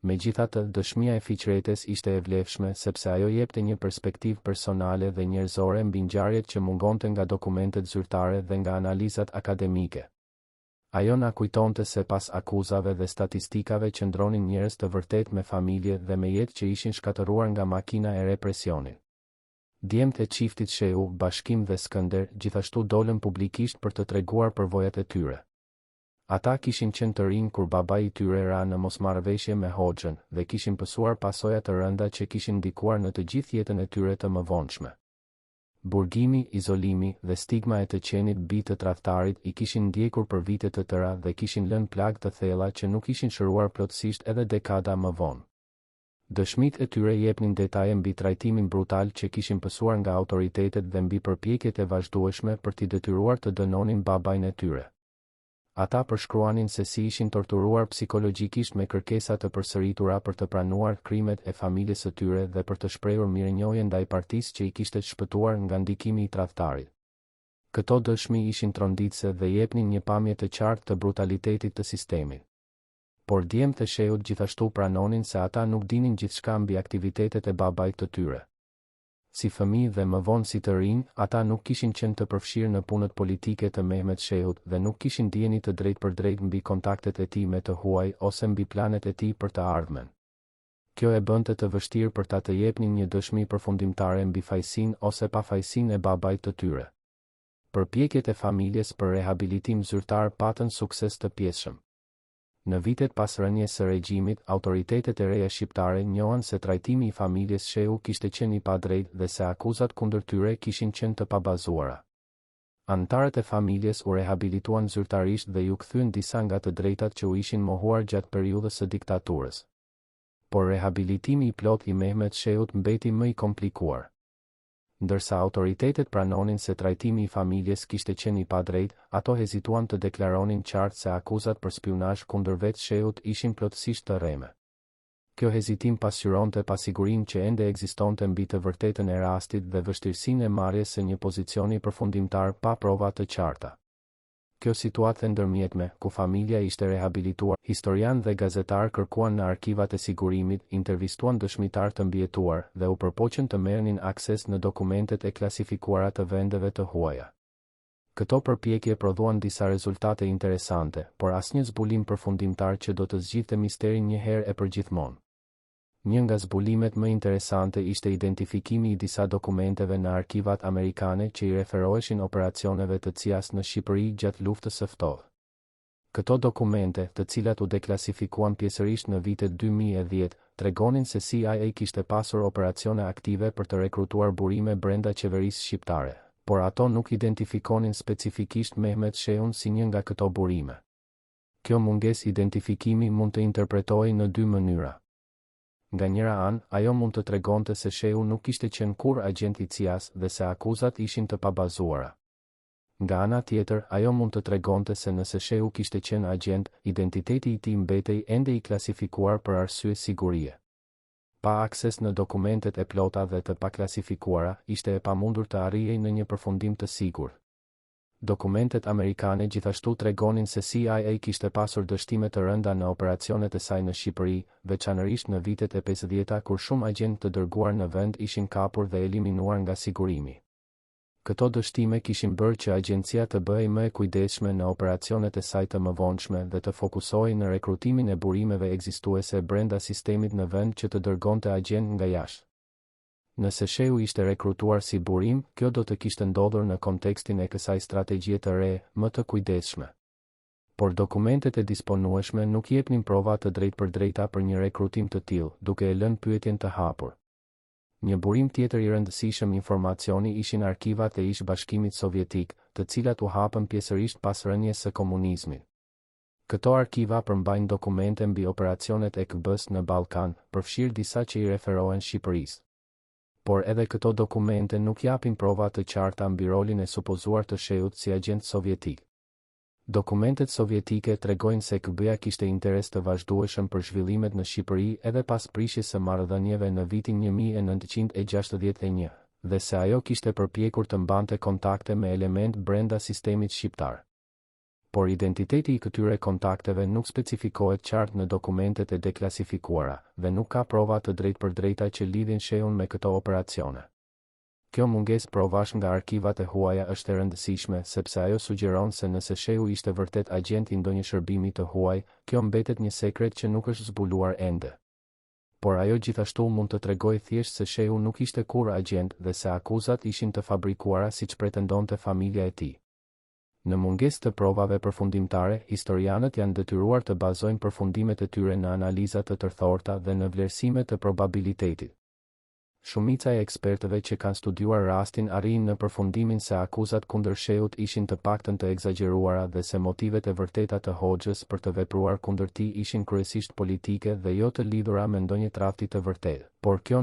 Megjithatë, dëshmia e Fiqretes ishte e vlefshme sepse ajo jepte një perspektivë personale dhe njerëzore mbi ngjarjet që mungonte nga dokumentet zyrtare dhe nga analizat akademike. Ajo na kujtonte se pas akuzave dhe statistikave qëndronin njerëz të vërtet me familje dhe me jetë që ishin shkatëruar nga makina e represionit. Djemtë e çiftit Shehu, Bashkim dhe Skënder gjithashtu dolën publikisht për të treguar përvojat e tyre. Ata kishin qenë të rinj kur babai i tyre ra në mosmarrëveshje me Hoxhën dhe kishin pësuar pasoja të rënda që kishin ndikuar në të gjithë jetën e tyre të mëvonshme. Burgimi, izolimi dhe stigma e të qenit bijtë të tradhtarit i kishin ndjekur për vite të tëra dhe kishin lënë plagë të thella që nuk ishin shëruar plotësisht edhe dekada më vonë. Dëshmitë e tyre jepnin detaje mbi trajtimin brutal që kishin pësuar nga autoritetet dhe mbi përpjekjet e vazhdueshme për t'i detyruar të dënonin babain e tyre. Ata përshkruanin se si ishin torturuar psikologjikisht me kërkesa të përsëritura për të pranuar krimet e familjes së tyre dhe për të shprehur mirënjohje ndaj partisë që i kishte shpëtuar nga ndikimi i tradhtarit. Këto dëshmi ishin tronditëse dhe jepnin një pamje të qartë të brutalitetit të sistemit. Por djemtë e Shehut gjithashtu pranonin se ata nuk dinin gjithçka mbi aktivitetet e babait të tyre. Si fëmijë dhe më vonë si të rinj, ata nuk kishin qenë të përfshirë në punët politike të Mehmet Shehut dhe nuk kishin dieni të drejtpërdrejtë mbi kontaktet e tij me të huaj ose mbi planet e tij për të ardhmen. Kjo e bënte të vështirë për ta të jepnin një dëshmi përfundimtare mbi fajsinë ose pafajsinë e babait të tyre. Përpjekjet e familjes për rehabilitim zyrtar patën sukses të pjesshëm. Në vitet pas rënies së regjimit, autoritetet e reja shqiptare njohan se trajtimi i familjes Shehu kishte qenë i padrejtë dhe se akuzat kundër tyre kishin qenë të pabazuara. Anëtarët e familjes u rehabilituan zyrtarisht dhe ju kthyen disa nga të drejtat që u ishin mohuar gjatë periudhës së diktaturës. Por rehabilitimi i plot i Mehmet Shehut mbeti më i komplikuar. Ndërsa autoritetet pranonin se trajtimi i familjes kishte qenë i padrejtë, ato hezituan të deklaronin qartë se akuzat për spionazh kundër vetë Shehut ishin plotësisht të rreme. Kjo hezitim pasqyronte pasigurinë që ende ekzistonte mbi të vërtetën e rastit dhe vështirësinë e marrjes së një pozicioni përfundimtar pa prova të qarta. Kjo situatë e ndërmjetme, ku familja ishte rehabilituar, historian dhe gazetar kërkuan në arkivat e sigurimit, intervistuan dëshmitar të mbijetuar dhe u përpoqën të merrnin akses në dokumentet e klasifikuara të vendeve të huaja. Këto përpjekje prodhuan disa rezultate interesante, por asnjë zbulim përfundimtar që do të zgjidhte misterin një herë e përgjithmonë. Një nga zbulimet më interesante ishte identifikimi i disa dokumenteve në arkivat amerikane që i referoheshin operacioneve të CIA-s në Shqipëri gjatë luftës së ftohtë. Këto dokumente, të cilat u deklasifikuan pjesërisht në vitet 2010, tregonin se CIA kishte pasur operacione aktive për të rekrutuar burime brenda qeverisë shqiptare, por ato nuk identifikonin specifikisht Mehmet Shehun si një nga këto burime. Kjo mungesë identifikimi mund të interpretohej në dy mënyra. Nga njëra anë, ajo mund të tregonte se Shehu nuk kishte qenë kurrë agent i CIA-s dhe se akuzat ishin të pabazuara. Nga ana tjetër, ajo mund të tregonte se nëse Shehu kishte qenë agent, identiteti i tij mbetej ende i klasifikuar për arsye sigurie. Pa akses në dokumentet e plota dhe të paklasifikuara, ishte e pamundur të arrijej në një përfundim të sigurt. Dokumentet amerikane gjithashtu tregonin se CIA kishte pasur dështime të rënda në operacionet e saj në Shqipëri, veçanërisht në vitet e 50-ta kur shumë agjent të dërguar në vend ishin kapur dhe eliminuar nga sigurimi. Këto dështime kishin bërë që agjencia të bëhej më e kujdesshme në operacionet e saj të mëvonshme dhe të fokusohej në rekrutimin e burimeve ekzistuese brenda sistemit në vend që të dërgonte agjent nga jashtë. Nëse Shehu ishte rekrutuar si burim, kjo do të kishte ndodhur në kontekstin e kësaj strategjie të re, më të kujdesshme. Por dokumentet e disponueshme nuk jepnin prova të drejtpërdrejta për një rekrutim të tillë, duke e lënë pyetjen të hapur. Një burim tjetër i rëndësishëm informacioni ishin arkivat e ish Bashkimit Sovjetik, të cilat u hapën pjesërisht pas rënies së komunizmit. Këto arkiva përmbajnë dokumente mbi operacionet e KB-s në Ballkan, përfshirë disa që i referohen Shqipërisë. Por edhe këto dokumente nuk japin prova të qarta mbi rolin e supozuar të Sheut si agent sovjetik. Dokumentet sovjetike tregojnë se KB-ja kishte interes të vazhdueshëm për zhvillimet në Shqipëri edhe pas prishjes së marrëdhënieve në vitin 1961, dhe se ajo kishte përpjekur të mbante kontakte me element brenda sistemit shqiptar. Por identiteti i këtyre kontakteve nuk specifikohet qartë në dokumentet e deklasifikuara, dhe nuk ka prova të drejtpërdrejta që lidhin Sheun me këto operacione. Kjo mungesë provash nga arkivat e huaja është e rëndësishme sepse ajo sugjeron se nëse Sheu ishte vërtet agent i ndonjë shërbimi të huaj, kjo mbetet një sekret që nuk është zbuluar ende. Por ajo gjithashtu mund të tregojë thjesht se Sheu nuk ishte kurrë agent dhe se akuzat ishin të fabrikuara siç pretendonte familja e tij. Në mungesë të provave përfundimtare, historianët janë detyruar të bazojnë përfundimet e tyre në analiza të tërthorta dhe në vlerësime të probabilitetit. Shumica e ekspertëve që kanë studiuar rastin arrijnë në përfundimin se akuzat kundër Sheut ishin të paktën të egzageruara dhe se motivet e vërteta të Hoxhës për të vepruar kundër tij ishin kryesisht politike dhe jo të lidhura me ndonjë tradhti të vërtetë. Por kjo